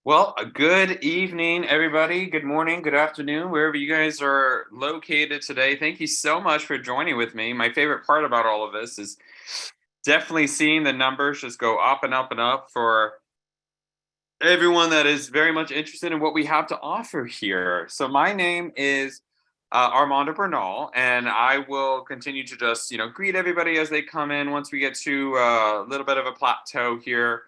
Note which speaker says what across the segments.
Speaker 1: Well, a good evening, everybody. Good morning, good afternoon, wherever you guys are located today. Thank you so much for joining with me. My favorite part about all of this is definitely seeing the numbers just go up and up and up for everyone that is very much interested in what we have to offer here. So my name is Armando Bernal, and I will continue to just greet everybody as they come in. Once we get to a little bit of a plateau here,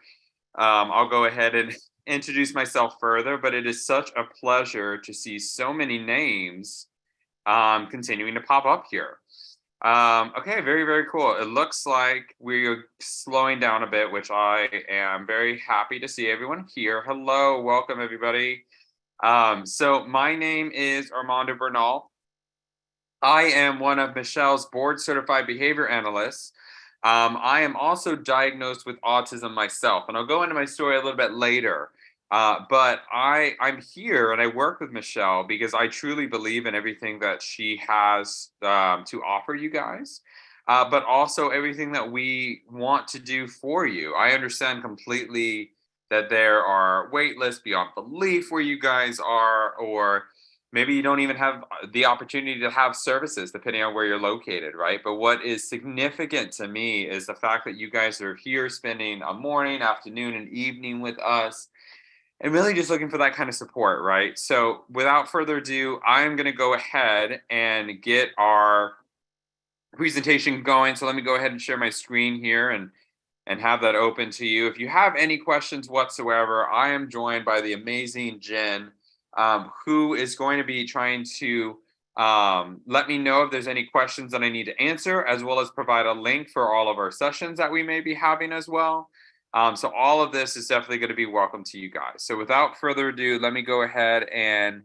Speaker 1: I'll go ahead and introduce myself further, but it is such a pleasure to see so many names continuing to pop up here. Okay, very, very cool. It looks like we're slowing down a bit, which I am very happy to see everyone here. Hello, welcome everybody. So my name is Armando Bernal. I am one of Michelle's board certified behavior analysts. I am also diagnosed with autism myself, and I'll go into my story a little bit later. But I'm here and I work with Michelle because I truly believe in everything that she has to offer you guys, but also everything that we want to do for you. I understand completely that there are wait lists beyond belief where you guys are, or maybe you don't even have the opportunity to have services depending on where you're located, right? But what is significant to me is the fact that you guys are here spending a morning, afternoon, and evening with us and really just looking for that kind of support, right? So without further ado, I'm going to go ahead and get our presentation going. So let me go ahead and share my screen here and have that open to you. If you have any questions whatsoever, I am joined by the amazing Jen, who is going to be trying to let me know if there's any questions that I need to answer, as well as provide a link for all of our sessions that we may be having as well. So all of this is definitely going to be welcome to you guys. So without further ado, let me go ahead and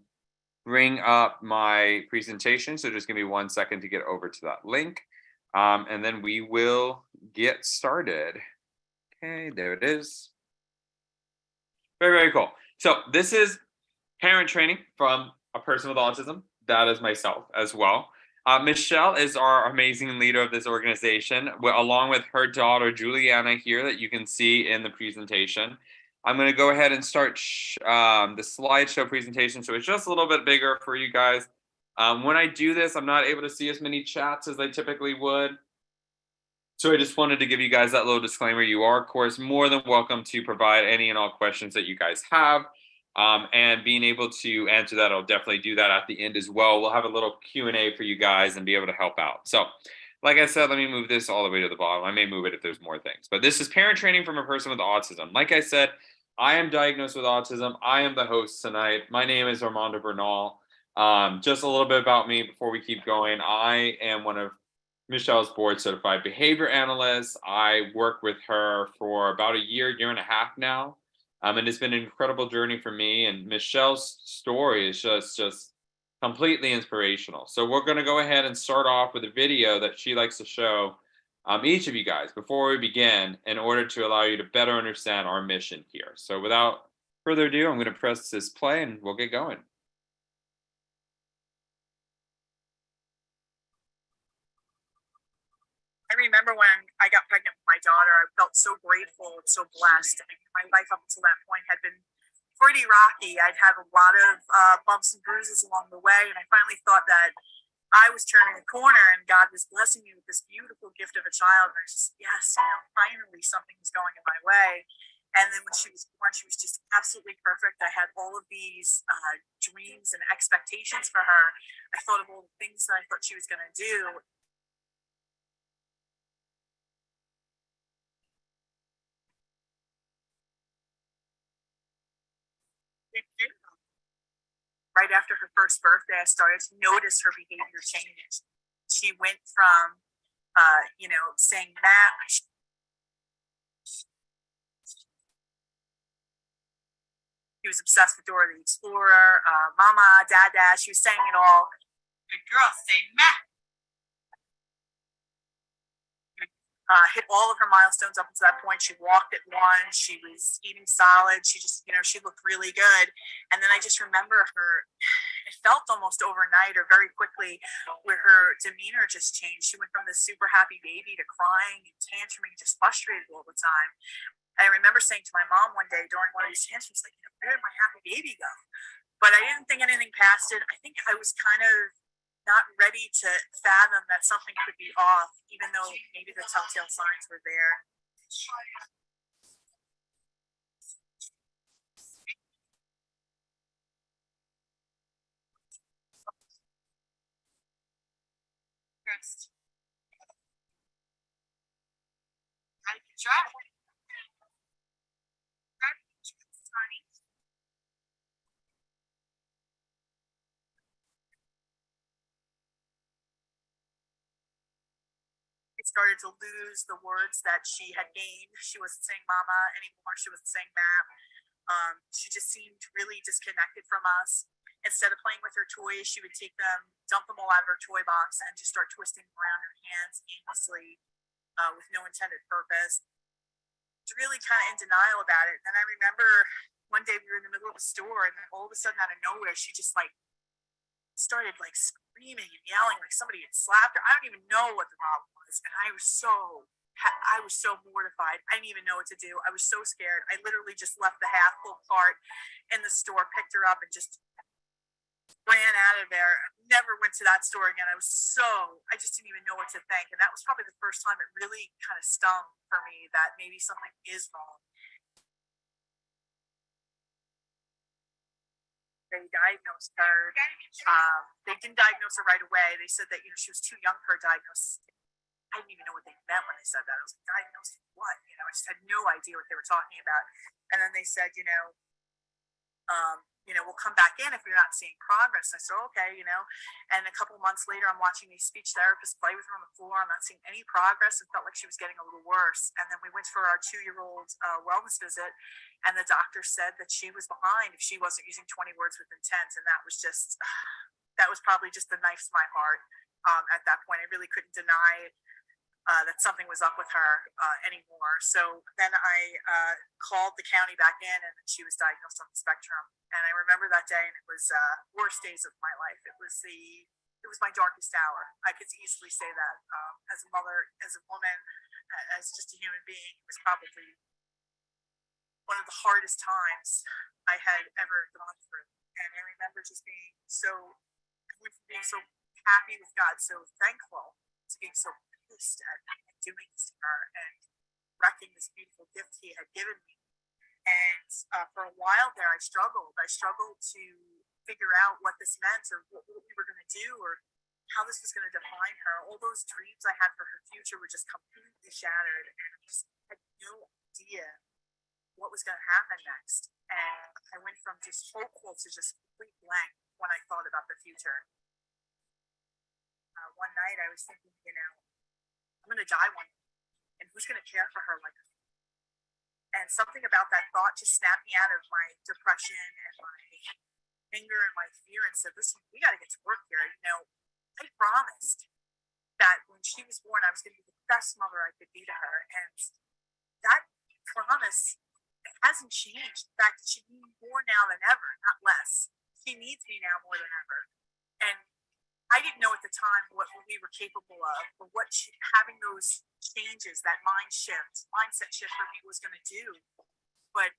Speaker 1: bring up my presentation. So just give me 1 second to get over to that link. And then we will get started. Okay, there it is. Very, very cool. So this is parent training from a person with autism. That is myself as well. Michelle is our amazing leader of this organization, along with her daughter, Juliana, here that you can see in the presentation. I'm going to go ahead and start the slideshow presentation, so it's just a little bit bigger for you guys. When I do this, I'm not able to see as many chats as I typically would. So I just wanted to give you guys that little disclaimer. You are, of course, more than welcome to provide any and all questions that you guys have. And being able to answer that, I'll definitely do that at the end as well. We'll have a little Q&A for you guys and be able to help out. So like I said, let me move this all the way to the bottom. I may move it if there's more things. But this is parent training from a person with autism. Like I said, I am diagnosed with autism. I am the host tonight. My name is Armando Bernal. Just a little bit about me before we keep going. I am one of Michelle's board certified behavior analyst. I work with her for about a year and a half now. And it's been an incredible journey for me. And Michelle's story is just completely inspirational. So we're going to go ahead and start off with a video that she likes to show each of you guys before we begin, in order to allow you to better understand our mission here. So without further ado, I'm going to press this play and we'll get going.
Speaker 2: I remember when I got pregnant with my daughter, I felt so grateful and so blessed. I mean, my life up until that point had been pretty rocky. I'd had a lot of bumps and bruises along the way, and I finally thought that I was turning a corner and God was blessing me with this beautiful gift of a child. And I just, yes, finally something was going in my way. And then when she was born, she was just absolutely perfect. I had all of these dreams and expectations for her. I thought of all the things that I thought she was going to do. Right after her first birthday, I started to notice her behavior change. She went from, saying Matt. She was obsessed with Dora the Explorer, Mama, Dada. She was saying it all. Good girl, say Matt. hit all of her milestones up until that point. She walked at 1. She was eating solid. She just, she looked really good. And then I just remember her, it felt almost overnight or very quickly where her demeanor just changed. She went from this super happy baby to crying and tantruming, just frustrated all the time. I remember saying to my mom one day during one of these tantrums, like, where did my happy baby go? But I didn't think anything past it. I think I was kind of not ready to fathom that something could be off, even though maybe the telltale signs were there. Yes. I can try. Started to lose the words that she had gained. She wasn't saying mama anymore. She wasn't saying ma'am. She just seemed really disconnected from us. Instead of playing with her toys, she would take them, dump them all out of her toy box, and just start twisting them around her hands aimlessly with no intended purpose. Was really kind of in denial about it. And then I remember one day we were in the middle of a store, and then all of a sudden, out of nowhere, she just started screaming and yelling like somebody had slapped her. I don't even know what the problem was, and I was so mortified. I didn't even know what to do. I was so scared. I literally just left the half full cart in the store, picked her up, and just ran out of there. Never went to that store again. I just didn't even know what to think. And that was probably the first time it really kind of stung for me that maybe something is wrong. They diagnosed her. They didn't diagnose her right away. They said that she was too young for a diagnosis. I didn't even know what they meant when they said that. I was like, diagnosed with what? I just had no idea what they were talking about. And then they said, we'll come back in if you're not seeing progress. And I said, okay, and a couple months later, I'm watching these speech therapists play with her on the floor. I'm not seeing any progress and felt like she was getting a little worse. And then we went for our 2-year-old wellness visit, and the doctor said that she was behind if she wasn't using 20 words with intent. And that was probably just the knife to my heart. At that point, I really couldn't deny that something was up with her anymore. So then I called the county back in, and she was diagnosed on the spectrum. And I remember that day, and it was worst days of my life. It was my darkest hour. I could easily say that. As a mother, as a woman, as just a human being, it was probably one of the hardest times I had ever gone through. And I remember just being so happy with God, so thankful, to being so pissed at doing this to her and wrecking this beautiful gift He had given me. And for a while there, I struggled. I struggled to figure out what this meant, or what we were going to do, or how this was going to define her. All those dreams I had for her future were just completely shattered, and I just had no idea what was going to happen next. And I went from just hopeful to just complete blank when I thought about the future. One night I was thinking, I'm going to die one day, and who's going to care for her like her? And something about that thought just snapped me out of my depression and my anger and my fear and said, listen, we got to get to work here. I promised that when she was born, I was going to be the best mother I could be to her. And that promise hasn't changed. In fact, she needs me more now than ever, not less. She needs me now more than ever. And I didn't know at the time what we were capable of, or what having those changes, that mindset shift for me was going to do. But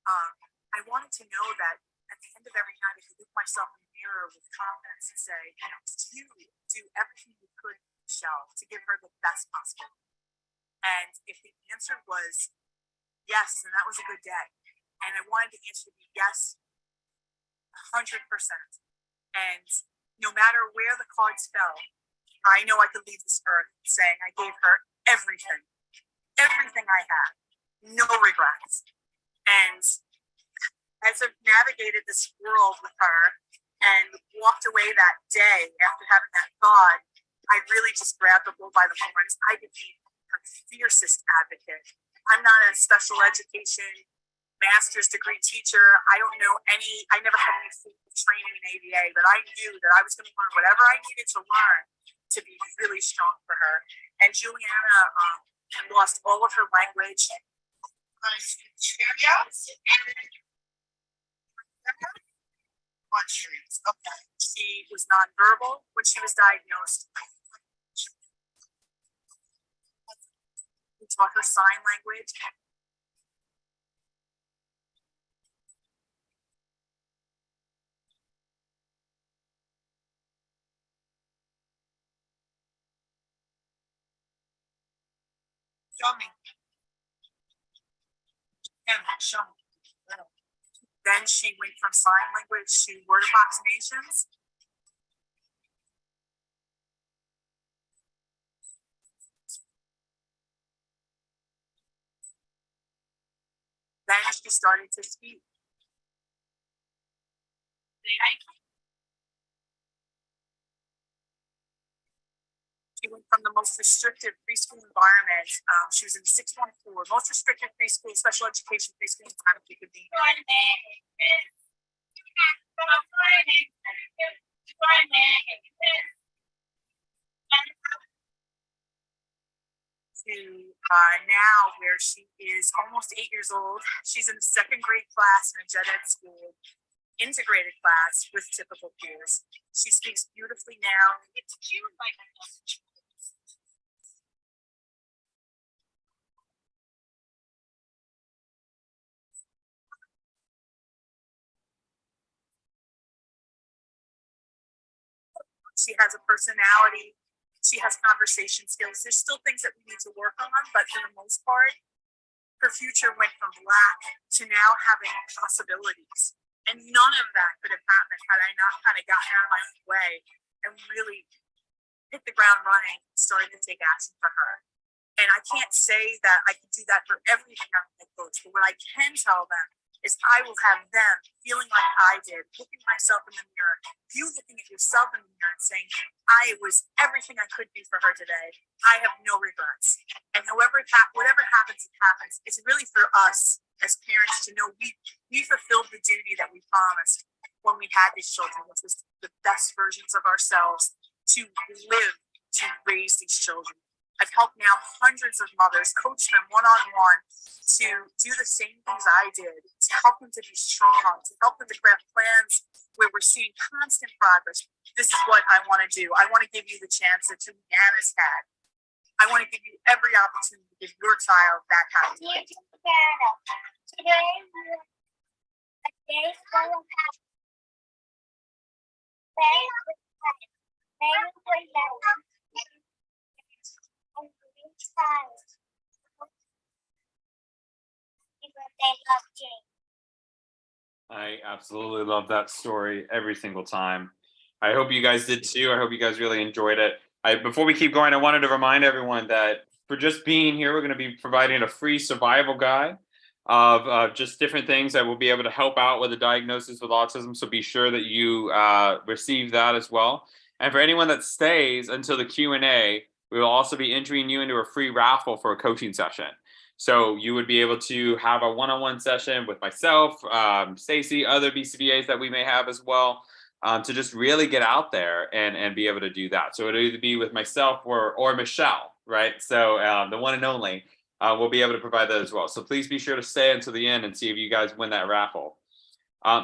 Speaker 2: I wanted to know that at the end of every night, I could look myself in the mirror with confidence and say, you do everything you could, Michelle, to give her the best possible. And if the answer was yes, then that was a good day. And I wanted the answer to be yes, 100%. And no matter where the cards fell, I know I could leave this earth saying I gave her everything I had, no regrets. And as I've navigated this world with her and walked away that day after having that thought, I really just grabbed the bull by the horns. I became her fiercest advocate. I'm not a special education master's degree teacher. I never had any training in ABA, but I knew that I was going to learn whatever I needed to learn to be really strong for her. And Juliana lost all of her language. Okay. She was nonverbal when she was diagnosed. We taught her sign language. Show me. Show me. Then she went from sign language to word approximations. Then she started to speak. She went from the most restrictive preschool environment. She was in 614, most restricted preschool, special education preschool environment you could be in. To now where she is almost 8 years old. She's in the second grade class in a gen ed school, integrated class with typical peers. She speaks beautifully now. It's cute, like she has a personality. She has conversation skills. There's still things that we need to work on, but for the most part, her future went from black to now having possibilities. And none of that could have happened had I not kind of gotten out of my own way and really hit the ground running and started to take action for her. And I can't say that I can do that for every family coach, but what I can tell them is I will have them feeling like I did, looking myself in the mirror, you looking at yourself in the mirror and saying, I was everything I could be for her today. I have no regrets. And whatever happens, it happens. It's really for us as parents to know we fulfilled the duty that we promised when we had these children, which was the best versions of ourselves to live, to raise these children. I've helped now hundreds of mothers, coach them one-on-one to do the same things I did, to help them to be strong, to help them to craft plans where we're seeing constant progress. This is what I want to do. I want to give you the chance that Juliana's had. I want to give you every opportunity to give your child that kind of thing. Today, a day full of
Speaker 1: I absolutely love that story every single time. I hope you guys did too. I hope you guys really enjoyed it. Before we keep going, I wanted to remind everyone that for just being here, we're going to be providing a free survival guide of just different things that will be able to help out with a diagnosis with autism. So be sure that you receive that as well. And for anyone that stays until the Q&A, we will also be entering you into a free raffle for a coaching session. So you would be able to have a one-on-one session with myself, Stacy, other BCBAs that we may have as well, to just really get out there and be able to do that. So it'll either be with myself or Michelle, right? So the one and only, we'll be able to provide that as well. So please be sure to stay until the end and see if you guys win that raffle.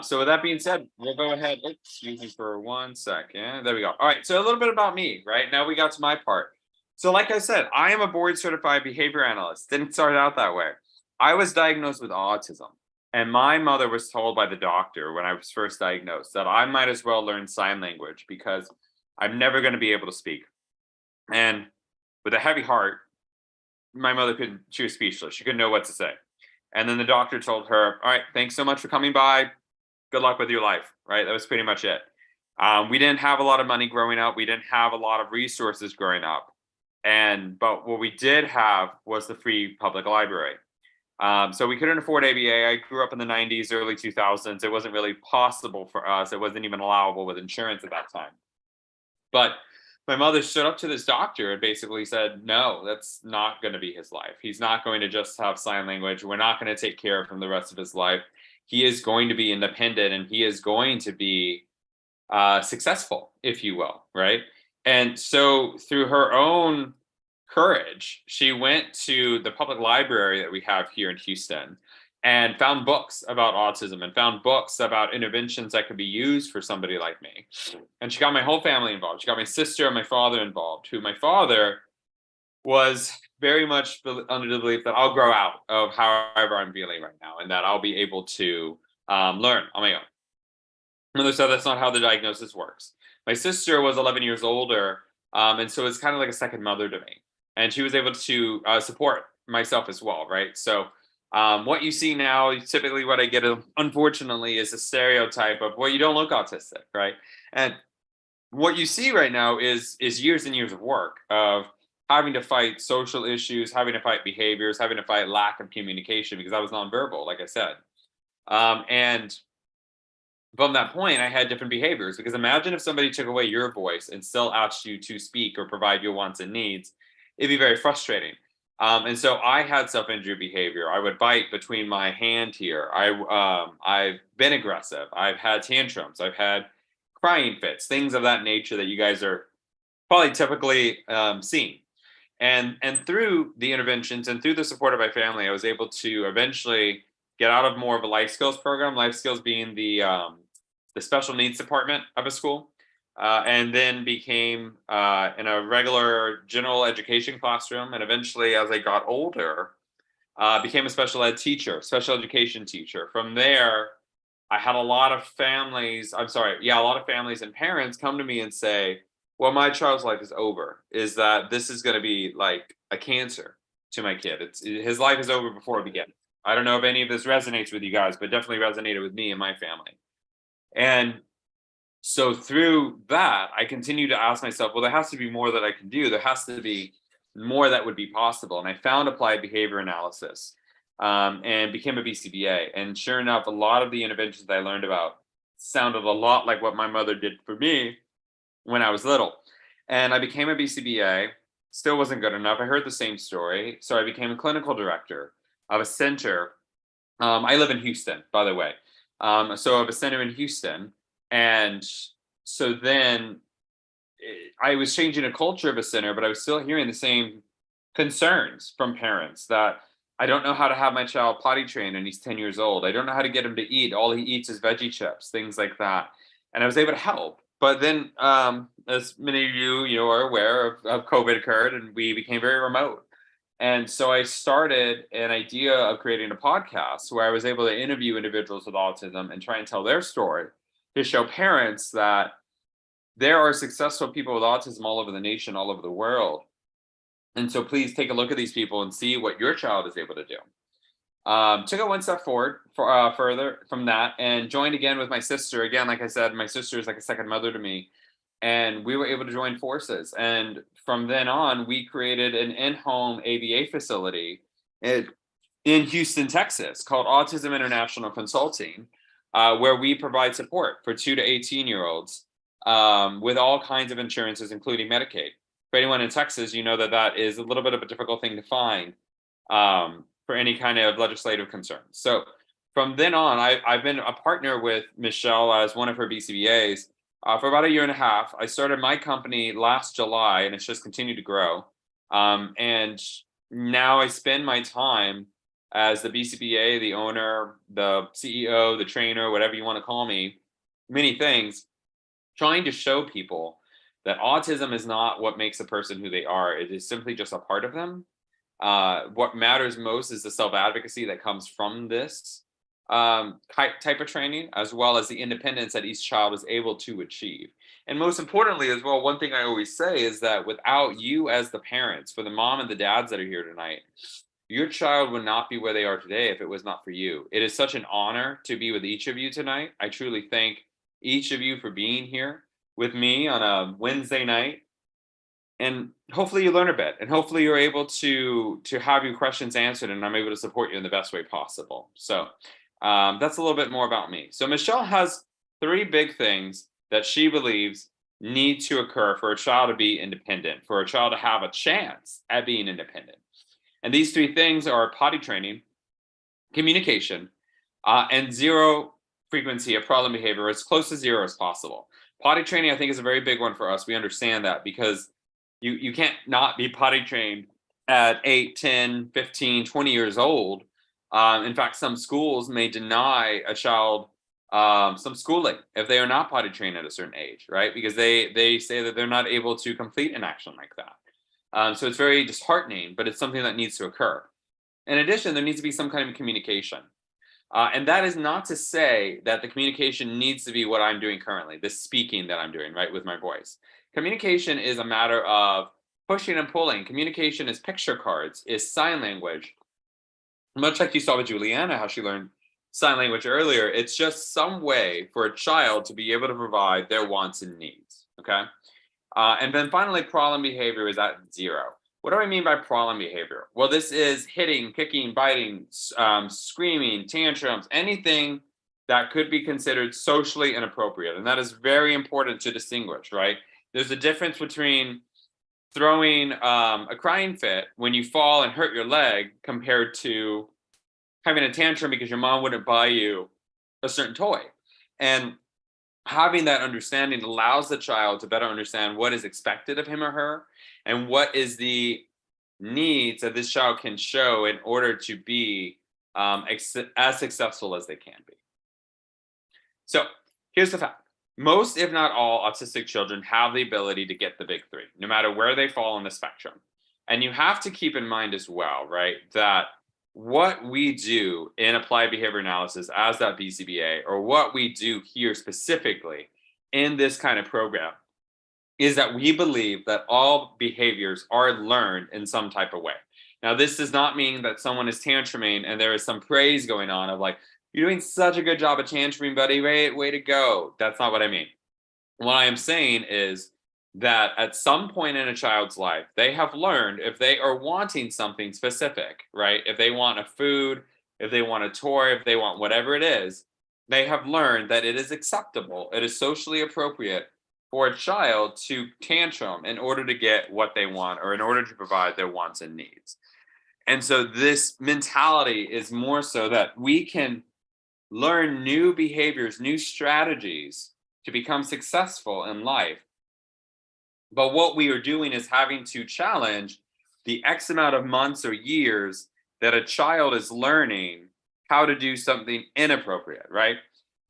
Speaker 1: So with that being said, we'll go ahead. Excuse me for 1 second. There we go. All right. So a little bit about me, right? Now we got to my part. So like I said, I am a board certified behavior analyst. Didn't start out that way. I was diagnosed with autism. And my mother was told by the doctor when I was first diagnosed that I might as well learn sign language because I'm never going to be able to speak. And with a heavy heart, my mother she was speechless. She couldn't know what to say. And then the doctor told her, all right, thanks so much for coming by. Good luck with your life, right? That was pretty much it. We didn't have a lot of money growing up. We didn't have a lot of resources growing up. But what we did have was the free public library. So we couldn't afford ABA. I grew up in the 90s, early 2000s. It wasn't really possible for us. It wasn't even allowable with insurance at that time. But my mother stood up to this doctor and basically said, no, that's not going to be his life. He's not going to just have sign language. We're not going to take care of him the rest of his life. He is going to be independent and he is going to be successful, if you will, right? And so through her own courage, she went to the public library that we have here in Houston and found books about autism and found books about interventions that could be used for somebody like me. And she got my whole family involved. She got my sister and my father involved, who my father was very much under the belief that I'll grow out of however I'm feeling right now and that I'll be able to learn on my own. Mother said that's not how the diagnosis works. My sister was 11 years older, and so it's kind of like a second mother to me. And she was able to support myself as well, right? So what you see now, typically what I get, unfortunately, is a stereotype of, well, you don't look autistic, right? And what you see right now is years and years of work of having to fight social issues, having to fight behaviors, having to fight lack of communication because I was nonverbal, like I said. And from that point, I had different behaviors because imagine if somebody took away your voice and still asked you to speak or provide your wants and needs, it'd be very frustrating. And so I had self-injury behavior. I would bite between my hand here. I've been aggressive. I've had tantrums. I've had crying fits, things of that nature that you guys are probably typically seeing. And through the interventions and through the support of my family, I was able to eventually get out of more of a life skills program. Life skills being the special needs department of a school, and then became in a regular general education classroom. And eventually, as I got older, became a special ed teacher, special education teacher. From there, I had a lot of families. I'm sorry, yeah, a lot of families and parents come to me and say, "Well, my child's life is over. Is that this is going to be like a cancer to my kid? His life is over before it begins." I don't know if any of this resonates with you guys, but definitely resonated with me and my family. And so through that, I continue to ask myself, well, there has to be more that I can do. There has to be more that would be possible. And I found applied behavior analysis and became a BCBA. And sure enough, a lot of the interventions that I learned about sounded a lot like what my mother did for me when I was little. And I became a BCBA, still wasn't good enough. I heard the same story. So I became a clinical director of a center. I live in Houston, by the way. So of a center in Houston. And so then I was changing a culture of a center, but I was still hearing the same concerns from parents that I don't know how to have my child potty trained and he's 10 years old. I don't know how to get him to eat. All he eats is veggie chips, things like that. And I was able to help. But then, as many of you are aware of COVID occurred and we became very remote. And so I started an idea of creating a podcast where I was able to interview individuals with autism and try and tell their story to show parents that there are successful people with autism all over the nation, all over the world. And so please take a look at these people and see what your child is able to do. Took it one step forward further from that and joined again with my sister. Again, like I said, my sister is like a second mother to me. And we were able to join forces. And from then on, we created an in-home ABA facility in Houston, Texas, called Autism International Consulting, where we provide support for 2 to 18-year-olds with all kinds of insurances, including Medicaid. For anyone in Texas, you know that that is a little bit of a difficult thing to find for any kind of legislative concerns. So from then on, I've been a partner with Michelle as one of her BCBAs for about a year and a half. I started my company last July, and it's just continued to grow. And now I spend my time as the BCBA, the owner, the CEO, the trainer, whatever you want to call me, many things, trying to show people that autism is not what makes a person who they are. It is simply just a part of them. What matters most is the self-advocacy that comes from this type of training, as well as the independence that each child is able to achieve. And most importantly as well, one thing I always say is that without you as the parents, for the mom and the dads that are here tonight, your child would not be where they are today if it was not for you. It is such an honor to be with each of you tonight. I truly thank each of you for being here with me on a Wednesday night. And hopefully you learn a bit, and hopefully you're able to have your questions answered, and I'm able to support you in the best way possible. So that's a little bit more about me. So Michelle has 3 big things that she believes need to occur for a child to be independent, for a child to have a chance at being independent. And these 3 things are potty training, communication, and zero frequency of problem behavior, as close to zero as possible. Potty training, I think, is a very big one for us. We understand that because you can't not be potty trained at 8, 10, 15, 20 years old. In fact, some schools may deny a child some schooling if they are not potty trained at a certain age, right? Because they say that they're not able to complete an action like that. So it's very disheartening, but it's something that needs to occur. In addition, there needs to be some kind of communication. And that is not to say that the communication needs to be what I'm doing currently, the speaking that I'm doing, right, with my voice. Communication is a matter of pushing and pulling. Communication is picture cards, is sign language. Much like you saw with Juliana, how she learned sign language earlier, it's just some way for a child to be able to provide their wants and needs. Okay. And then finally, problem behavior is at 0. What do I mean by problem behavior? Well, this is hitting, kicking, biting, screaming, tantrums, anything that could be considered socially inappropriate. And that is very important to distinguish, right? There's a difference between throwing a crying fit when you fall and hurt your leg compared to having a tantrum because your mom wouldn't buy you a certain toy. And having that understanding allows the child to better understand what is expected of him or her and what is the needs that this child can show in order to be as successful as they can be. So here's the fact. Most, if not all, autistic children have the ability to get the big 3, no matter where they fall on the spectrum. And you have to keep in mind as well, right, that what we do in applied behavior analysis as that BCBA, or what we do here specifically in this kind of program, is that we believe that all behaviors are learned in some type of way. Now, this does not mean that someone is tantruming and there is some praise going on of like, you're doing such a good job of tantruming, buddy, way to go. That's not what I mean. What I am saying is that at some point in a child's life, they have learned if they are wanting something specific, right? If they want a food, if they want a toy, if they want whatever it is, they have learned that it is acceptable, it is socially appropriate for a child to tantrum in order to get what they want or in order to provide their wants and needs. And so this mentality is more so that we can learn new behaviors, new strategies to become successful in life. But what we are doing is having to challenge the X amount of months or years that a child is learning how to do something inappropriate, right?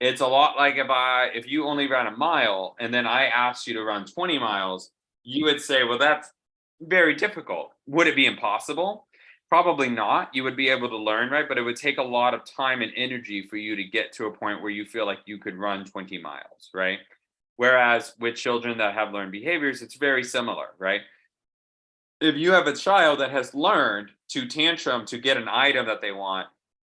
Speaker 1: It's a lot like if you only ran a mile and then I asked you to run 20 miles, you would say, well, that's very difficult. Would it be impossible? Probably not. You would be able to learn, right? But it would take a lot of time and energy for you to get to a point where you feel like you could run 20 miles, right? Whereas with children that have learned behaviors, it's very similar, right? If you have a child that has learned to tantrum to get an item that they want,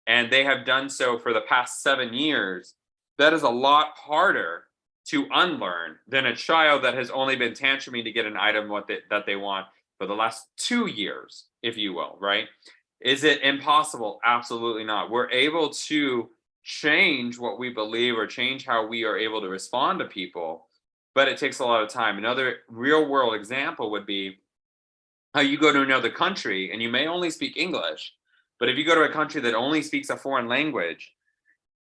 Speaker 1: and they have done so for the past 7 years, that is a lot harder to unlearn than a child that has only been tantruming to get an item that they want for the last 2 years, if you will, right? Is it impossible? Absolutely not. We're able to change what we believe or change how we are able to respond to people, but it takes a lot of time. Another real world example would be how you go to another country and you may only speak English, but if you go to a country that only speaks a foreign language,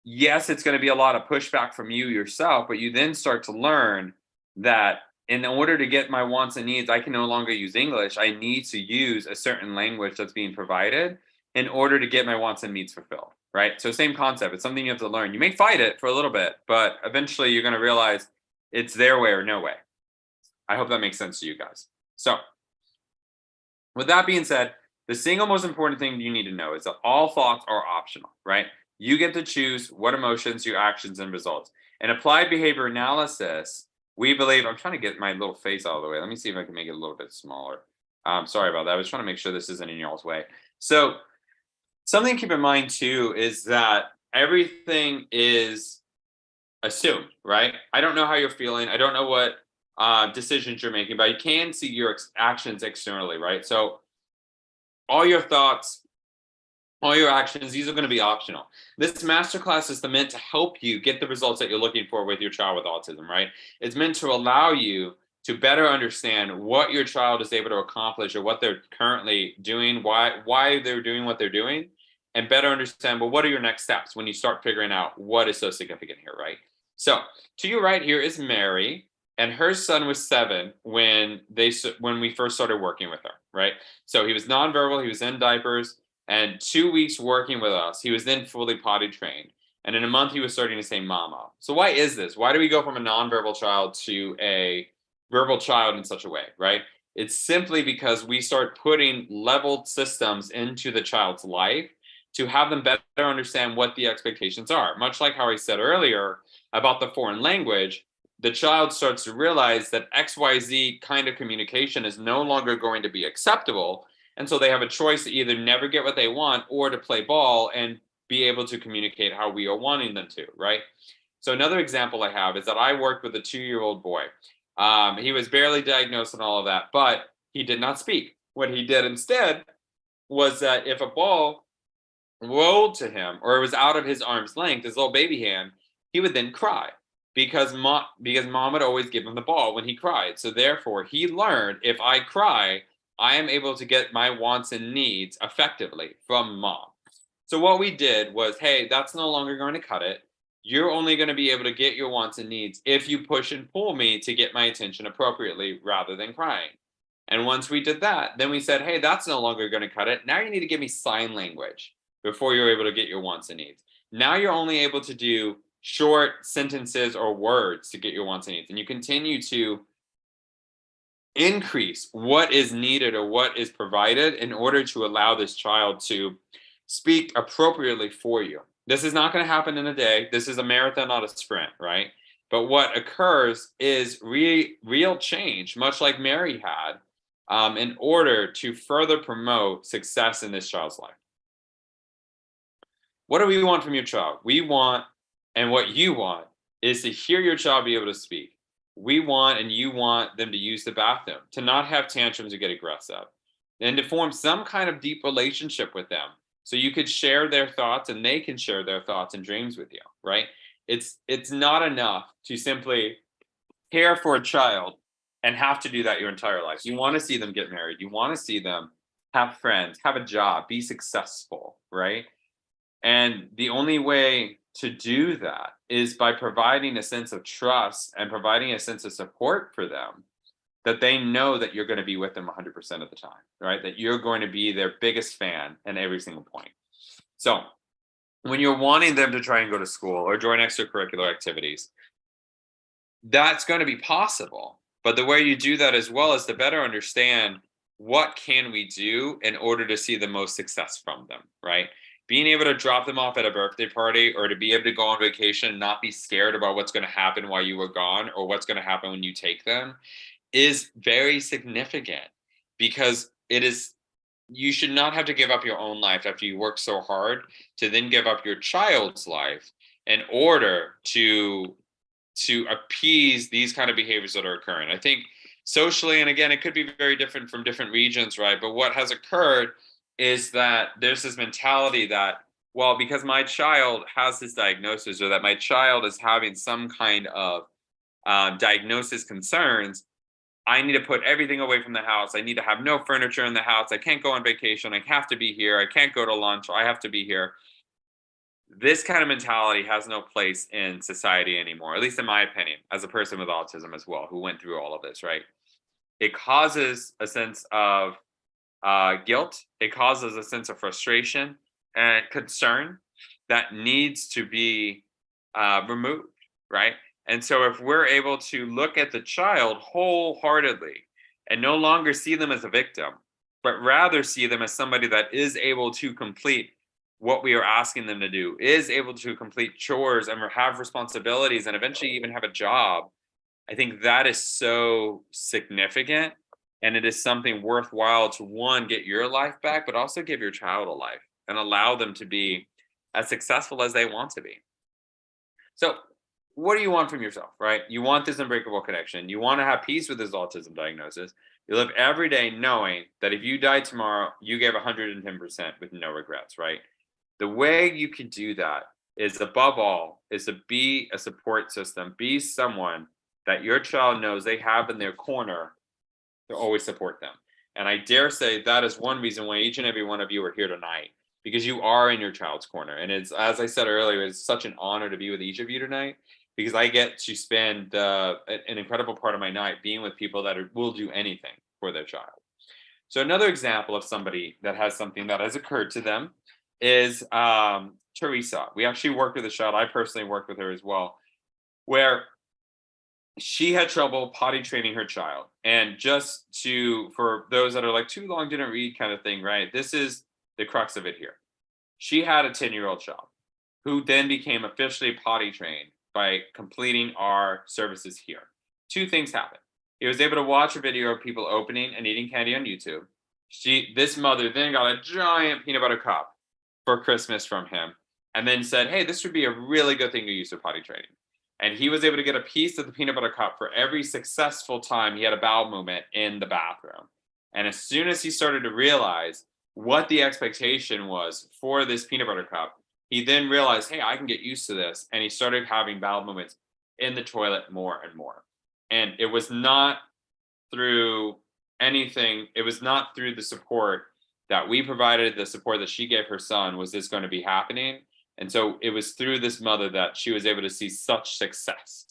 Speaker 1: yes, it's going to be a lot of pushback from you yourself, but you then start to learn that in order to get my wants and needs, I can no longer use English. I need to use a certain language that's being provided in order to get my wants and needs fulfilled, right? So same concept. It's something you have to learn. You may fight it for a little bit, but eventually you're going to realize it's their way or no way. I hope that makes sense to you guys. So with that being said, the single most important thing you need to know is that all thoughts are optional, right? You get to choose what emotions, your actions, and results. In applied behavior analysis, we believe, I'm trying to get my little face out of the way. Let me see if I can make it a little bit smaller. Sorry about that. I was trying to make sure this isn't in y'all's way. So something to keep in mind too is that everything is assumed, right? I don't know how you're feeling. I don't know what decisions you're making, but I can see your actions externally, right? So all your thoughts, all your actions, these are going to be optional. This masterclass is meant to help you get the results that you're looking for with your child with autism, right? It's meant to allow you to better understand what your child is able to accomplish or what they're currently doing, why they're doing what they're doing, and better understand, well, what are your next steps when you start figuring out what is so significant here, right? So to your right here is Mary, and her son was 7 when we first started working with her, right? So he was nonverbal, he was in diapers, and 2 weeks working with us, he was then fully potty trained. And in a month, he was starting to say mama. So why is this? Why do we go from a nonverbal child to a verbal child in such a way, right? It's simply because we start putting leveled systems into the child's life to have them better understand what the expectations are. Much like how I said earlier about the foreign language, the child starts to realize that XYZ kind of communication is no longer going to be acceptable. And so they have a choice to either never get what they want or to play ball and be able to communicate how we are wanting them to, right? So another example I have is that I worked with a 2-year-old boy. He was barely diagnosed and all of that, but he did not speak. What he did instead was that if a ball rolled to him or it was out of his arm's length, his little baby hand, he would then cry because mom would always give him the ball when he cried. So therefore, he learned if I cry, I am able to get my wants and needs effectively from mom. So what we did was, hey, that's no longer going to cut it. You're only going to be able to get your wants and needs if you push and pull me to get my attention appropriately rather than crying. And once we did that, then we said, hey, that's no longer going to cut it. Now you need to give me sign language before you're able to get your wants and needs. Now you're only able to do short sentences or words to get your wants and needs. And you continue to increase what is needed or what is provided in order to allow this child to speak appropriately for you. This is not going to happen in a day. This is a marathon, not a sprint, right? But what occurs is real change, much like Mary had, in order to further promote success in this child's life. What do we want from your child? We want, and what you want, is to hear your child be able to speak. We want, and you want them to use the bathroom, to not have tantrums or get aggressive, and to form some kind of deep relationship with them. So you could share their thoughts and they can share their thoughts and dreams with you, right? It's not enough to simply care for a child and have to do that your entire life. You want to see them get married. You want to see them have friends, have a job, be successful, right? And the only way to do that is by providing a sense of trust and providing a sense of support for them, that they know that you're going to be with them 100% of the time, right? That you're going to be their biggest fan in every single point. So when you're wanting them to try and go to school or join extracurricular activities, that's going to be possible. But the way you do that as well is to better understand what can we do in order to see the most success from them, right? Being able to drop them off at a birthday party or to be able to go on vacation and not be scared about what's going to happen while you were gone or what's going to happen when you take them is very significant, because you should not have to give up your own life after you work so hard to then give up your child's life in order to appease these kind of behaviors that are occurring. I think socially, and again, it could be very different from different regions, right? But what has occurred is that there's this mentality that, well, because my child has this diagnosis or that my child is having some kind of diagnosis concerns, I need to put everything away from the house. I need to have no furniture in the house. I can't go on vacation. I have to be here. I can't go to lunch. I have to be here. This kind of mentality has no place in society anymore, at least in my opinion, as a person with autism as well, who went through all of this, right? It causes a sense of guilt. It causes a sense of frustration and concern that needs to be removed, right? And so if we're able to look at the child wholeheartedly and no longer see them as a victim, but rather see them as somebody that is able to complete what we are asking them to do, is able to complete chores and have responsibilities and eventually even have a job, I think that is so significant. And it is something worthwhile to, one, get your life back, but also give your child a life and allow them to be as successful as they want to be. So what do you want from yourself, right? You want this unbreakable connection. You want to have peace with this autism diagnosis. You live every day knowing that if you die tomorrow, you gave 110% with no regrets, right? The way you can do that is, above all, is to be a support system, be someone that your child knows they have in their corner to always support them. And I dare say that is one reason why each and every one of you are here tonight, because you are in your child's corner. And it's, as I said earlier, it's such an honor to be with each of you tonight. because I get to spend an incredible part of my night being with people that will do anything for their child. So another example of somebody that has something that has occurred to them is Teresa. We actually worked with a child. I personally worked with her as well, where she had trouble potty training her child. And just for those that are like too long didn't read kind of thing, right? This is the crux of it here. She had a 10-year-old child who then became officially potty trained by completing our services here. Two things happened. He was able to watch a video of people opening and eating candy on YouTube. This mother then got a giant peanut butter cup for Christmas from him, and then said, "Hey, this would be a really good thing to use for potty training." And he was able to get a piece of the peanut butter cup for every successful time he had a bowel movement in the bathroom. And as soon as he started to realize what the expectation was for this peanut butter cup, he then realized, hey, I can get used to this. And he started having bowel movements in the toilet more and more. And it was not through anything, it was not through the support that we provided, the support that she gave her son, was this going to be happening. And so it was through this mother that she was able to see such success.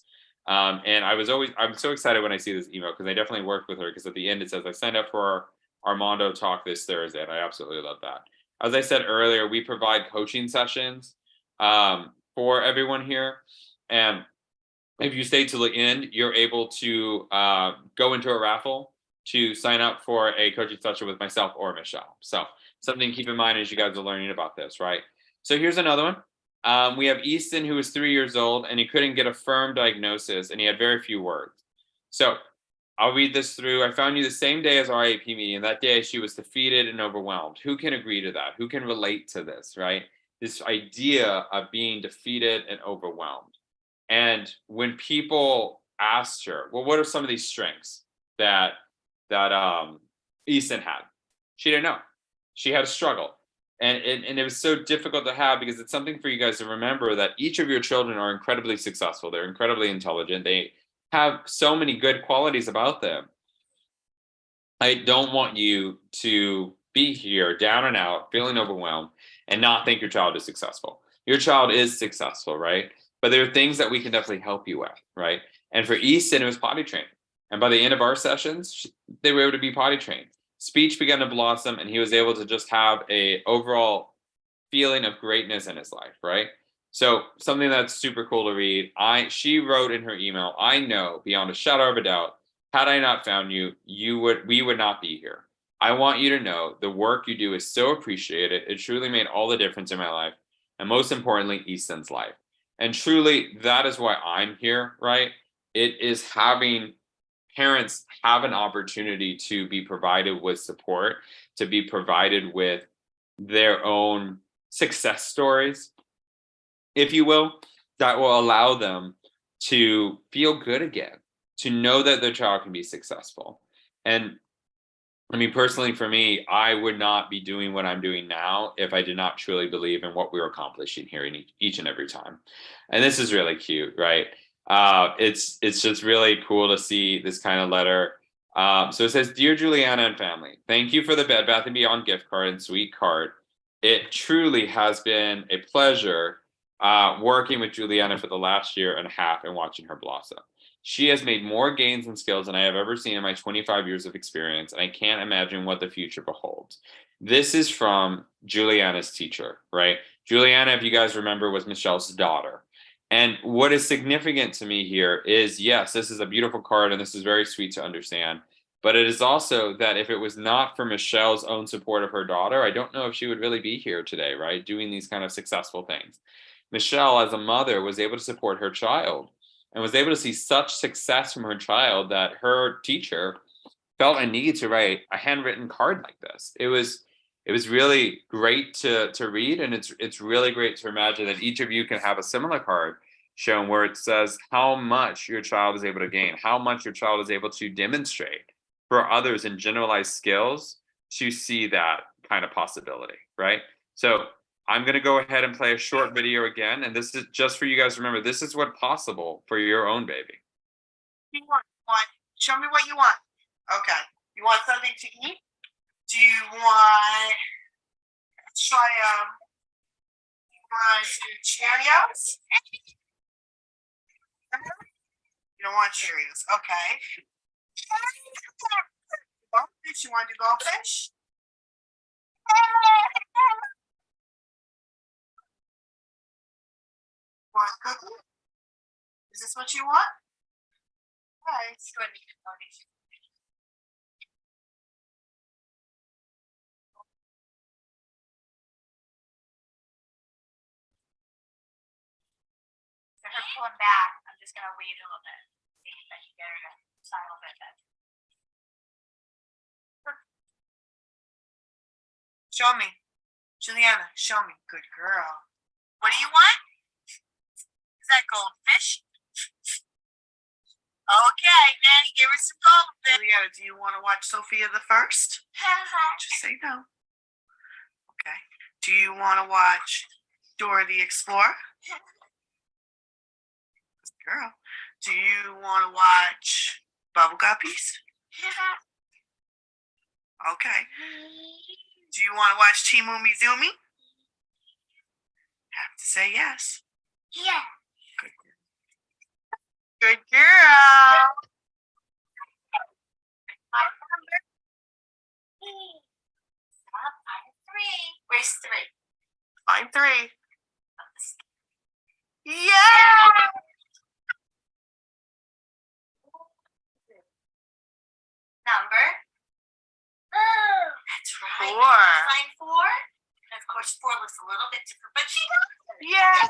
Speaker 1: And I'm so excited when I see this email, because I definitely worked with her, because at the end it says, I signed up for our Armando talk this Thursday. And I absolutely love that. As I said earlier, we provide coaching sessions for everyone here. And if you stay till the end, you're able to go into a raffle to sign up for a coaching session with myself or Michelle. So something to keep in mind as you guys are learning about this, right? So here's another one. We have Easton, who was 3 years old, and he couldn't get a firm diagnosis, and he had very few words. So I'll read this through. I found you the same day as our IAP meeting. That day, she was defeated and overwhelmed. Who can agree to that? Who can relate to this, right? This idea of being defeated and overwhelmed. And when people asked her, well, what are some of these strengths that Easton had? She didn't know. She had a struggle. And it was so difficult to have, because it's something for you guys to remember that each of your children are incredibly successful. They're incredibly intelligent. They have so many good qualities about them. I don't want you to be here down and out, feeling overwhelmed, and not think your child is successful. Your child is successful, right? But there are things that we can definitely help you with, right? And for Easton, it was potty training. And by the end of our sessions, they were able to be potty trained. Speech began to blossom, and he was able to just have a overall feeling of greatness in his life, right? So something that's super cool to read. She wrote in her email, I know beyond a shadow of a doubt, had I not found you, we would not be here. I want you to know the work you do is so appreciated. It truly made all the difference in my life. And most importantly, Easton's life. And truly, that is why I'm here, right? It is having parents have an opportunity to be provided with support, to be provided with their own success stories, if you will, that will allow them to feel good again, to know that their child can be successful. And I mean, personally, for me, I would not be doing what I'm doing now if I did not truly believe in what we were accomplishing here in each and every time. And this is really cute, right? It's just really cool to see this kind of letter. So it says, Dear Juliana and family, thank you for the Bed Bath & Beyond gift card and sweet card. It truly has been a pleasure working with Juliana for the last year and a half and watching her blossom. She has made more gains and skills than I have ever seen in my 25 years of experience, and I can't imagine what the future beholds. This is from Juliana's teacher, right? Juliana, if you guys remember, was Michelle's daughter. And what is significant to me here is, yes, this is a beautiful card, and this is very sweet to understand. But it is also that if it was not for Michelle's own support of her daughter, I don't know if she would really be here today, right? Doing these kind of successful things. Michelle, as a mother, was able to support her child and was able to see such success from her child that her teacher felt a need to write a handwritten card like this. It was really great to read, and it's really great to imagine that each of you can have a similar card shown where it says how much your child is able to gain, how much your child is able to demonstrate for others in generalized skills to see that kind of possibility, right? So I'm going to go ahead and play a short video again. And this is just for you guys to remember, this is what's possible for your own baby.
Speaker 2: You want? Show me what you want. Okay. You want something to eat? Do you want to try you want to do Cheerios? You don't want Cheerios. Okay. Goldfish. You want to do goldfish? Want cookie? Is this what you want? Right.
Speaker 3: Her pulling back. I'm just gonna wait a little bit. See if I can get her to sign a little bit better.
Speaker 2: Show me. Juliana, show me. Good girl. What do you want? Is that goldfish? Okay, Nanny, give her some goldfish. Juliana, do you want to watch Sophia the First? Just say no. Okay. Do you want to watch Dora the Explorer? Girl. Do you want to watch Bubble Guppies? Okay. Do you want to watch Team Umizoomi? Have to say yes.
Speaker 3: Yeah.
Speaker 2: Good girl. Good girl.
Speaker 3: Stop. I'm 3. Where's 3?
Speaker 2: I'm 3. Yeah.
Speaker 3: Number? That's right.
Speaker 2: 4.
Speaker 3: Sign 4. And of course, 4 looks a little bit different, but she got it.
Speaker 2: Yeah.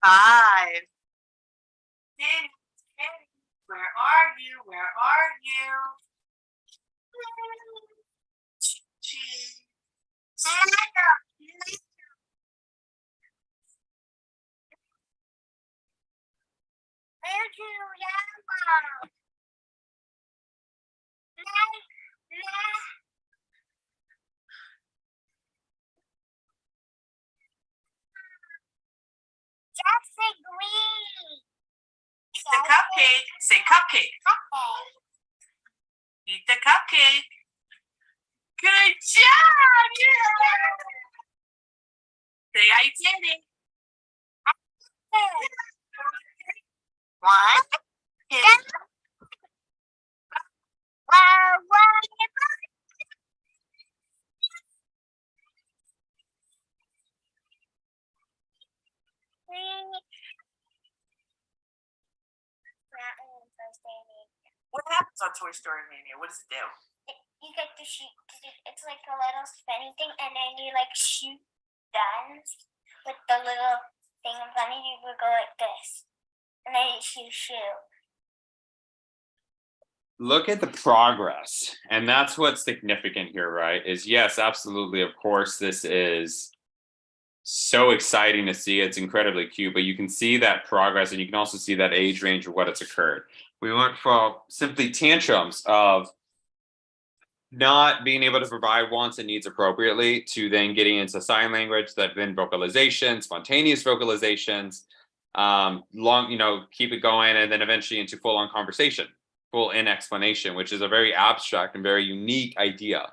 Speaker 2: 5.
Speaker 3: Daddy, Daddy, where are you? Where are you?
Speaker 2: Cheese.
Speaker 3: Where'd you go? That's a green.
Speaker 2: Eat the cupcake. Say cupcake. Eat the cupcake. Good job. Yeah. Say I did it. 1, 2. What happens on Toy Story Mania? What does it do?
Speaker 3: You get to shoot. It's like a little spinning thing, and then you like shoot guns with the little thing in front of you. Would go like this, and then you shoot.
Speaker 1: Look at the progress. And that's what's significant here, right? Is yes, absolutely. Of course, this is so exciting to see. It's incredibly cute, but you can see that progress and you can also see that age range of what has occurred. We went from simply tantrums of not being able to provide wants and needs appropriately to then getting into sign language, that then vocalization, spontaneous vocalizations, keep it going, and then eventually into full-on conversation, full in explanation, which is a very abstract and very unique idea.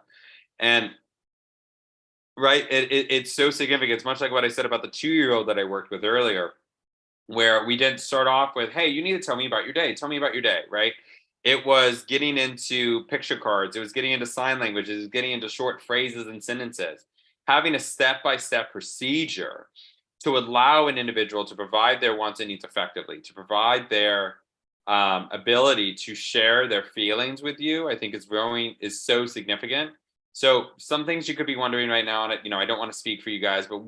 Speaker 1: And right, it's so significant. It's much like what I said about the 2-year-old that I worked with earlier, where we didn't start off with, hey, you need to tell me about your day. Tell me about your day, right? It was getting into picture cards. It was getting into sign language. It was getting into short phrases and sentences. Having a step-by-step procedure to allow an individual to provide their wants and needs effectively, to provide their ability to share their feelings with you, I think is so significant. So some things you could be wondering right now, and I don't want to speak for you guys, but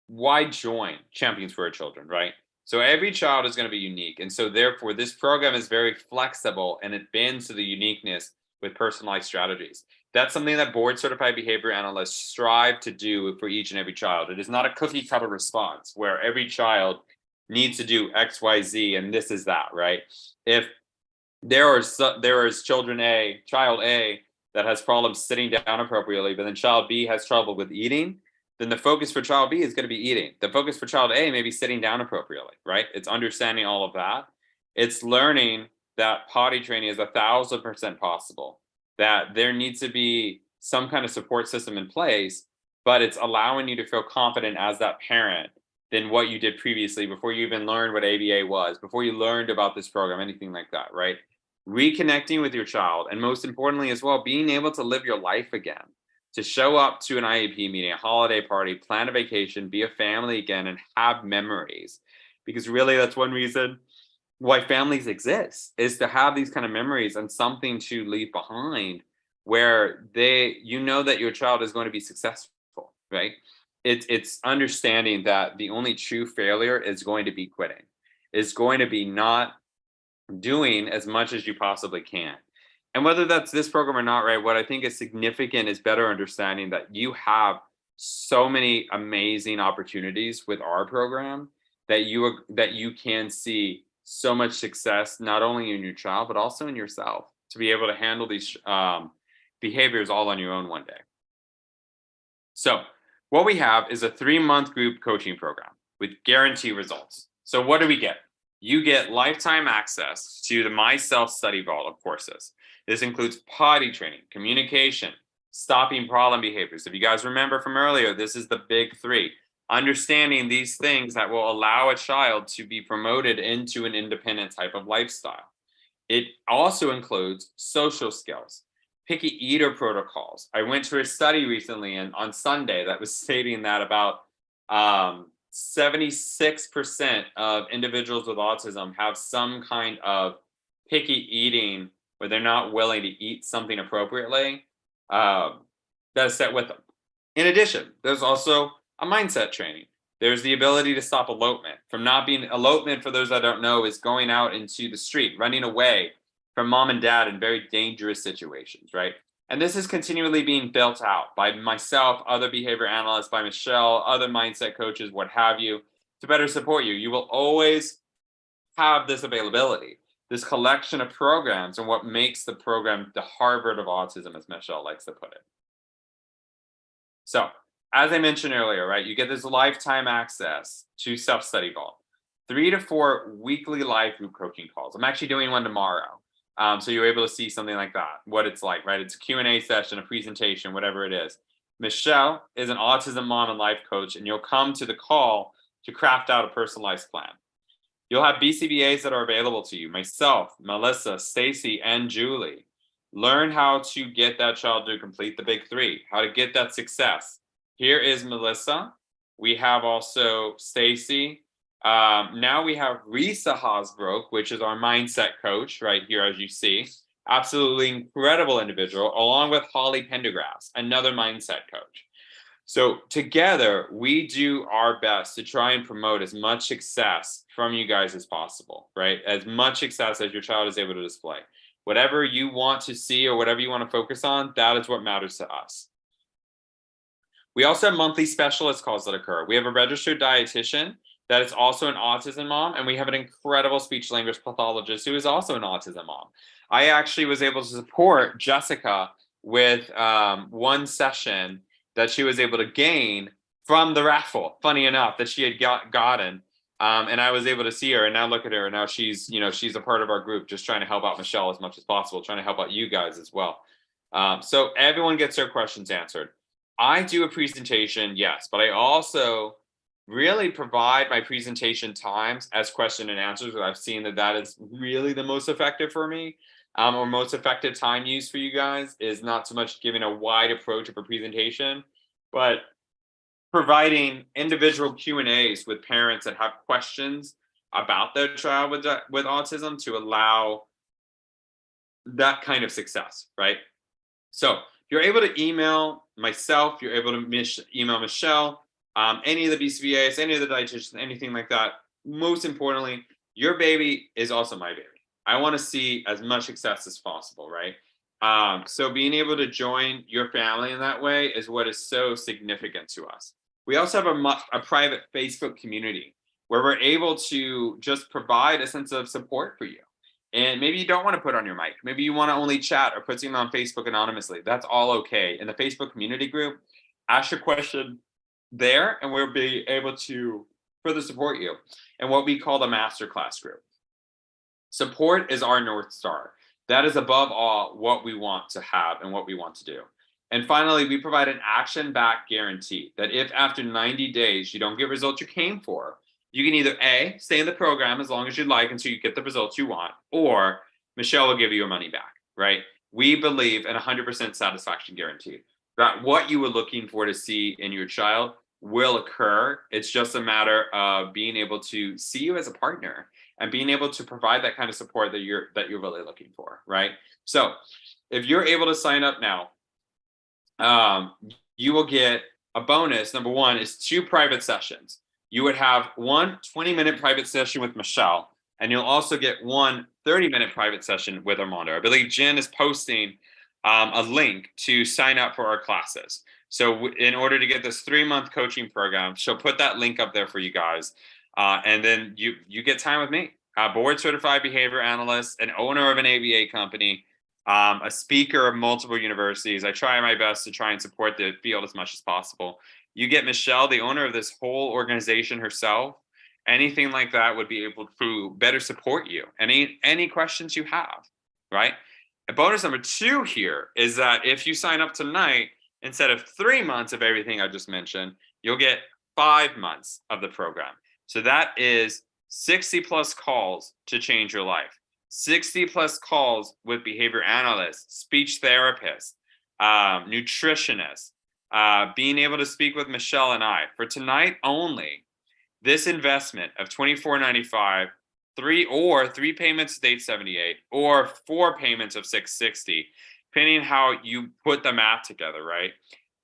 Speaker 1: why join Champions for Our Children, right? So every child is going to be unique. And so therefore, this program is very flexible and it bends to the uniqueness with personalized strategies. That's something that board certified behavior analysts strive to do for each and every child. It is not a cookie cutter response where every child needs to do X, Y, Z, and this is that, right? If there is child A that has problems sitting down appropriately, but then child B has trouble with eating, then the focus for child B is going to be eating. The focus for child A may be sitting down appropriately, right? It's understanding all of that. It's learning that potty training is 1,000% possible, that there needs to be some kind of support system in place, but it's allowing you to feel confident as that parent than what you did previously before you even learned what ABA was, before you learned about this program, anything like that, right? Reconnecting with your child, and most importantly as well, being able to live your life again, to show up to an IEP meeting, a holiday party, plan a vacation, be a family again, and have memories. Because really, that's one reason why families exist, is to have these kind of memories and something to leave behind where you know that your child is going to be successful, right? It's understanding that the only true failure is going to be quitting, is going to be not doing as much as you possibly can. And whether that's this program or not, right? What I think is significant is better understanding that you have so many amazing opportunities with our program that you can see so much success not only in your child but also in yourself, to be able to handle these behaviors all on your own one day. So what we have is a 3-month group coaching program with guaranteed results. So what do we get? You get lifetime access to the My Self Study Vault of courses. This includes potty training, communication, stopping problem behaviors. If you guys remember from earlier, this is the big 3. Understanding these things that will allow a child to be promoted into an independent type of lifestyle. It also includes social skills, picky eater protocols. I went to a study recently and on Sunday that was stating that about 76% of individuals with autism have some kind of picky eating where they're not willing to eat something appropriately that is set with them. In addition, there's also a mindset training. There's the ability to stop elopement. Elopement, for those that don't know, is going out into the street, running away from mom and dad in very dangerous situations, right? And this is continually being built out by myself, other behavior analysts, by Michelle, other mindset coaches, what have you, to better support you. You will always have this availability, this collection of programs, and what makes the program the Harvard of autism, as Michelle likes to put it. So, as I mentioned earlier, right, you get this lifetime access to Self Study Vault, 3 to 4 weekly live group coaching calls. I'm actually doing one tomorrow. So you're able to see something like that, what it's like, right? It's a Q&A session, a presentation, whatever it is. Michelle is an autism mom and life coach, and you'll come to the call to craft out a personalized plan. You'll have BCBAs that are available to you, myself, Melissa, Stacy, and Julie. Learn how to get that child to complete the big 3, how to get that success. Here is Melissa. We have also Stacy. Now we have Risa Hosbrook, which is our mindset coach right here, as you see. Absolutely incredible individual, along with Holly Pendergrass, another mindset coach. So together, we do our best to try and promote as much success from you guys as possible, right? As much success as your child is able to display. Whatever you want to see or whatever you want to focus on, that is what matters to us. We also have monthly specialist calls that occur. We have a registered dietitian that is also an autism mom, and we have an incredible speech language pathologist who is also an autism mom. I actually was able to support Jessica with one session that she was able to gain from the raffle, funny enough, that she had gotten. And I was able to see her, and now look at her. And now she's a part of our group, just trying to help out Michelle as much as possible, trying to help out you guys as well. So everyone gets their questions answered. I do a presentation, yes, but I also really provide my presentation times as question and answers. I've seen that is really the most effective for me, or most effective time use for you guys, is not so much giving a wide approach of a presentation, but providing individual Q&As with parents that have questions about their child with autism to allow that kind of success, right? So you're able to email myself, you're able to email Michelle, any of the BCBAs, any of the dietitians, anything like that. Most importantly, your baby is also my baby. I want to see as much success as possible, right? So being able to join your family in that way is what is so significant to us. We also have a private Facebook community where we're able to just provide a sense of support for you. And maybe you don't want to put on your mic. Maybe you want to only chat or put something on Facebook anonymously. That's all okay. In the Facebook community group, ask your question there, and we'll be able to further support you in what we call the masterclass group. Support is our North Star. That is above all what we want to have and what we want to do. And finally, we provide an action-back guarantee that if after 90 days you don't get results you came for, you can either A, stay in the program as long as you'd like until you get the results you want, or Michelle will give you your money back, right? We believe in 100% satisfaction guarantee, that what you were looking for to see in your child will occur. It's just a matter of being able to see you as a partner and being able to provide that kind of support that you're really looking for, right? So if you're able to sign up now, you will get a bonus. Number one is 2 private sessions. You would have one 20-minute private session with Michelle, and you'll also get one 30-minute private session with Armando. I believe Jen is posting a link to sign up for our classes. So in order to get this 3-month coaching program, she'll put that link up there for you guys. And then you get time with me, a board certified behavior analyst, an owner of an ABA company, a speaker of multiple universities. I try my best to try and support the field as much as possible. You get Michelle, the owner of this whole organization herself. Anything like that would be able to better support you. Any questions you have, right? And bonus number 2 here is that if you sign up tonight, instead of 3 months of everything I just mentioned, you'll get 5 months of the program. So that is 60 plus calls to change your life. 60 plus calls with behavior analysts, speech therapists, nutritionists, being able to speak with Michelle and I. For tonight only, this investment of $24.95, 3 payments of $878, or 4 payments of $660, depending on how you put the math together, right?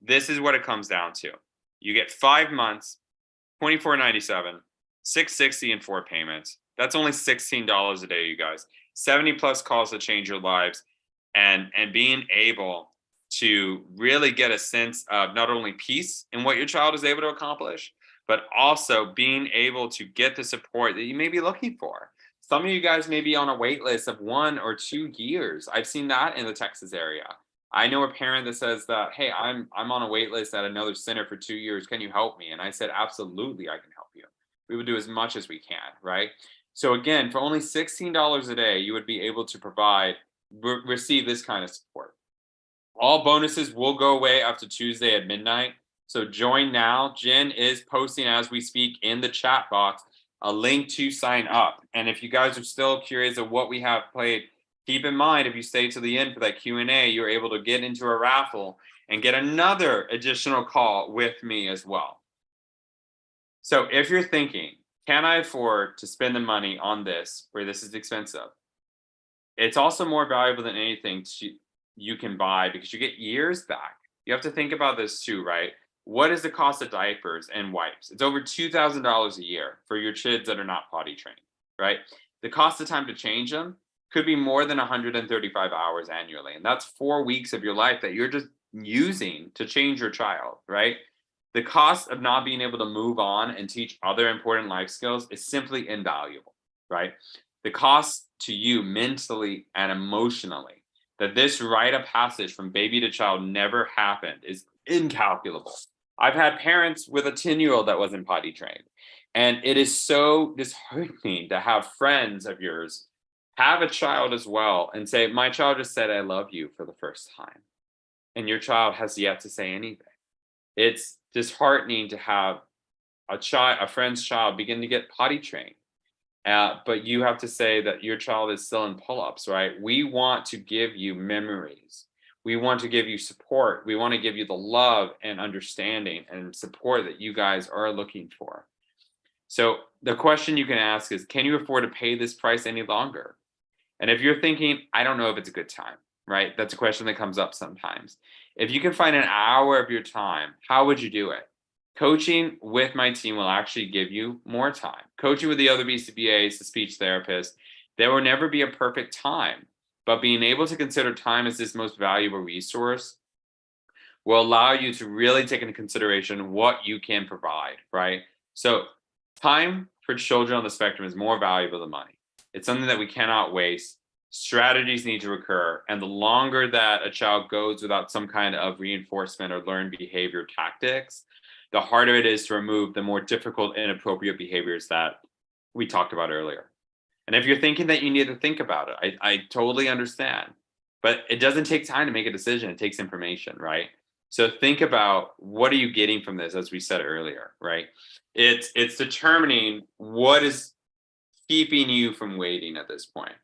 Speaker 1: This is what it comes down to. You get 5 months, $24.97, $660 in 4 payments. That's only $16 a day, you guys. 70 plus calls to change your lives, and being able to really get a sense of not only peace in what your child is able to accomplish, but also being able to get the support that you may be looking for. Some of you guys may be on a wait list of 1 or 2 years. I've seen that in the Texas area. I know a parent that says that, hey, I'm on a wait list at another center for 2 years. Can you help me? And I said, absolutely, I can help you. We will do as much as we can, right? So again, for only $16 a day, you would be able to receive this kind of support. All bonuses will go away after Tuesday at midnight. So join now. Jen is posting as we speak in the chat box a link to sign up. And if you guys are still curious of what we have played, keep in mind, if you stay to the end for that Q&A, you're able to get into a raffle and get another additional call with me as well. So if you're thinking, can I afford to spend the money on this where this is expensive? It's also more valuable than anything you can buy because you get years back. You have to think about this too, right? What is the cost of diapers and wipes? It's over $2,000 a year for your kids that are not potty trained, right? The cost of time to change them could be more than 135 hours annually. And that's 4 weeks of your life that you're just using to change your child, right? The cost of not being able to move on and teach other important life skills is simply invaluable, right? The cost to you mentally and emotionally that this rite of passage from baby to child never happened is incalculable. I've had parents with a 10-year-old that wasn't potty trained. And it is so disheartening to have friends of yours have a child as well and say, my child just said, I love you for the first time. And your child has yet to say anything. It's disheartening to have a friend's child begin to get potty trained. But you have to say that your child is still in pull-ups, right? We want to give you memories. We want to give you support. We want to give you the love and understanding and support that you guys are looking for. So the question you can ask is, can you afford to pay this price any longer? And if you're thinking, I don't know if it's a good time, right? That's a question that comes up sometimes. If you can find an hour of your time, how would you do it? Coaching with my team will actually give you more time. Coaching with the other BCBAs, the speech therapists, there will never be a perfect time, but being able to consider time as this most valuable resource will allow you to really take into consideration what you can provide, right? So time for children on the spectrum is more valuable than money. It's something that we cannot waste. Strategies need to occur. And the longer that a child goes without some kind of reinforcement or learned behavior tactics, the harder it is to remove the more difficult, inappropriate behaviors that we talked about earlier. And if you're thinking that you need to think about it, I totally understand. But it doesn't take time to make a decision. It takes information, right? So think about, what are you getting from this, as we said earlier, right? It's determining what is keeping you from waiting at this point.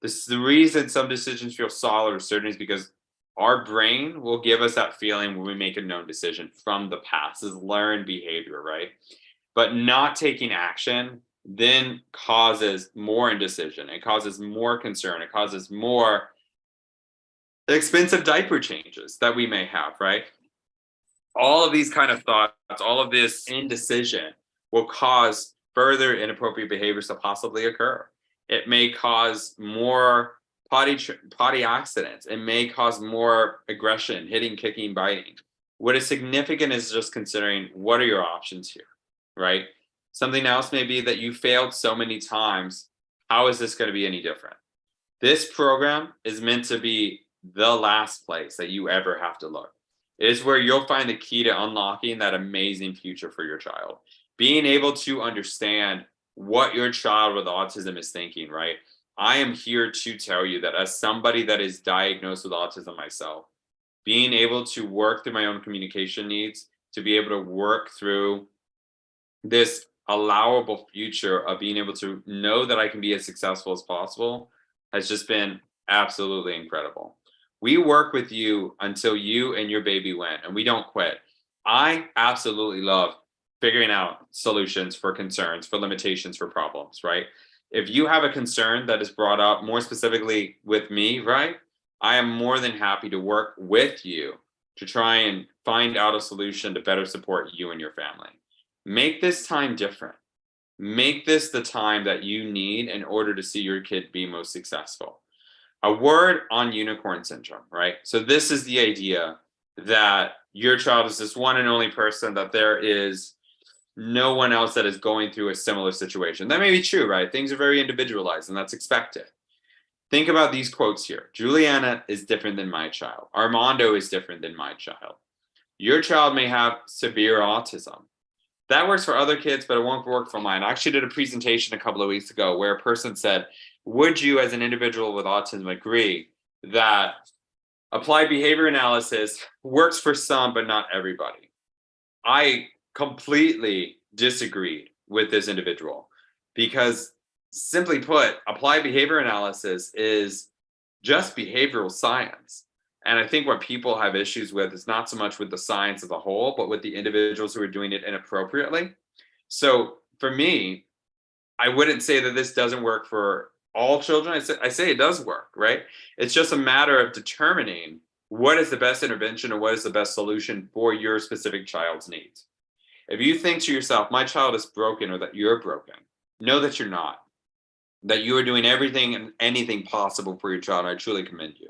Speaker 1: This is the reason some decisions feel solid or certain, is because our brain will give us that feeling when we make a known decision from the past, is learned behavior, right? But not taking action then causes more indecision. It causes more concern. It causes more expensive diaper changes that we may have, right? All of these kind of thoughts, all of this indecision will cause further inappropriate behaviors to possibly occur. It may cause more potty accidents. It may cause more aggression, hitting, kicking, biting. What is significant is just considering, what are your options here, right? Something else may be that you failed so many times. How is this going to be any different? This program is meant to be the last place that you ever have to look. It is where you'll find the key to unlocking that amazing future for your child. Being able to understand what your child with autism is thinking, right? I am here to tell you that, as somebody that is diagnosed with autism myself, being able to work through my own communication needs, to be able to work through this allowable future of being able to know that I can be as successful as possible, has just been absolutely incredible. We work with you until you and your baby win, and we don't quit. I absolutely love figuring out solutions for concerns, for limitations, for problems, right? If you have a concern that is brought up more specifically with me, right? I am more than happy to work with you to try and find out a solution to better support you and your family. Make this time different. Make this the time that you need in order to see your kid be most successful. A word on unicorn syndrome, right? So this is the idea that your child is this one and only person, that there is no one else that is going through a similar situation. That may be true, right? Things are very individualized, and that's expected. Think about these quotes here. Juliana is different than my child. Armando is different than my child. Your child may have severe autism. That works for other kids, but it won't work for mine. I actually did a presentation a couple of weeks ago where a person said, would you, as an individual with autism, agree that applied behavior analysis works for some, but not everybody? I completely disagreed with this individual, because, simply put, applied behavior analysis is just behavioral science. And I think what people have issues with is not so much with the science as a whole, but with the individuals who are doing it inappropriately. So for me, I wouldn't say that this doesn't work for all children. I say it does work, right? It's just a matter of determining what is the best intervention or what is the best solution for your specific child's needs. If you think to yourself, my child is broken, or that you're broken, know that you're not, that you are doing everything and anything possible for your child. I truly commend you.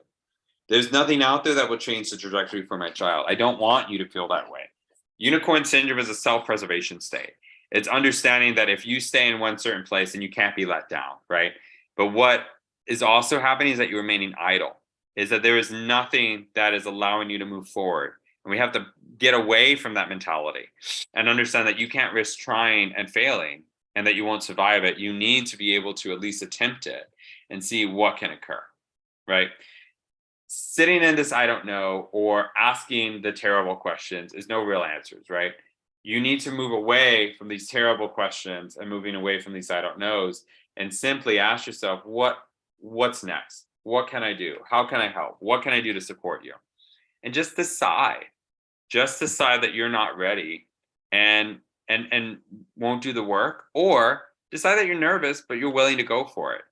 Speaker 1: There's nothing out there that will change the trajectory for my child. I don't want you to feel that way. Unicorn syndrome is a self-preservation state. It's understanding that if you stay in one certain place, then you can't be let down, right? But what is also happening is that you're remaining idle, is that there is nothing that is allowing you to move forward. And we have to get away from that mentality and understand that you can't risk trying and failing, and that you won't survive it. You need to be able to at least attempt it and see what can occur, right? Sitting in this I don't know, or asking the terrible questions, is no real answers, right? You need to move away from these terrible questions and moving away from these I don't knows, and simply ask yourself, what's next? What can I do? How can I help? What can I do to support you? And just decide that you're not ready, and won't do the work, or decide that you're nervous but you're willing to go for it.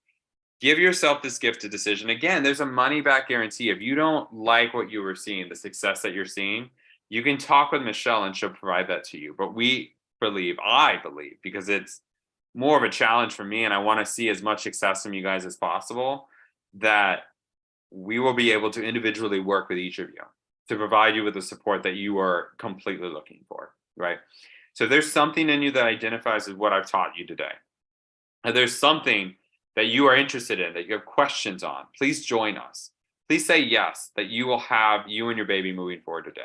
Speaker 1: Give yourself this gift of decision. Again, there's a money back guarantee. If you don't like what you were seeing, the success that you're seeing, you can talk with Michelle and she'll provide that to you. But I believe, because it's more of a challenge for me and I want to see as much success from you guys as possible, that we will be able to individually work with each of you to provide you with the support that you are completely looking for, right? So there's something in you that identifies as what I've taught you today. And there's something that you are interested in, that you have questions on, please join us. Please say yes, that you will have you and your baby moving forward today.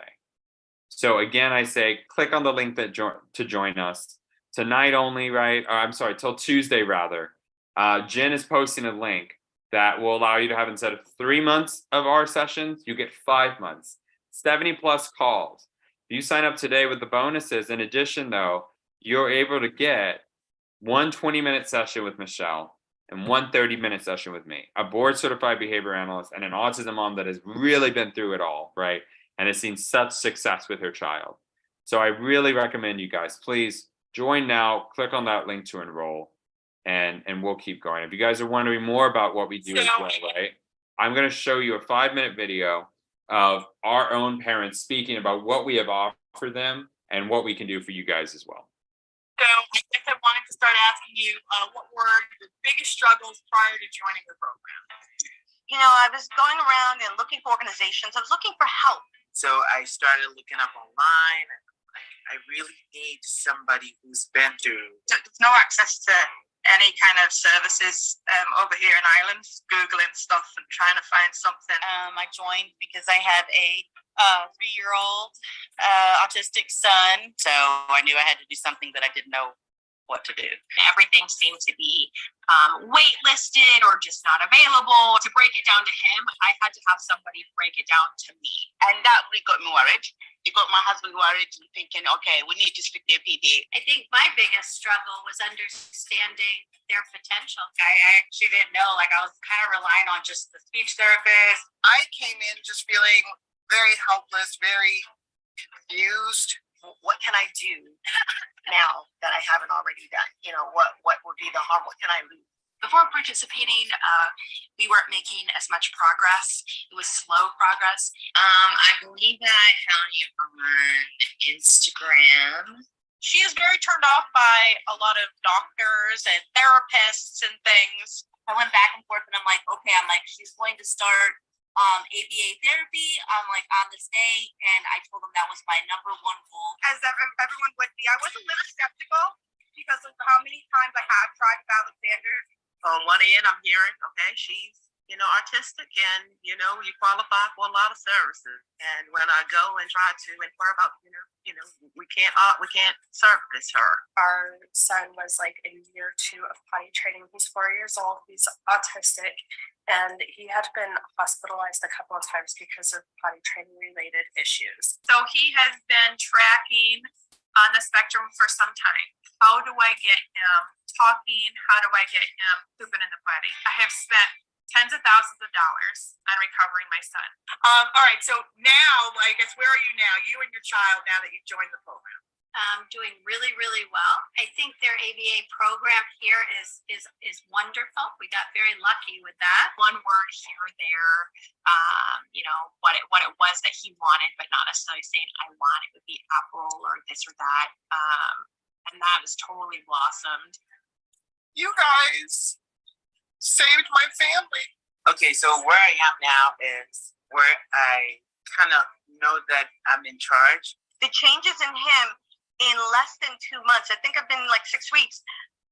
Speaker 1: So again, I say, click on the link to join us tonight only, right? I'm sorry, till Tuesday rather. Jen is posting a link that will allow you to have, instead of 3 months of our sessions, you get 5 months. 70 plus calls. If you sign up today with the bonuses, in addition, though, you're able to get one 20-minute session with Michelle and one 30-minute session with me, a board certified behavior analyst and an autism mom that has really been through it all, right? And has seen such success with her child. So I really recommend you guys, please join now, click on that link to enroll, and we'll keep going. If you guys are wondering more about what we do as well, right? I'm going to show you a 5-minute video of our own parents speaking about what we have offered them and what we can do for you guys as well.
Speaker 2: So I guess I wanted to start asking you, what were your biggest struggles prior to joining the program?
Speaker 4: You know, I was going around and looking for organizations. I was looking for help.
Speaker 5: So I started looking up online, and I really need somebody who's been through.
Speaker 4: There's no access to any kind of services over here in Ireland. Googling stuff and trying to find something. I joined because I had a 3-year-old autistic son, so I knew I had to do something that I didn't know what to do.
Speaker 6: Everything seemed to be waitlisted or just not available. To break it down to him, I had to have somebody break it down to me.
Speaker 4: And that really got me worried. It got my husband worried and thinking, okay, we need to speak to a PD.
Speaker 6: I think my biggest struggle was understanding their potential. I actually didn't know, like I was kind of relying on just the speech therapist.
Speaker 5: I came in just feeling very helpless, very confused.
Speaker 4: What can I do now that I haven't already done? You know, what would be the harm? What can I lose?
Speaker 6: Before participating, we weren't making as much progress. It was slow progress.
Speaker 7: I believe that I found you on Instagram.
Speaker 4: She is very turned off by a lot of doctors and therapists and things.
Speaker 6: I went back and forth and I'm like, she's going to start ABA therapy on this day, and I told them that was my number one goal.
Speaker 2: As everyone would be, I was a little skeptical because of how many times I have tried with Alexander.
Speaker 5: On one end, I'm hearing, okay, she's, autistic, and, you qualify for a lot of services. And when I go and try to inquire about, we can't service her.
Speaker 8: Our son was like in year 2 of potty training. He's 4 years old. He's autistic, and he had been hospitalized a couple of times because of potty training related issues.
Speaker 2: So he has been tracking on the spectrum for some time. How do I get him talking? How do I get him pooping in the potty? I have spent tens of thousands of dollars on recovering my son. All right, so now, I guess, where are you now? You and your child, now that you've joined the program.
Speaker 6: Doing really, really well. I think their ABA program here is wonderful. We got very lucky with that.
Speaker 7: One word here or there, what it was that he wanted, but not necessarily saying I want it would be apple or this or that. And that has totally blossomed.
Speaker 5: You guys saved my family. Okay, so where I am now is where I kind of know that I'm in charge.
Speaker 4: The changes in him in less than 2 months, I think I've been like 6 weeks,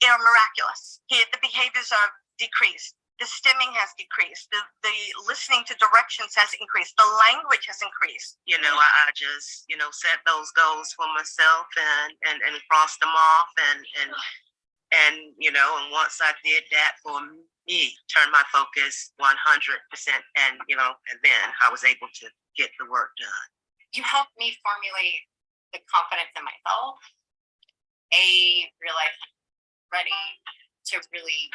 Speaker 4: are miraculous. The behaviors are decreased. The stimming has decreased. The listening to directions has increased. The language has increased.
Speaker 5: I just, set those goals for myself and cross them off and once I did that for me, turn my focus 100% and then I was able to get the work done.
Speaker 7: You helped me formulate the confidence in myself. Realize I'm ready to really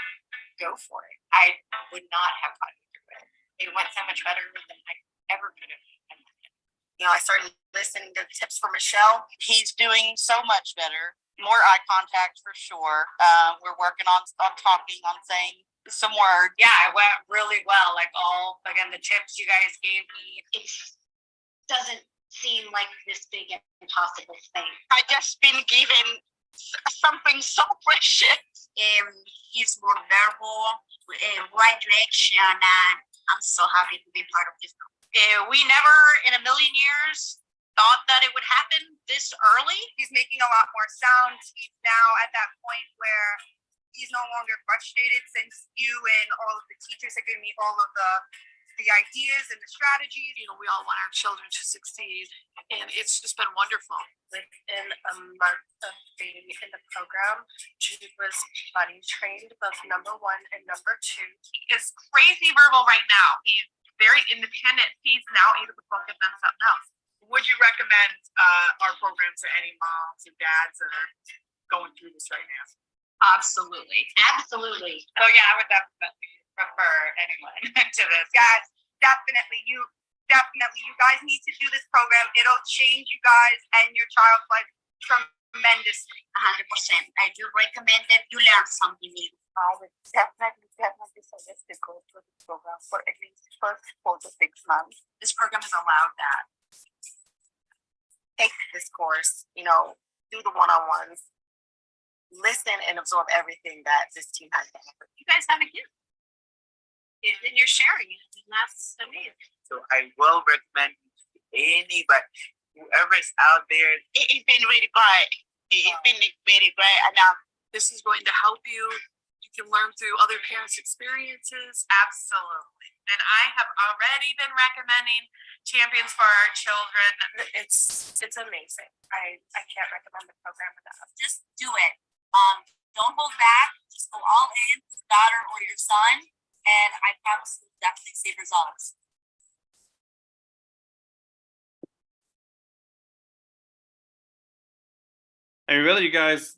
Speaker 7: go for it. I would not have gotten through it. It went so much better than I ever could have.
Speaker 4: I started listening to the tips for Michelle. He's doing so much better. More eye contact for sure. We're working on talking, on saying some words.
Speaker 6: Yeah, it went really well. The tips you guys gave me.
Speaker 7: It doesn't seem like this big impossible thing.
Speaker 4: I just been given something so precious.
Speaker 7: He's more verbal, right direction, and I'm so happy to be part of this.
Speaker 4: We never in a million years thought that it would happen this early.
Speaker 2: He's making a lot more sounds. He's now at that point where he's no longer frustrated since you and all of the teachers have given me all of the ideas and the strategies.
Speaker 8: We all want our children to succeed, and it's just been wonderful. Within a month of being in the program, she was potty trained, both number 1 and number 2.
Speaker 2: He's crazy verbal right now. He's very independent. He's now able to focus on something else. Would you recommend our program to any moms and dads that are going through this right now?
Speaker 7: Absolutely. So yeah, I would definitely refer anyone to this. Guys, definitely you guys need to do this program. It'll change you guys and your child's life tremendously.
Speaker 6: 100%. I do recommend that you learn something new.
Speaker 4: I would definitely suggest to go through the program for at least first 4 to 6 months.
Speaker 7: This program has allowed that.
Speaker 5: Take this course, you know, do the one-on-ones, listen and absorb everything that this team has to offer.
Speaker 7: You guys have a gift. And you're sharing it, and that's amazing.
Speaker 9: So I will recommend anybody, whoever is out there.
Speaker 4: It's been really great. It's been really great. And
Speaker 2: This is going to help you. You can learn through other parents' experiences. Absolutely. And I have already been recommending Champions for Our Children.
Speaker 8: It's amazing. I can't recommend the program enough.
Speaker 6: Just do it. Don't hold back. Just go all in, with your daughter or your son, and I promise you'll definitely see results.
Speaker 1: And really, you guys,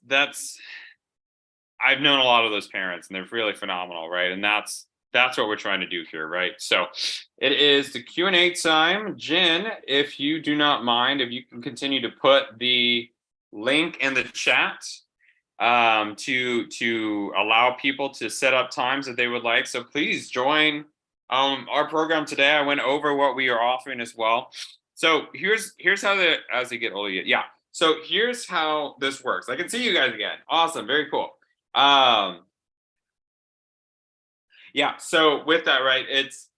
Speaker 1: I've known a lot of those parents, and they're really phenomenal, right? And that's what we're trying to do here, right? So it is the Q&A time. Jen, if you do not mind, if you can continue to put the link in the chat to allow people to set up times that they would like. So please join our program today. I went over what we are offering as well. So here's how as they get older, yeah. So here's how this works. I can see you guys again. Awesome, very cool. Yeah, so with that, right, it's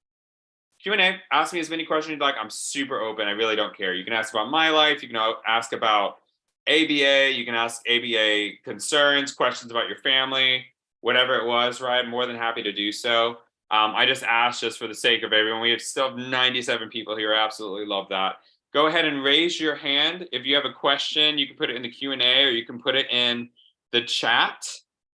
Speaker 1: Q&A. Ask me as many questions you'd like. I'm super open. I really don't care. You can ask about my life. You can ask about ABA. You can ask ABA concerns, questions about your family, whatever it was, right? I'm more than happy to do so. I just asked just for the sake of everyone. We still have 97 people here. I absolutely love that. Go ahead and raise your hand. If you have a question, you can put it in the Q&A or you can put it in the chat.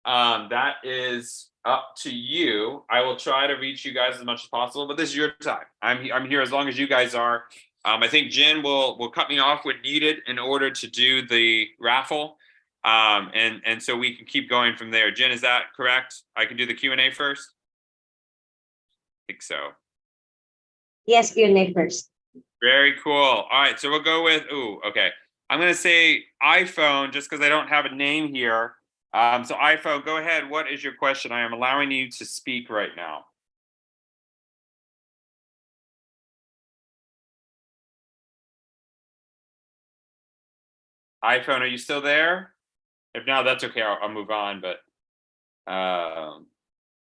Speaker 1: That is up to you. I will try to reach you guys as much as possible, but this is your time. I'm here as long as you guys are. I think Jen will cut me off when needed in order to do the raffle. And so we can keep going from there. Jen, is that correct? I can do the Q&A first? I think so.
Speaker 10: Yes, Q&A first.
Speaker 1: Very cool. All right, so we'll go with, okay. I'm gonna say iPhone just because I don't have a name here. So iPhone, go ahead. What is your question? I am allowing you to speak right now. iPhone, are you still there? If not, that's okay. I'll move on. But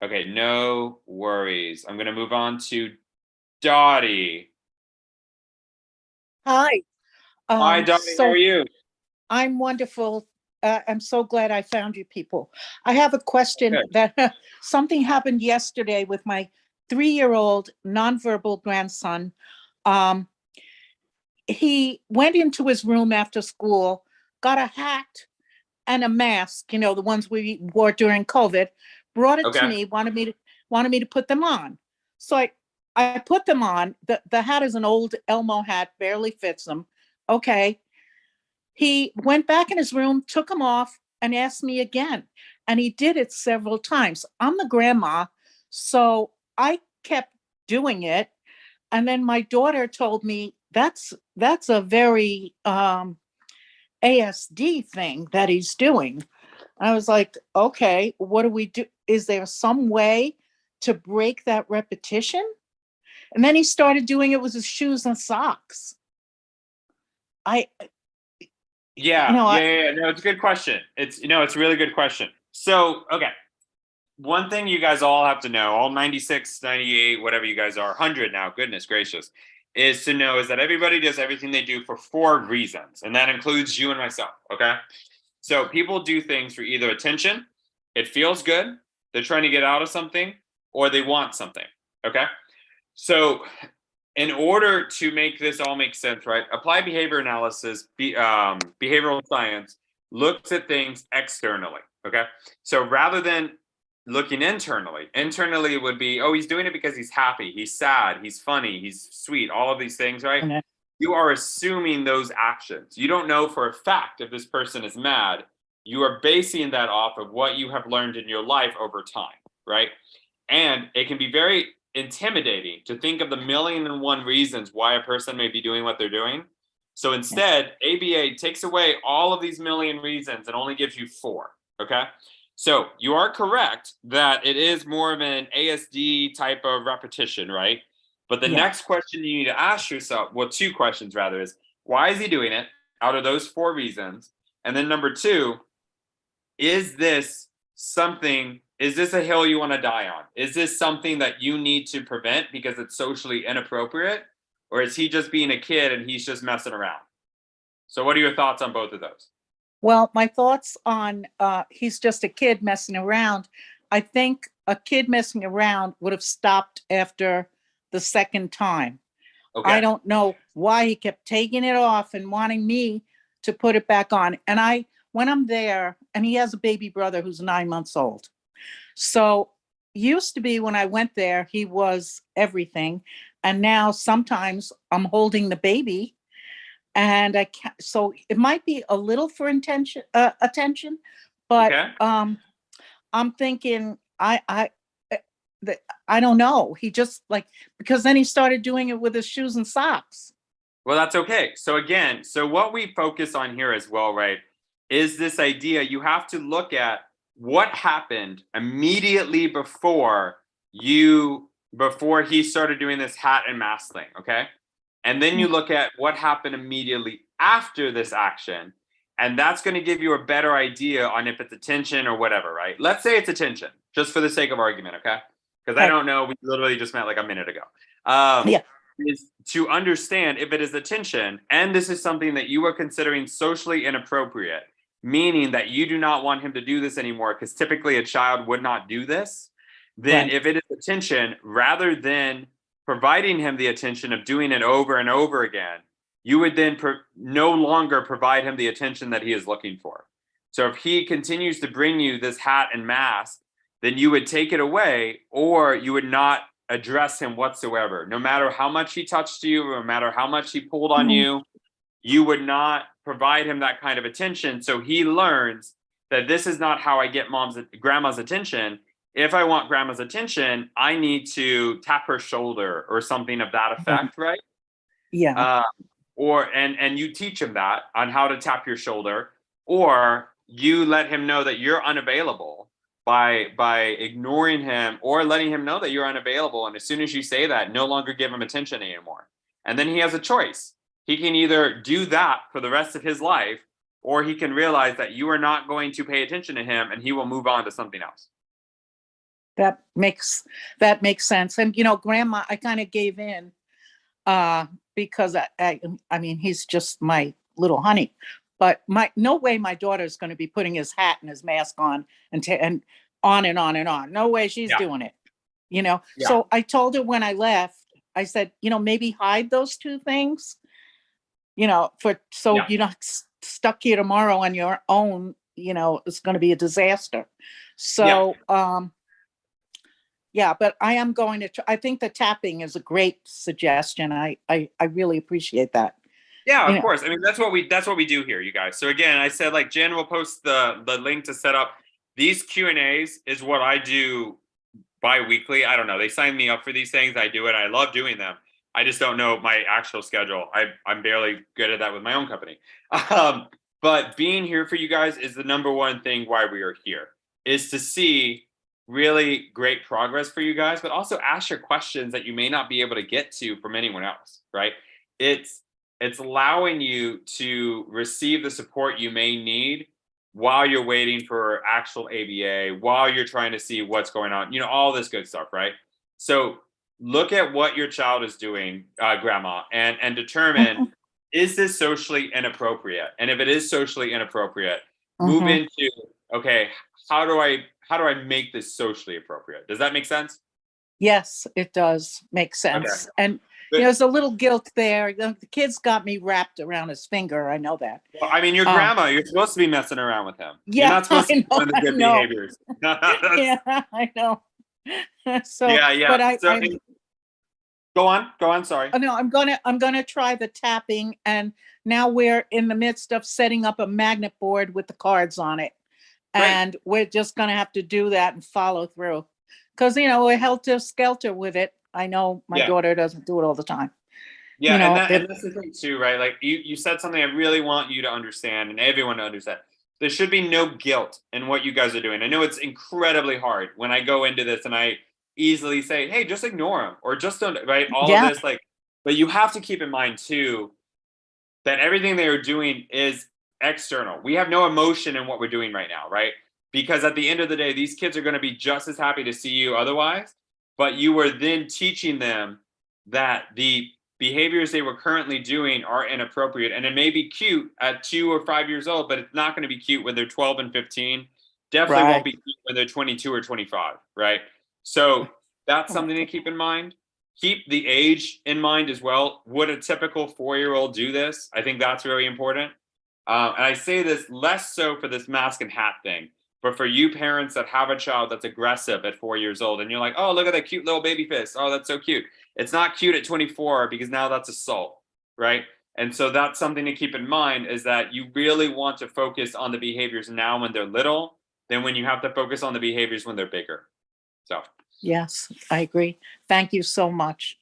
Speaker 1: okay, no worries. I'm gonna move on to Dottie.
Speaker 11: Hi.
Speaker 1: Hi, Dottie. How are you?
Speaker 11: I'm wonderful. I'm so glad I found you people. I have a question that something happened yesterday with my 3-year-old nonverbal grandson. He went into his room after school, got a hat and a mask, the ones we wore during COVID, brought it to me, wanted me to put them on. So I put them on. The hat is an old Elmo hat, barely fits him. Okay. He went back in his room, took them off, and asked me again. And he did it several times. I'm the grandma, so I kept doing it. And then my daughter told me that's a very ASD thing that he's doing. I was like, okay, what do we do? Is there some way to break that repetition? And then he started doing it with his shoes and socks.
Speaker 1: Yeah, no, it's a good question. It's a really good question. So, okay. One thing you guys all have to know, all 96, 98, whatever you guys are, 100 now, goodness gracious, is that everybody does everything they do for 4 reasons. And that includes you and myself, okay? So people do things for either attention, it feels good, they're trying to get out of something, or they want something, okay? So in order to make this all make sense, right? Applied behavior analysis, behavioral science looks at things externally, okay? So rather than looking internally would be, oh, he's doing it because he's happy, he's sad, he's funny, he's sweet, all of these things, right?
Speaker 11: Okay.
Speaker 1: You are assuming those actions. You don't know for a fact if this person is mad. You are basing that off of what you have learned in your life over time, right? And it can be very intimidating to think of the 1,000,001 reasons why a person may be doing what they're doing. So instead, ABA takes away all of these million reasons and only gives you 4, okay? So you are correct that it is more of an ASD type of repetition, right? But the next question you need to ask yourself, well, 2 questions rather, is why is he doing it out of those 4 reasons? And then number 2, is this a hill you want to die on? Is this something that you need to prevent because it's socially inappropriate? Or is he just being a kid and he's just messing around? So what are your thoughts on both of those?
Speaker 11: Well, my thoughts on he's just a kid messing around. I think a kid messing around would have stopped after the second time.
Speaker 1: Okay.
Speaker 11: I don't know why he kept taking it off and wanting me to put it back on. And when I'm there, and he has a baby brother who's 9 months old. So used to be when I went there, he was everything. And now sometimes I'm holding the baby and I can't, so it might be a little for attention, but
Speaker 1: Okay.
Speaker 11: I'm thinking, I don't know. He just because then he started doing it with his shoes and socks.
Speaker 1: Well, that's okay. So again, what we focus on here as well, right, is this idea you have to look at what happened immediately before he started doing this hat and mask thing, okay? And then you look at what happened immediately after this action, and that's going to give you a better idea on if it's attention or whatever, right? Let's say it's attention, just for the sake of argument, okay? Because I don't know, we literally just met like a minute ago. Is to understand if it is attention, and this is something that you are considering socially inappropriate, meaning that you do not want him to do this anymore, because typically a child would not do this, then if it is attention, rather than providing him the attention of doing it over and over again, you would then no longer provide him the attention that he is looking for. So if he continues to bring you this hat and mask, then you would take it away, or you would not address him whatsoever. No matter how much he touched you, no matter how much he pulled on you, you would not provide him that kind of attention. So he learns that this is not how I get grandma's attention. If I want grandma's attention, I need to tap her shoulder or something of that effect, right?
Speaker 11: Yeah.
Speaker 1: And you teach him that on how to tap your shoulder, or you let him know that you're unavailable by ignoring him, or letting him know that you're unavailable. And as soon as you say that, no longer give him attention anymore. And then he has a choice. He can either do that for the rest of his life, or he can realize that you are not going to pay attention to him and he will move on to something else.
Speaker 11: That makes sense. And, grandma, I kind of gave in because I mean, he's just my little honey, but no way my daughter's going to be putting his hat and his mask on and on and on and on. No way she's doing it, So I told her when I left, I said, maybe hide those 2 things, you're not stuck here tomorrow on your own, it's going to be a disaster. So, but I am going to I think the tapping is a great suggestion. I really appreciate that.
Speaker 1: Yeah, of course. I mean, that's what we do here, you guys. So again, I said, Jen will post the link to set up these Q&As. Is what I do bi-weekly. I don't know. They sign me up for these things. I do it. I love doing them. I just don't know my actual schedule. I'm barely good at that with my own company. But being here for you guys is the number one thing why we are here, is to see really great progress for you guys, but also ask your questions that you may not be able to get to from anyone else, right? It's allowing you to receive the support you may need while you're waiting for actual ABA, while you're trying to see what's going on, all this good stuff, right? So look at what your child is doing, grandma, and determine, is this socially inappropriate? And if it is socially inappropriate, move into, okay, how do I make this socially appropriate? Does that make sense?
Speaker 11: Yes, it does make sense.
Speaker 1: Okay.
Speaker 11: there's a little guilt there. The kid's got me wrapped around his finger. I know that.
Speaker 1: Well, I mean, your grandma, you're supposed to be messing around with him.
Speaker 11: Yeah,
Speaker 1: you're not supposed to be
Speaker 11: I
Speaker 1: doing the good
Speaker 11: know.
Speaker 1: behaviors.
Speaker 11: Yeah, I know. So,
Speaker 1: yeah.
Speaker 11: but
Speaker 1: Go on. Sorry.
Speaker 11: Oh, no, I'm gonna try the tapping, and now we're in the midst of setting up a magnet board with the cards on it.
Speaker 1: Great.
Speaker 11: And we're just gonna have to do that and follow through. Cause we're helter-skelter with it. I know my daughter doesn't do it all the time.
Speaker 1: Yeah, and that's the thing too, right? Like you said something I really want you to understand and everyone to understand. There should be no guilt in what you guys are doing. I know it's incredibly hard when I go into this and I easily say, hey, just ignore them or just don't, right? All of this, but you have to keep in mind too, that everything they are doing is external. We have no emotion in what we're doing right now, right? Because at the end of the day, these kids are going to be just as happy to see you otherwise, but you were then teaching them that the behaviors they were currently doing are inappropriate. And it may be cute at 2 or 5 years old, but it's not going to be cute when they're 12 and 15. Definitely won't be cute when they're 22 or 25, right? So that's something to keep in mind. Keep the age in mind as well. Would a typical 4-year-old do this? I think that's very important. And I say this less so for this mask and hat thing, but for you parents that have a child that's aggressive at 4 years old and you're like, oh, look at that cute little baby fist. Oh, that's so cute. It's not cute at 24 because now that's assault, right? And so that's something to keep in mind, is that you really want to focus on the behaviors now when they're little than when you have to focus on the behaviors when they're bigger. So.
Speaker 11: Yes, I agree. Thank you so much.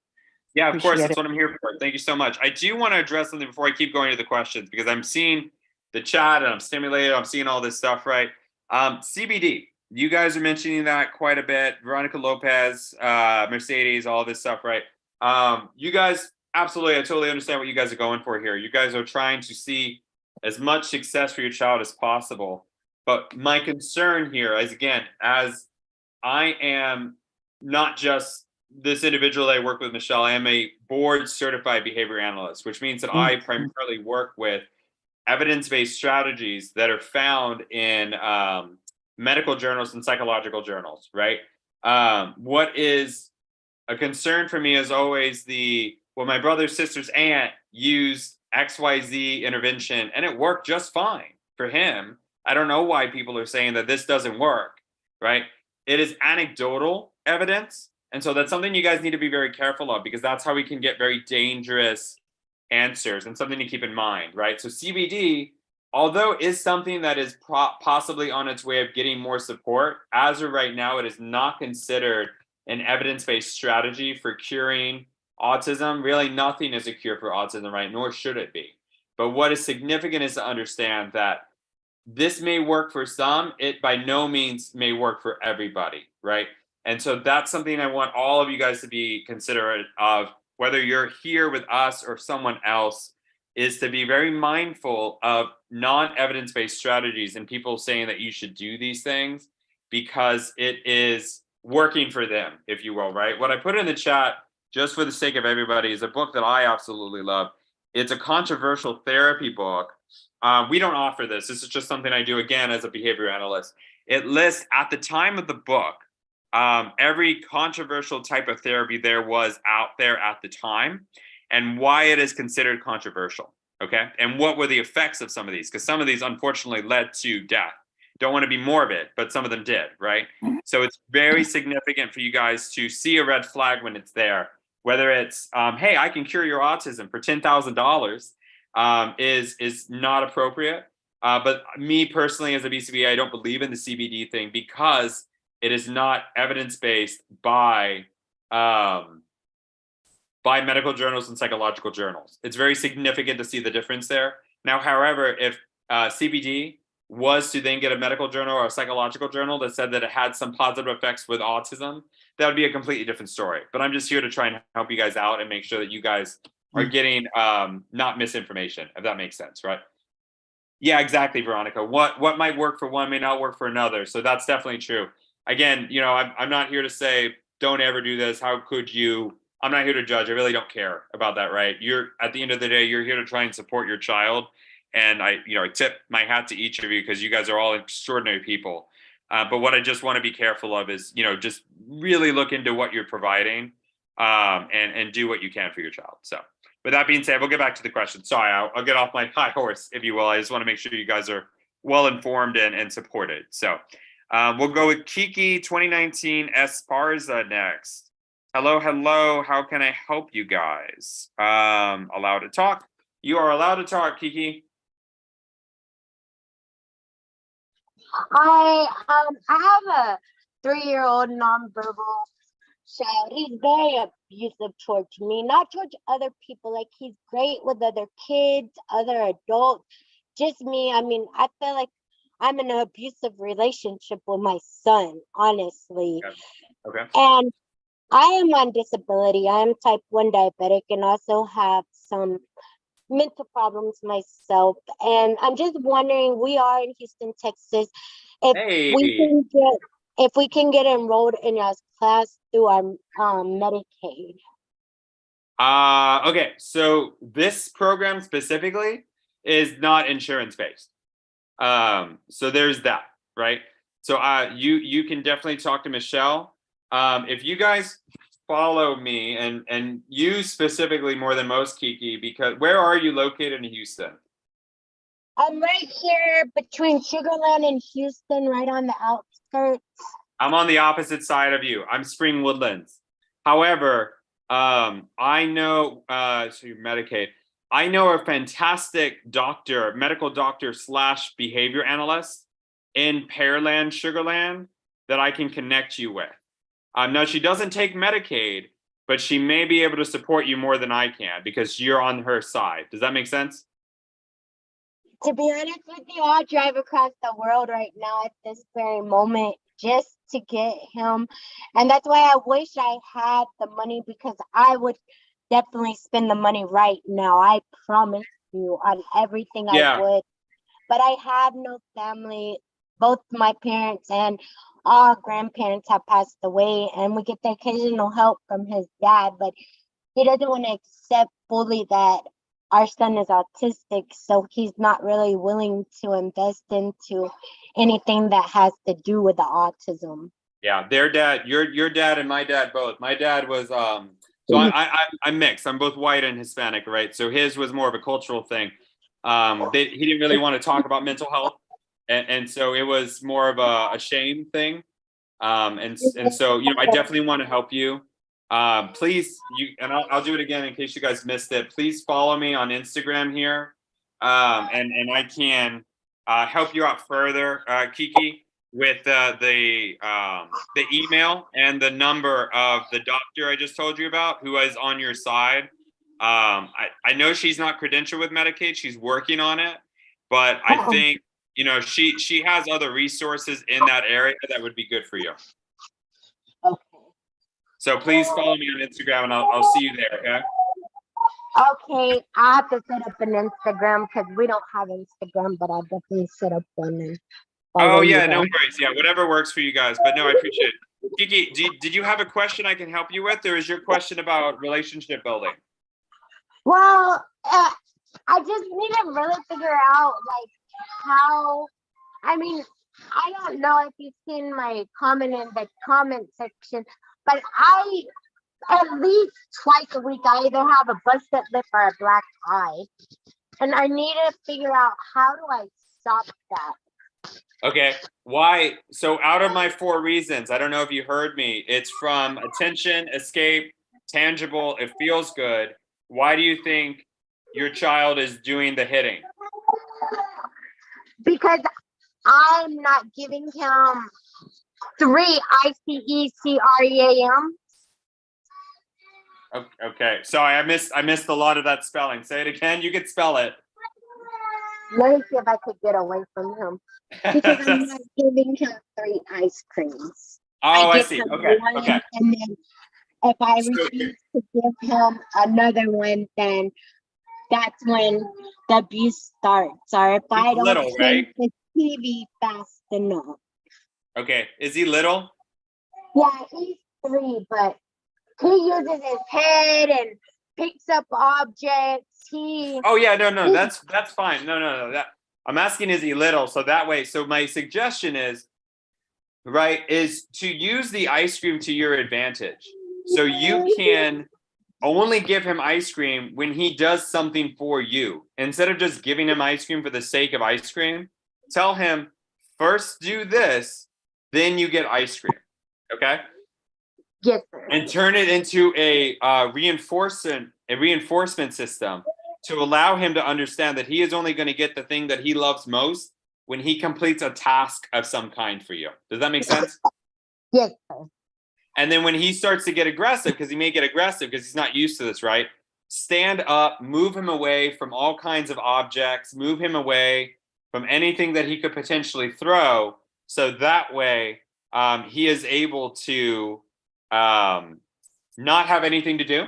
Speaker 1: Yeah, of course. That's what I'm here for. Thank you so much. I do want to address something before I keep going to the questions, because I'm seeing the chat and I'm stimulated. I'm seeing all this stuff, right? CBD. You guys are mentioning that quite a bit. Veronica Lopez, Mercedes, all this stuff, right? You guys, absolutely, I totally understand what you guys are going for here. You guys are trying to see as much success for your child as possible. But my concern here is, again, as I am not just this individual I work with, Michelle, I am a board certified behavior analyst, which means that I primarily work with evidence-based strategies that are found in medical journals and psychological journals, right? What is a concern for me is always my brother's sister's aunt used XYZ intervention and it worked just fine for him. I don't know why people are saying that this doesn't work, right? It is anecdotal evidence. And so that's something you guys need to be very careful of, because that's how we can get very dangerous answers, and something to keep in mind, right? So CBD, although is something that is possibly on its way of getting more support, as of right now, it is not considered an evidence-based strategy for curing autism. Really, nothing is a cure for autism, right? Nor should it be. But what is significant is to understand that this may work for some, it by no means may work for everybody, right? And so that's something I want all of you guys to be considerate of, whether you're here with us or someone else, is to be very mindful of non-evidence-based strategies and people saying that you should do these things because it is working for them, if you will, right? What I put in the chat, just for the sake of everybody, is a book that I absolutely love. It's a controversial therapy book. We don't offer this. This is just something I do, again, as a behavior analyst. It lists, at the time of the book, every controversial type of therapy there was out there at the time and why it is considered controversial, okay? And what were the effects of some of these? Because some of these, unfortunately, led to death. Don't want to be morbid, but some of them did, right? So it's very significant for you guys to see a red flag when it's there, whether it's, hey, I can cure your autism for $10,000 is not appropriate. But me personally, as a BCBA, I don't believe in the CBD thing because it is not evidence-based by medical journals and psychological journals. It's very significant to see the difference there. Now, however, if CBD was to then get a medical journal or a psychological journal that said that it had some positive effects with autism, that would be a completely different story. But I'm just here to try and help you guys out and make sure that you guys are getting not misinformation, if that makes sense, right? Yeah, exactly, Veronica. What might work for one may not work for another. So that's definitely true. Again, I'm not here to say, don't ever do this. How could you? I'm not here to judge. I really don't care about that, right? At the end of the day, you're here to try and support your child. And I tip my hat to each of you because you guys are all extraordinary people. But what I just want to be careful of is, just really look into what you're providing. and do what you can for your child. So with that being said, we'll get back to the question. Sorry, I'll get off my high horse, if you will. I just want to make sure you guys are well informed and supported. So we'll go with Kiki 2019 Esparza next. Hello. How can I help you guys? Allowed to talk. You are allowed to talk, Kiki.
Speaker 12: Hi, I have a 3-year-old nonverbal child. He's very abusive towards me, not towards other people. Like, he's great with other kids, other adults, just me. I mean, I feel like I'm in an abusive relationship with my son, honestly.
Speaker 1: Okay.
Speaker 12: And I am on disability. I am type 1 diabetic and also have some mental problems myself. And I'm just wondering, we are in Houston, Texas, if we can get enrolled in your class through our Medicaid.
Speaker 1: Okay, so this program specifically is not insurance based. So there's that, right? So you can definitely talk to Michelle. If you guys follow me and you specifically more than most, Kiki, because where are you located in Houston?
Speaker 12: I'm right here between Sugar Land and Houston, right on the outskirts.
Speaker 1: I'm on the opposite side of you. I'm Spring Woodlands. However, I know so Medicaid. I know a fantastic doctor, medical doctor / behavior analyst in Pearland, Sugar Land that I can connect you with. No, she doesn't take Medicaid, but she may be able to support you more than I can because you're on her side. Does that make sense?
Speaker 12: To be honest with you, I'll drive across the world right now at this very moment just to get him. And that's why I wish I had the money, because I would definitely spend the money right now. I promise you on everything I would. But I have no family. Both my parents and all grandparents have passed away, and we get the occasional help from his dad, but he doesn't want to accept fully that our son is autistic, so he's not really willing to invest into anything that has to do with the autism.
Speaker 1: Yeah, their dad, your dad and my dad both. My dad was so I'm mixed. I'm both white and Hispanic, right? So his was more of a cultural thing. He didn't really want to talk about mental health, and so it was more of a shame thing. And so I definitely want to help you. Please, I'll do it again in case you guys missed it. Please follow me on Instagram here, and I can help you out further, Kiki, with the email and the number of the doctor I just told you about, who is on your side. I know she's not credentialed with Medicaid; she's working on it, but I think she has other resources in that area that would be good for you.
Speaker 12: Okay.
Speaker 1: So please follow me on Instagram, and I'll see you there. Okay.
Speaker 12: Okay, I have to set up an Instagram because we don't have Instagram, but I'll definitely set up one. And
Speaker 1: oh yeah, no worries. Yeah, whatever works for you guys. But no, I appreciate it. Kiki, did you have a question I can help you with, or is your question about relationship building?
Speaker 12: Well, I just need to really figure out like how. I mean, I don't know if you've seen my comment in the comment section, but I at least twice a week I either have a busted lip or a black eye, and I need to figure out how do I stop that.
Speaker 1: Okay, why? So out of my 4 reasons, I don't know if you heard me. It's from attention, escape, tangible, it feels good. Why do you think your child is doing the hitting?
Speaker 12: Because I'm not giving him 3 ICECREAM.
Speaker 1: Okay, sorry, I missed a lot of that spelling. Say it again. You could spell it.
Speaker 12: Let me see if I could get away from him. Because I'm not giving him 3 ice creams.
Speaker 1: Oh, I see. Okay. Okay.
Speaker 12: And then if I refuse to give him another one, then that's when the abuse starts. Or if I don't
Speaker 1: little, right?
Speaker 12: the TV fast enough.
Speaker 1: Okay. Is he little?
Speaker 12: Yeah, he's 3, but he uses his head and picks up objects.
Speaker 1: Oh yeah, no, that's fine. No. That I'm asking, is he little? So that way, so my suggestion is to use the ice cream to your advantage. So you can only give him ice cream when he does something for you. Instead of just giving him ice cream for the sake of ice cream, tell him, first do this, then you get ice cream. Okay?
Speaker 12: Yes, sir.
Speaker 1: And turn it into a reinforcement system to allow him to understand that he is only going to get the thing that he loves most when he completes a task of some kind for you. Does that make sense?
Speaker 12: Yes, sir.
Speaker 1: And then when he starts to get aggressive, because he may get aggressive because he's not used to this, right? Stand up, move him away from all kinds of objects, move him away from anything that he could potentially throw. So that way he is able to not have anything to do.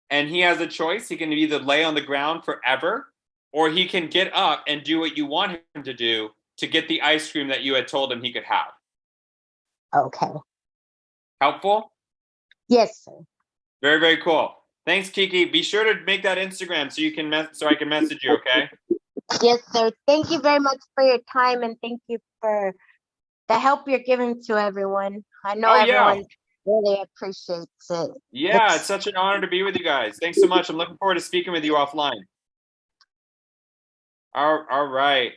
Speaker 1: And he has a choice. He can either lay on the ground forever, or he can get up and do what you want him to do to get the ice cream that you had told him he could have.
Speaker 12: Okay.
Speaker 1: Helpful?
Speaker 12: Yes, sir.
Speaker 1: Very, very cool. Thanks, Kiki. Be sure to make that Instagram so you can so I can message you, okay?
Speaker 12: Yes, sir. Thank you very much for your time, and thank you for the help you're giving to everyone. I know everyone really appreciates it.
Speaker 1: Yeah, it's such an honor to be with you guys. Thanks so much. I'm looking forward to speaking with you offline. All right.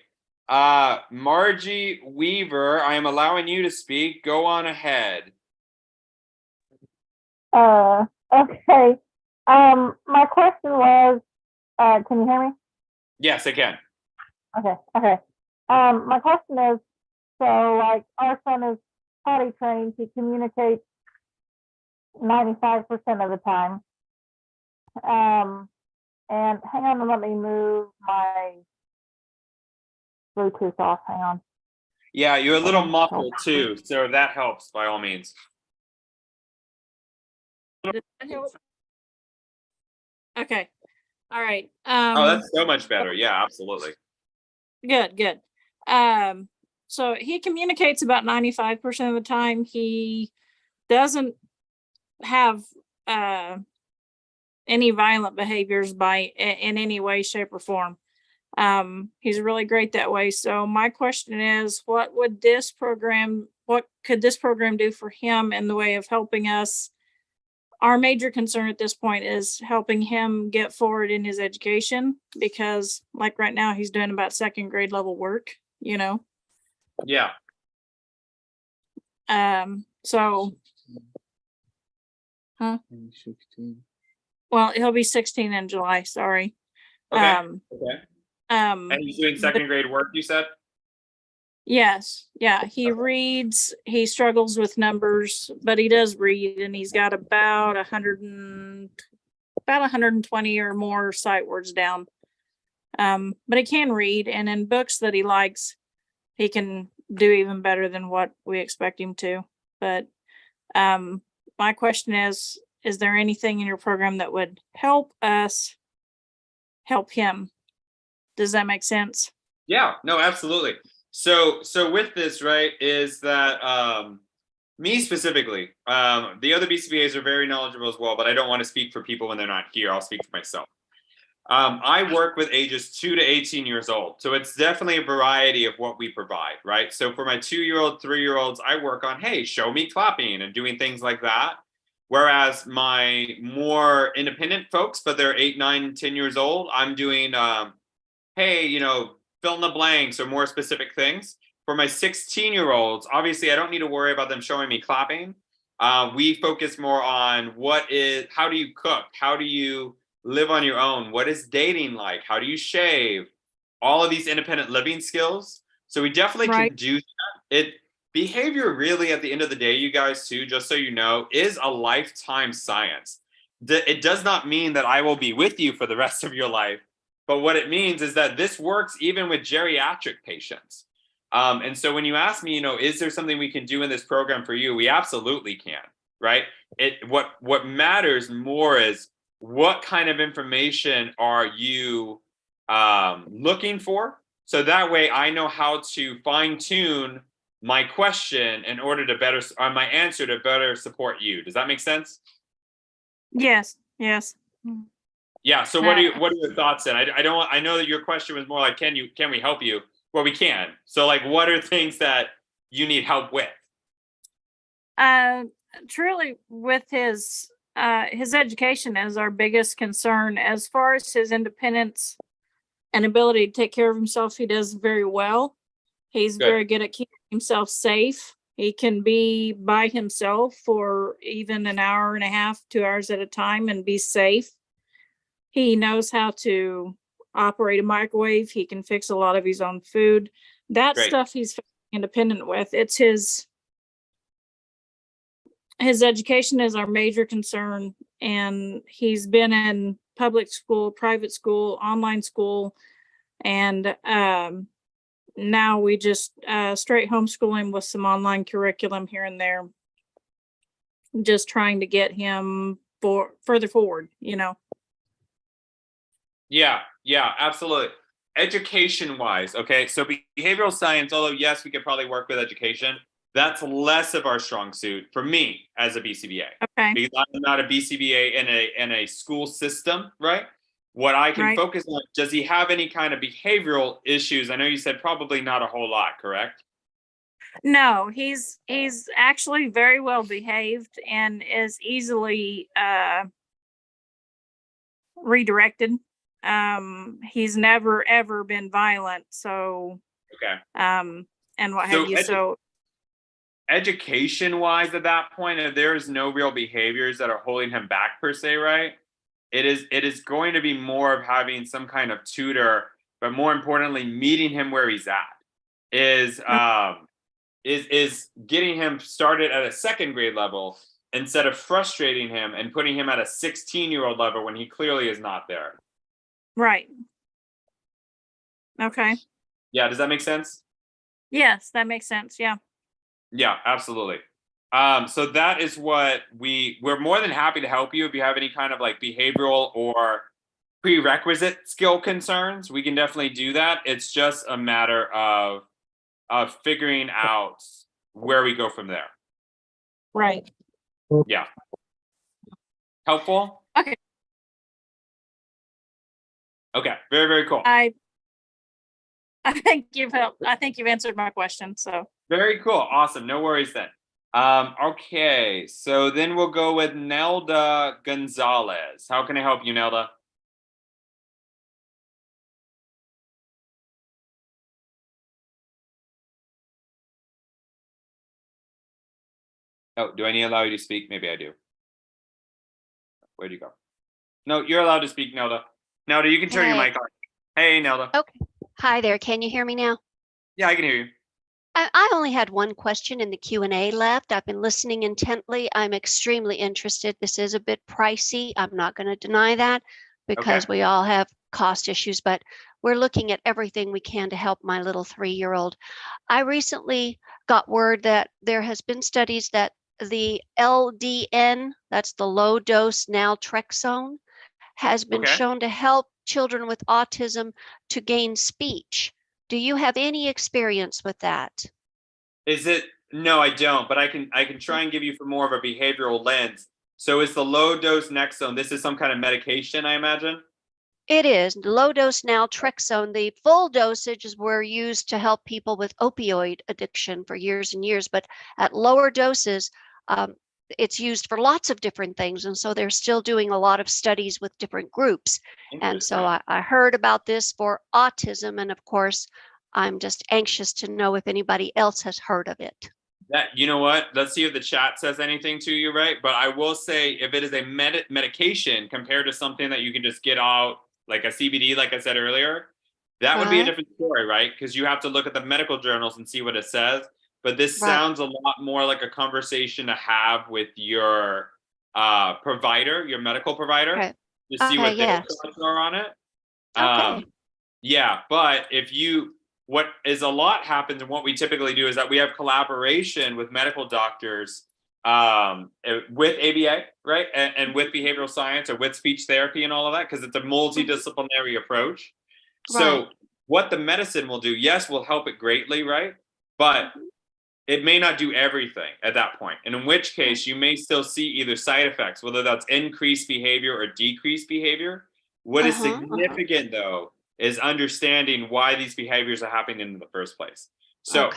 Speaker 1: Margie Weaver, I am allowing you to speak. Go on ahead.
Speaker 13: Okay. My question was, can you hear me?
Speaker 1: Yes, I can.
Speaker 13: Okay. My question is, so like our son is potty trained, he communicates 95% of the time. And hang on and let me move my Bluetooth off. Hang on.
Speaker 1: Yeah, you're a little muffled too, so that helps by all means.
Speaker 14: Okay. All right.
Speaker 1: Oh, that's so much better. Yeah, absolutely.
Speaker 14: Good. So he communicates about 95% of the time. He doesn't have any violent behaviors in any way, shape, or form. He's really great that way. So my question is, what could this program do for him in the way of helping us? Our major concern at this point is helping him get forward in his education, because like right now he's doing about second grade level work,
Speaker 1: Yeah.
Speaker 14: So, well, he'll be 16 in July, sorry.
Speaker 1: Okay. And he's doing second grade work, you said?
Speaker 14: Yes. Yeah. He reads, he struggles with numbers, but he does read, and he's got about 120 or more sight words down. But he can read, and in books that he likes, he can do even better than what we expect him to. But my question is there anything in your program that would help us help him? Does that make sense?
Speaker 1: Yeah, no, absolutely. So with this, right, is that me specifically, the other BCBAs are very knowledgeable as well, but I don't want to speak for people when they're not here. I'll speak for myself. I work with ages 2 to 18 years old. So it's definitely a variety of what we provide, right? So for my 2-year-old, 3-year-olds, I work on, hey, show me clapping and doing things like that. Whereas my more independent folks, but they're 8, 9, 10 years old, I'm doing, hey, fill in the blanks or more specific things. For my 16-year-olds, obviously, I don't need to worry about them showing me clapping. We focus more on how do you cook? How do you live on your own? What is dating like? How do you shave? All of these independent living skills. So we definitely can do that. Behavior really, at the end of the day, you guys too, just so you know, is a lifetime science. It does not mean that I will be with you for the rest of your life. But what it means is that this works even with geriatric patients. And so when you ask me, is there something we can do in this program for you? We absolutely can, right? What matters more is what kind of information are you looking for? So that way I know how to fine tune my question in order to my answer to better support you. Does that make sense?
Speaker 14: Yes.
Speaker 1: Yeah. So what are your thoughts then? I know that your question was more like, can we help you? Well, we can. So like, what are things that you need help with?
Speaker 14: Truly with his his education is our biggest concern. As far as his independence and ability to take care of himself, he does very well. He's
Speaker 1: Good.
Speaker 14: very good at keeping himself safe. He can be by himself for even an hour and a half, 2 hours at a time and be safe. He knows how to operate a microwave. He can fix a lot of his own food. That
Speaker 1: Great.
Speaker 14: stuff he's independent with. It's his education is our major concern, and he's been in public school, private school, online school, and now we just straight homeschool him with some online curriculum here and there, just trying to get him further forward, you know.
Speaker 1: Yeah, absolutely. Education wise, okay, so behavioral science, although yes, we could probably work with education, that's less of our strong suit for me as a BCBA.
Speaker 14: Okay.
Speaker 1: Because I'm not a BCBA in a school system, right? What I can
Speaker 14: Right.
Speaker 1: focus on, does he have any kind of behavioral issues? I know you said probably not a whole lot, correct?
Speaker 14: No, he's actually very well behaved and is easily redirected. He's never ever been violent, so
Speaker 1: Okay.
Speaker 14: and what
Speaker 1: So
Speaker 14: have you. So
Speaker 1: education wise at that point, if there is no real behaviors that are holding him back per se, right? It is going to be more of having some kind of tutor, but more importantly, meeting him where he's at. Is getting him started at a second grade level instead of frustrating him and putting him at a 16-year-old level when he clearly is not there.
Speaker 14: right. Okay.
Speaker 1: Yeah, does that make sense?
Speaker 14: Yes, that makes sense. Yeah.
Speaker 1: Yeah, absolutely. So that is what we're more than happy to help you if you have any kind of like behavioral or prerequisite skill concerns. We can definitely do that. It's just a matter of figuring out where we go from there.
Speaker 14: Right.
Speaker 1: Yeah. Helpful?
Speaker 14: Okay.
Speaker 1: Okay. Very, very cool.
Speaker 14: I think you've helped. I think you've answered my question. So
Speaker 1: Very cool. Awesome. No worries then. Okay. So then we'll go with Nelda Gonzalez. How can I help you, Nelda? Oh, do I need to allow you to speak? Maybe I do. Where'd you go? No, you're allowed to speak, Nelda. Nelda, you can turn your
Speaker 15: Hey.
Speaker 1: mic on. Hey, Nelda.
Speaker 15: Okay. Hi there. Can you hear me now?
Speaker 1: Yeah, I can hear you.
Speaker 15: I only had one question in the Q&A left. I've been listening intently. I'm extremely interested. This is a bit pricey. I'm not going to deny that because we all have cost issues, but we're looking at everything we can to help my little 3-year-old. I recently got word that there has been studies that the LDN, that's the low dose naltrexone, has been
Speaker 1: Okay.
Speaker 15: shown to help children with autism to gain speech. Do you have any experience with that?
Speaker 1: Is it? No, I don't, but I can try and give you for more of a behavioral lens. So is the low dose Nexone, this is some kind of medication, I imagine?
Speaker 15: It is. Low dose naltrexone. The full dosages were used to help people with opioid addiction for years and years, but at lower doses, it's used for lots of different things. And so they're still doing a lot of studies with different groups. And so I heard about this for autism. And of course, I'm just anxious to know if anybody else has heard of it.
Speaker 1: That, you know what? Let's see if the chat says anything to you, right? But I will say if it is a medication compared to something that you can just get out, like a CBD, like I said earlier, that would be a different story, right? Because you have to look at the medical journals and see what it says. But this sounds a lot more like a conversation to have with your provider, your medical provider, to see what their thoughts are on it. Yeah, but what is a lot happens, and what we typically do is that we have collaboration with medical doctors with ABA, right? And with behavioral science or with speech therapy and all of that, because it's a multidisciplinary approach. So what the medicine will do, yes, will help it greatly, right? But it may not do everything at that point. And in which case you may still see either side effects, whether that's increased behavior or decreased behavior. What is significant though, is understanding why these behaviors are happening in the first place. So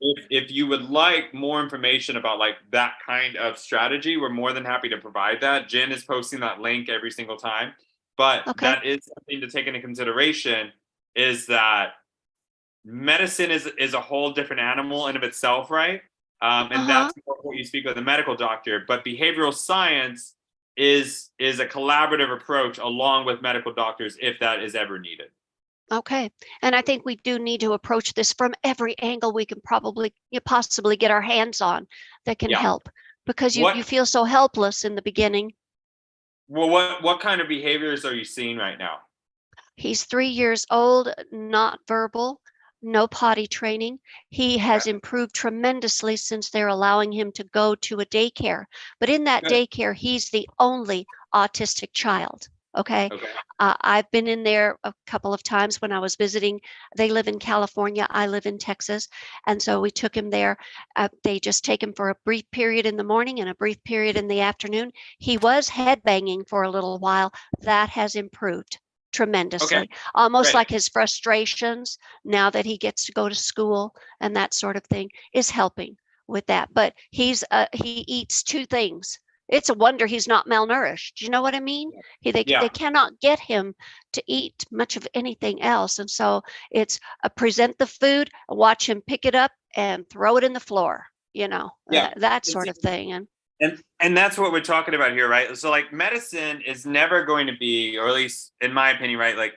Speaker 1: if you would like more information about like that kind of strategy, we're more than happy to provide that. Jen is posting that link every single time. But
Speaker 15: Okay.
Speaker 1: that is something to take into consideration, is that medicine is a whole different animal in of itself, right? And that's more what you speak with a medical doctor. But behavioral science is a collaborative approach along with medical doctors if that is ever needed.
Speaker 15: Okay. And I think we do need to approach this from every angle we can possibly get our hands on that can help, because you feel so helpless in the beginning.
Speaker 1: Well, what kind of behaviors are you seeing right now?
Speaker 15: He's 3 years old, not verbal, no potty training. He has improved tremendously since they're allowing him to go to a daycare. But in that daycare, he's the only autistic child. Okay. I've been in there a couple of times when I was visiting. They live in California. I live in Texas. And so we took him there. They just take him for a brief period in the morning and a brief period in the afternoon. He was headbanging for a little while. That has improved tremendously. Almost like his frustrations now that he gets to go to school and that sort of thing is helping with that. But he eats 2 things. It's a wonder he's not malnourished. Do you know what I mean? They cannot get him to eat much of anything else. And so it's present the food, watch him pick it up and throw it in the floor, that sort of thing.
Speaker 1: And that's what we're talking about here, right? So like medicine is never going to be, or at least in my opinion, right? Like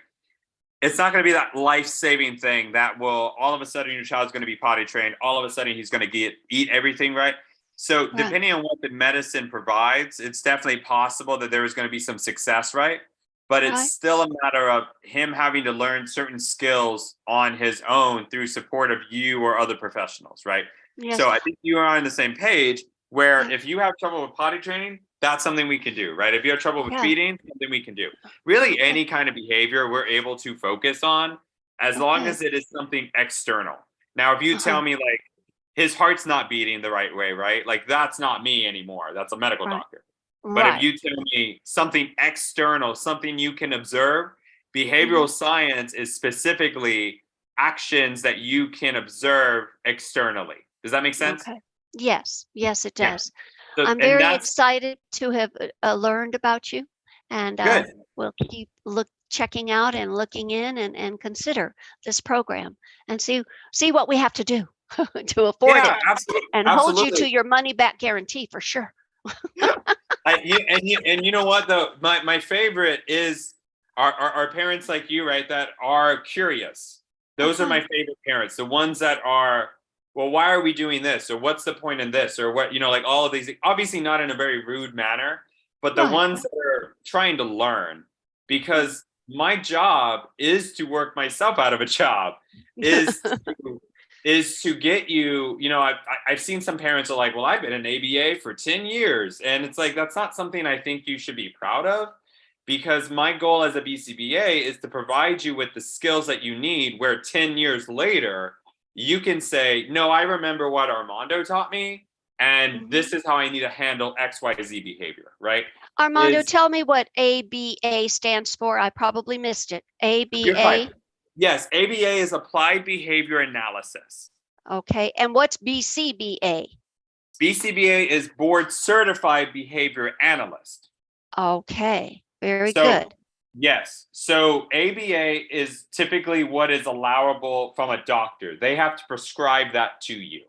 Speaker 1: it's not going to be that life-saving thing that will all of a sudden your child's going to be potty trained. All of a sudden he's going to eat everything, right? So depending on what the medicine provides, it's definitely possible that there is going to be some success, right? But it's still a matter of him having to learn certain skills on his own through support of you or other professionals, right?
Speaker 15: Yes.
Speaker 1: So I think you are on the same page where if you have trouble with potty training, that's something we can do, right? If you have trouble with feeding, something we can do. Really, any kind of behavior we're able to focus on as long as it is something external. Now, if you tell me like, his heart's not beating the right way, right? Like that's not me anymore. That's a medical doctor. But if you tell me something external, something you can observe, behavioral science is specifically actions that you can observe externally. Does that make sense?
Speaker 15: Okay. Yes, it does.
Speaker 1: So,
Speaker 15: I'm very excited to have learned about you, and we'll keep checking out and looking in and consider this program and see what we have to do to afford it, and hold you to your money back guarantee for sure.
Speaker 1: And you know what though, my favorite is our parents like you, right, that are curious. Those are my favorite parents, the ones that are, well, why are we doing this, or what's the point in this, or what, like all of these, obviously not in a very rude manner, but the ones that are trying to learn, because my job is to work myself out of a job, is to get you, I've seen some parents are like, well, I've been an ABA for 10 years. And it's like, that's not something I think you should be proud of, because my goal as a BCBA is to provide you with the skills that you need, where 10 years later, you can say, no, I remember what Armando taught me, and this is how I need to handle XYZ behavior, right?
Speaker 15: Armando, tell me what ABA stands for. I probably missed it. ABA?
Speaker 1: Yes, ABA is Applied Behavior Analysis.
Speaker 15: Okay, and what's BCBA?
Speaker 1: BCBA is Board Certified Behavior Analyst.
Speaker 15: Okay, very good.
Speaker 1: Yes, so ABA is typically what is allowable from a doctor. They have to prescribe that to you.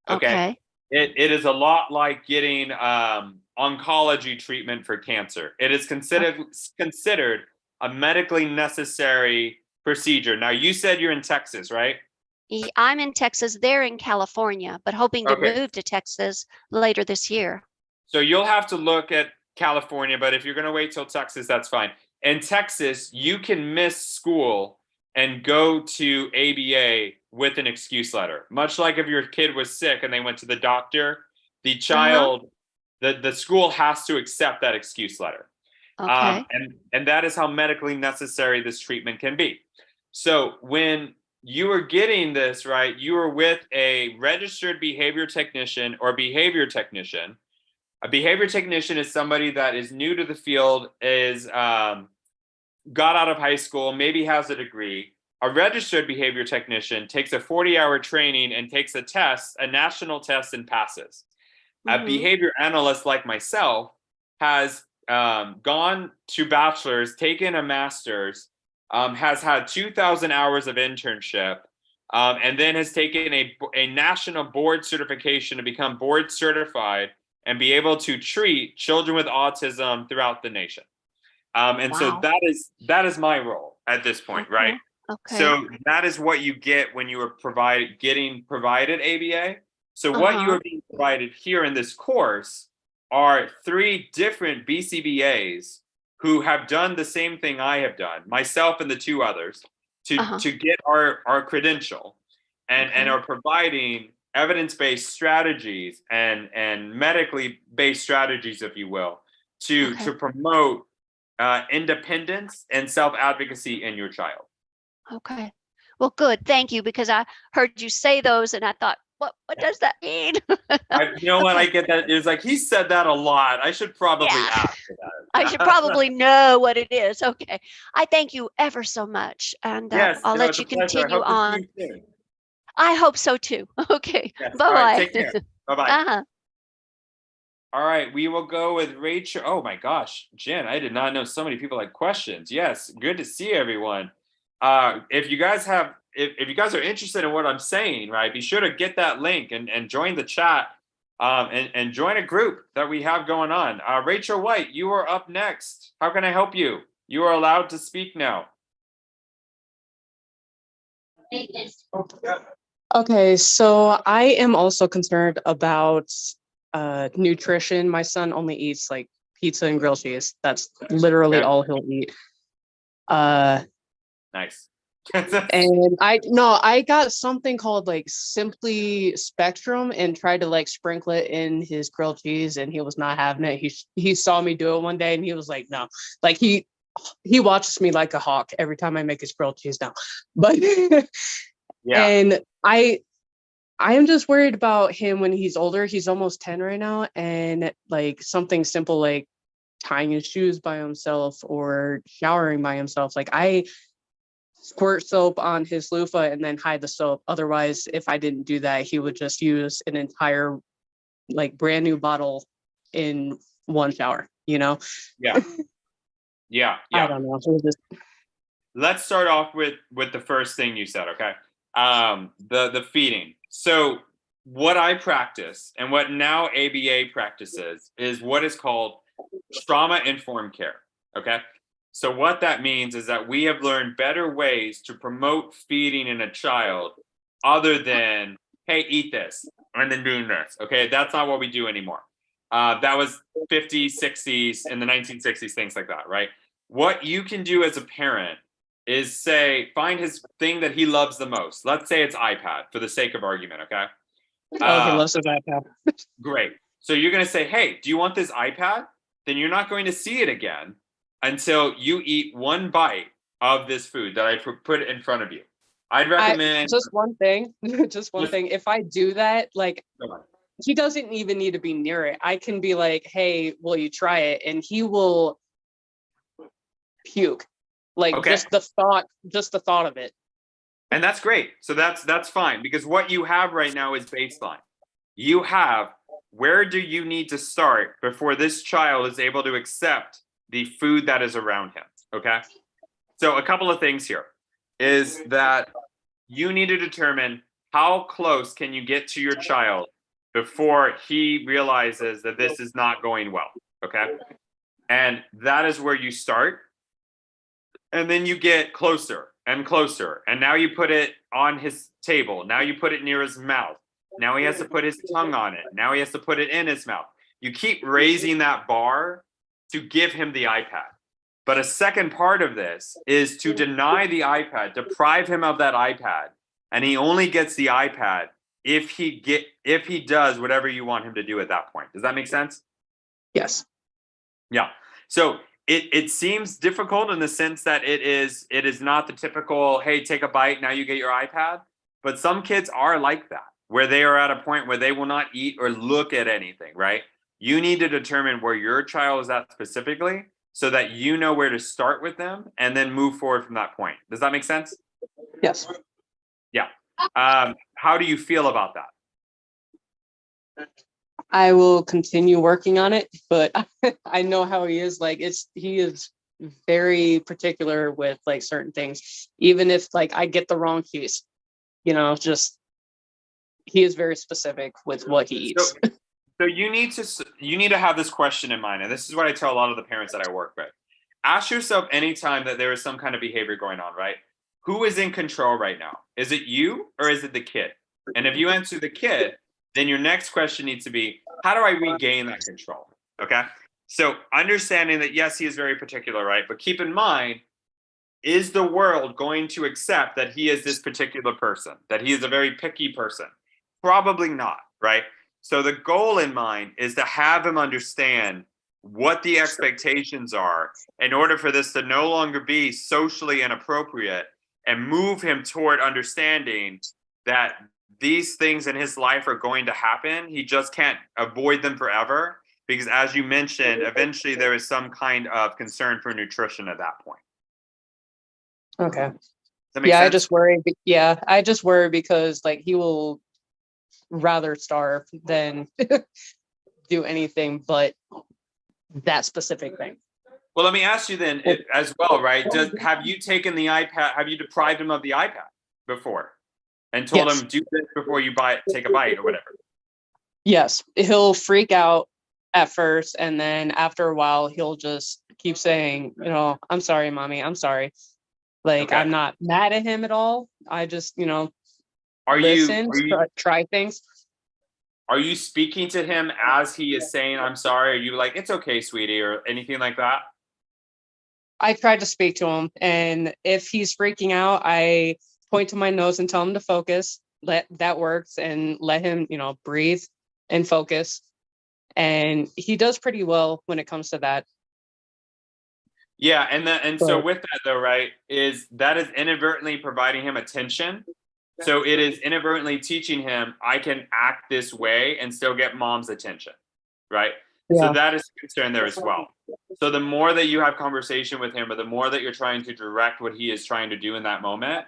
Speaker 1: Okay. It is a lot like getting oncology treatment for cancer. It is considered a medically necessary procedure. Now, you said you're in Texas, right?
Speaker 15: I'm in Texas. They're in California, but hoping to move to Texas later this year.
Speaker 1: So you'll have to look at California, but if you're going to wait till Texas, that's fine. In Texas, you can miss school and go to ABA with an excuse letter. Much like if your kid was sick and they went to the doctor, the child, the school has to accept that excuse letter. And that is how medically necessary this treatment can be. So when you were getting this, right, you were with a registered behavior technician or behavior technician. A behavior technician is somebody that is new to the field, is got out of high school, maybe has a degree. A registered behavior technician takes a 40-hour training and takes a test, a national test, and passes. A behavior analyst like myself has gone to bachelor's, taken a master's, has had 2,000 hours of internship, and then has taken a national board certification to become board certified and be able to treat children with autism throughout the nation. And so that is my role at this point, right?
Speaker 15: Okay.
Speaker 1: So that is what you get when you are getting provided ABA. So what you are being provided here in this course are 3 different BCBAs who have done the same thing I have done, myself and the 2 others, to get our credential, and are providing evidence-based strategies and medically based strategies, if you will, to promote independence and self-advocacy in your child.
Speaker 15: Okay. Well, good. Thank you, because I heard you say those and I thought, what does that mean?
Speaker 1: You know what? I get that. It's like, he said that a lot. I should probably ask for that.
Speaker 15: I should probably know what it is. Okay. I thank you ever so much. And I'll let you continue on. I hope so too. Okay.
Speaker 1: Yes.
Speaker 15: Bye-bye.
Speaker 1: All right, take care. Bye-bye.
Speaker 15: Uh-huh.
Speaker 1: All right, we will go with Rachel. Oh my gosh, Jen, I did not know so many people had questions. Yes, good to see everyone. If you guys have, if you guys are interested in what I'm saying, right, be sure to get that link and join the chat, and join a group that we have going on. Rachel White, you are up next. How can I help you? You are allowed to speak now.
Speaker 16: Okay, so I am also concerned about nutrition. My son only eats like pizza and grilled cheese. That's literally all he'll eat.
Speaker 1: Nice.
Speaker 16: And I got something called like Simply Spectrum and tried to like sprinkle it in his grilled cheese, and he was not having it. He saw me do it one day and he was like, no. Like he watches me like a hawk every time I make his grilled cheese now. But and I am just worried about him when he's older. He's almost 10 right now, and like something simple like tying his shoes by himself or showering by himself. Like I squirt soap on his loofah and then hide the soap. Otherwise, if I didn't do that, he would just use an entire like brand new bottle in one shower, you know?
Speaker 1: Yeah.
Speaker 16: I don't know.
Speaker 1: Let's start off with the first thing you said, okay? The feeding. So what I practice and what now ABA practices is what is called trauma-informed care, okay? So what that means is that we have learned better ways to promote feeding in a child other than, hey, eat this, and then doing this, okay? That's not what we do anymore. That was 50s, 60s, in the 1960s, things like that, right? What you can do as a parent is say, find his thing that he loves the most. Let's say it's iPad, for the sake of argument, okay?
Speaker 16: He loves his iPad.
Speaker 1: Great. So you're going to say, hey, do you want this iPad? Then you're not going to see it again until you eat one bite of this food that I put in front of you. I'd recommend
Speaker 16: just one thing. If I do that, like he doesn't even need to be near it. I can be like, hey, will you try it? And he will puke. Like just the thought of it.
Speaker 1: And that's great. So that's fine, because what you have right now is baseline. You have, where do you need to start before this child is able to accept the food that is around him, okay? So a couple of things here is that you need to determine how close can you get to your child before he realizes that this is not going well, okay? And that is where you start. And then you get closer and closer. And now you put it on his table. Now you put it near his mouth. Now he has to put his tongue on it. Now he has to put it in his mouth. You keep raising that bar to give him the iPad. But a second part of this is to deny the iPad, deprive him of that iPad, and he only gets the iPad if he does whatever you want him to do at that point. Does that make sense?
Speaker 16: Yes.
Speaker 1: Yeah. So it seems difficult in the sense that it is not the typical, hey, take a bite, now you get your iPad. But some kids are like that, where they are at a point where they will not eat or look at anything, right? You need to determine where your child is at specifically so that you know where to start with them and then move forward from that point. Does that make sense?
Speaker 16: Yes.
Speaker 1: Yeah. How do you feel about that?
Speaker 16: I will continue working on it, but I know how he is. Like he is very particular with like certain things. Even if like I get the wrong keys, just he is very specific with what he eats.
Speaker 1: So you need to have this question in mind, and this is what I tell a lot of the parents that I work with. Ask yourself anytime that there is some kind of behavior going on, right? Who is in control right now? Is it you or is it the kid? And if you answer the kid, then your next question needs to be, how do I regain that control? Okay. So understanding that, yes, he is very particular, right? But keep in mind, is the world going to accept that he is this particular person, that he is a very picky person? Probably not, right? So the goal in mind is to have him understand what the expectations are in order for this to no longer be socially inappropriate, and move him toward understanding that these things in his life are going to happen. He just can't avoid them forever, because as you mentioned, eventually there is some kind of concern for nutrition at that point.
Speaker 16: Okay.
Speaker 1: Yeah,
Speaker 16: I just worry. Yeah, I just worry because like he will rather starve than do anything but that specific thing.
Speaker 1: Well, let me ask you then as well, right? Have you taken the iPad? Have you deprived him of the iPad before, and told him do this before you take a bite or whatever? Yes,
Speaker 16: he'll freak out at first, and then after a while, he'll just keep saying, "I'm sorry, mommy. I'm sorry." Like I'm not mad at him at all. I just, listen, try things.
Speaker 1: Are you speaking to him as he is saying, "I'm sorry"? Are you like, "It's okay, sweetie," or anything like that?
Speaker 16: I tried to speak to him, and if he's freaking out, I point to my nose and tell him to focus. That works, and let him, breathe and focus. And he does pretty well when it comes to that.
Speaker 1: Yeah, and so with that though, right, is inadvertently providing him attention. So it is inadvertently teaching him, I can act this way and still get mom's attention, right? Yeah. So that is a concern there as well. So the more that you have conversation with him, or the more that you're trying to direct what he is trying to do in that moment,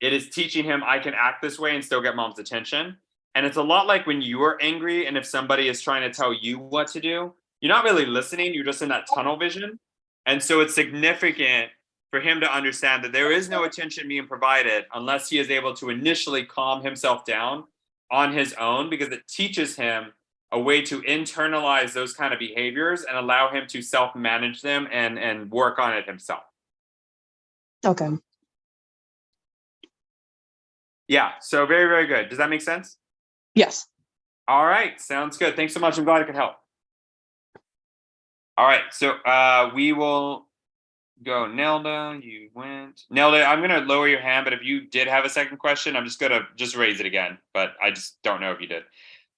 Speaker 1: it is teaching him, I can act this way and still get mom's attention. And it's a lot like when you are angry and if somebody is trying to tell you what to do, you're not really listening, you're just in that tunnel vision. And so it's significant for him to understand that there is no attention being provided unless he is able to initially calm himself down on his own, because it teaches him a way to internalize those kind of behaviors and allow him to self-manage them and work on it himself.
Speaker 16: Okay.
Speaker 1: Yeah, so very, very good. Does that make sense?
Speaker 16: Yes.
Speaker 1: All right, sounds good. Thanks so much. I'm glad I could help. All right, so we will go. Nelda, you went. Nelda, I'm going to lower your hand, but if you did have a second question, I'm just going to raise it again, but I just don't know if you did.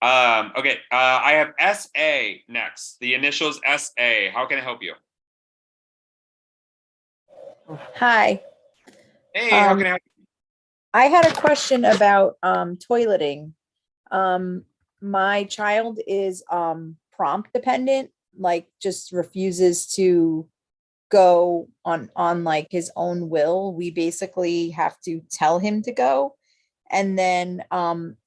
Speaker 1: Okay, I have SA next. The initials SA. How can I help you?
Speaker 17: Hi.
Speaker 1: Hey, how can I help you?
Speaker 17: I had a question about toileting. My child is prompt dependent, like just refuses to go on like his own will. We basically have to tell him to go. And then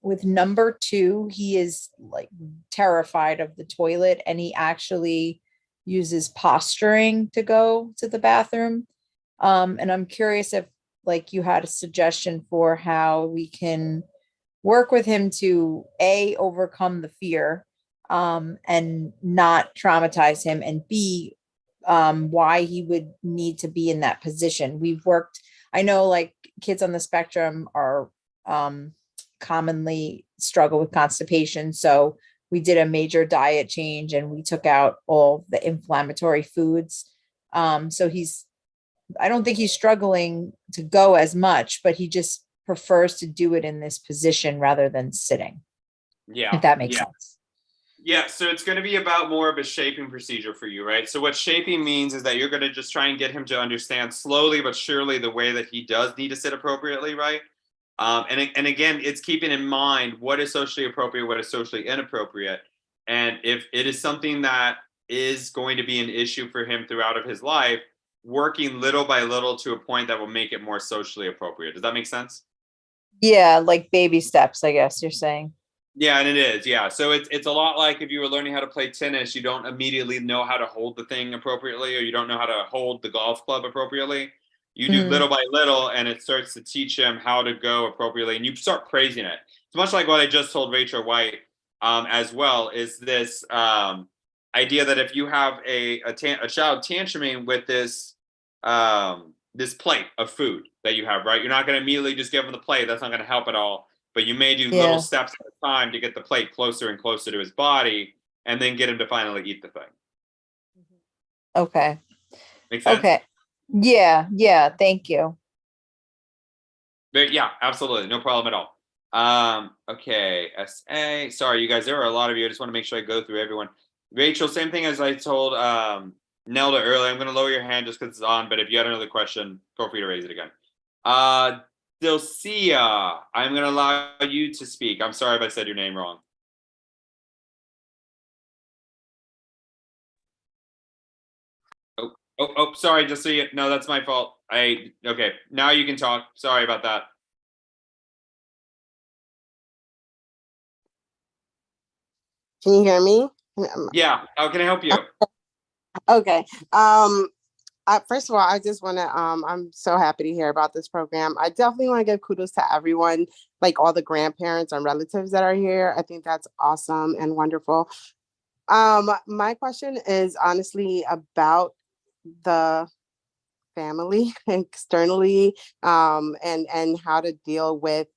Speaker 17: with number 2, he is like terrified of the toilet, and he actually uses posturing to go to the bathroom. And I'm curious if like you had a suggestion for how we can work with him to overcome the fear and not traumatize him, and B, why he would need to be in that position. I know like kids on the spectrum are commonly struggle with constipation. So we did a major diet change and we took out all the inflammatory foods. So I don't think he's struggling to go as much, but he just prefers to do it in this position rather than sitting.
Speaker 1: Yeah.
Speaker 17: If that makes sense.
Speaker 1: Yeah, so it's going to be about more of a shaping procedure for you, right? So what shaping means is that you're going to just try and get him to understand slowly but surely the way that he does need to sit appropriately, right? And again, it's keeping in mind what is socially appropriate, what is socially inappropriate. And if it is something that is going to be an issue for him throughout of his life, working little by little to a point that will make it more socially appropriate. Does that make sense?
Speaker 17: Yeah, like baby steps, I guess you're saying.
Speaker 1: Yeah, and it is. Yeah. So it's a lot like if you were learning how to play tennis, you don't immediately know how to hold the thing appropriately, or you don't know how to hold the golf club appropriately. You do little by little, and it starts to teach him how to go appropriately, and you start praising it. It's much like what I just told Rachel White as well, is this idea that if you have a child tantruming with this this plate of food that you have, right? You're not going to immediately just give him the plate. That's not going to help at all. But you may do little steps at a time to get the plate closer and closer to his body, and then get him to finally eat the thing.
Speaker 17: Okay.
Speaker 1: Make sense?
Speaker 17: Okay. Yeah, thank you.
Speaker 1: But yeah, absolutely. No problem at all. Okay, SA. Sorry, you guys, there are a lot of you. I just want to make sure I go through everyone. Rachel, same thing as I told Nelda earlier. I'm going to lower your hand just because it's on, but if you had another question, feel free to raise it again. Dilcia, I'm going to allow you to speak. I'm sorry if I said your name wrong. Oh, sorry. Just so you no, that's my fault. Okay. Now you can talk. Sorry about that.
Speaker 18: Can you hear me?
Speaker 1: Yeah. How can I help you?
Speaker 18: Okay. First of all, I just want to, I'm so happy to hear about this program. I definitely want to give kudos to everyone, like all the grandparents and relatives that are here. I think that's awesome and wonderful. My question is honestly about the family externally, and how to deal with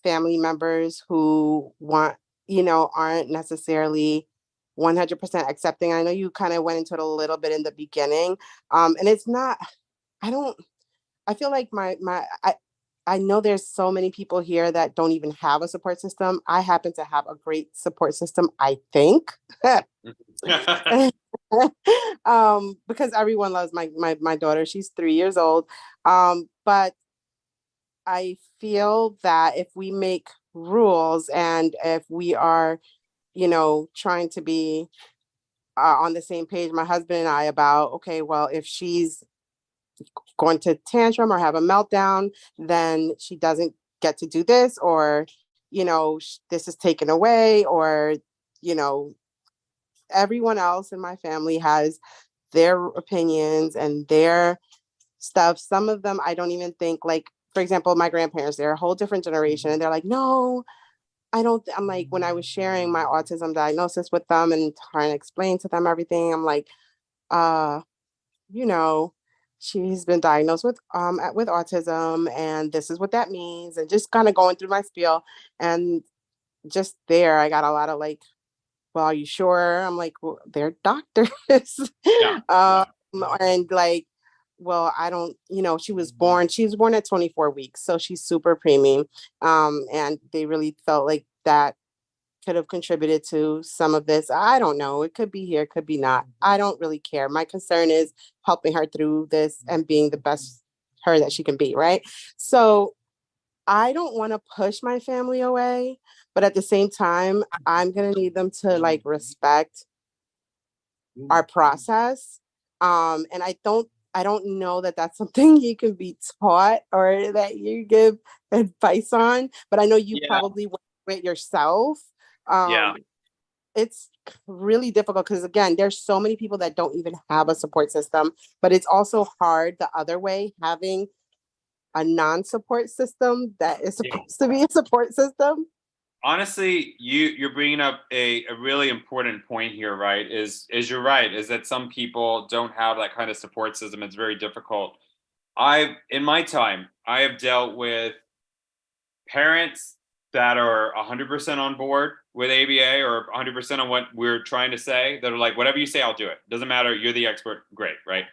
Speaker 18: family members who aren't necessarily 100% accepting. I know you kind of went into it a little bit in the beginning. And it's not, I feel like I know there's so many people here that don't even have a support system. I happen to have a great support system, I think. Because everyone loves my daughter. She's 3 years old. But I feel that if we make rules and if we are, trying to be on the same page, my husband and I, about, okay, well, if she's going to tantrum or have a meltdown, then she doesn't get to do this, or, this is taken away, or, everyone else in my family has their opinions and their stuff. Some of them, I don't even think, like, for example, my grandparents, they're a whole different generation, and they're like, no, I'm like, when I was sharing my autism diagnosis with them and trying to explain to them everything, I'm like, she's been diagnosed with autism, and this is what that means, and just kind of going through my spiel. And just there, I got a lot of like, well, are you sure? I'm like, well, they're doctors. And like, well, I don't, she was born at 24 weeks. So she's super preemie. And they really felt like that could have contributed to some of this. I don't know. It could be here, could be not. I don't really care. My concern is helping her through this and being the best her that she can be, right? So I don't want to push my family away, but at the same time, I'm going to need them to like respect our process. And I don't know that that's something you can be taught or that you give advice on, but I know you probably went through it yourself. It's really difficult because, again, there's so many people that don't even have a support system, but it's also hard the other way, having a non-support system that is supposed to be a support system.
Speaker 1: Honestly, you're bringing up a really important point here, right? Is you're right, is that some people don't have that kind of support system. It's very difficult. In my time, I have dealt with parents that are 100% on board with ABA or 100% on what we're trying to say, that are like, whatever you say, I'll do it. Doesn't matter. You're the expert. Great, right?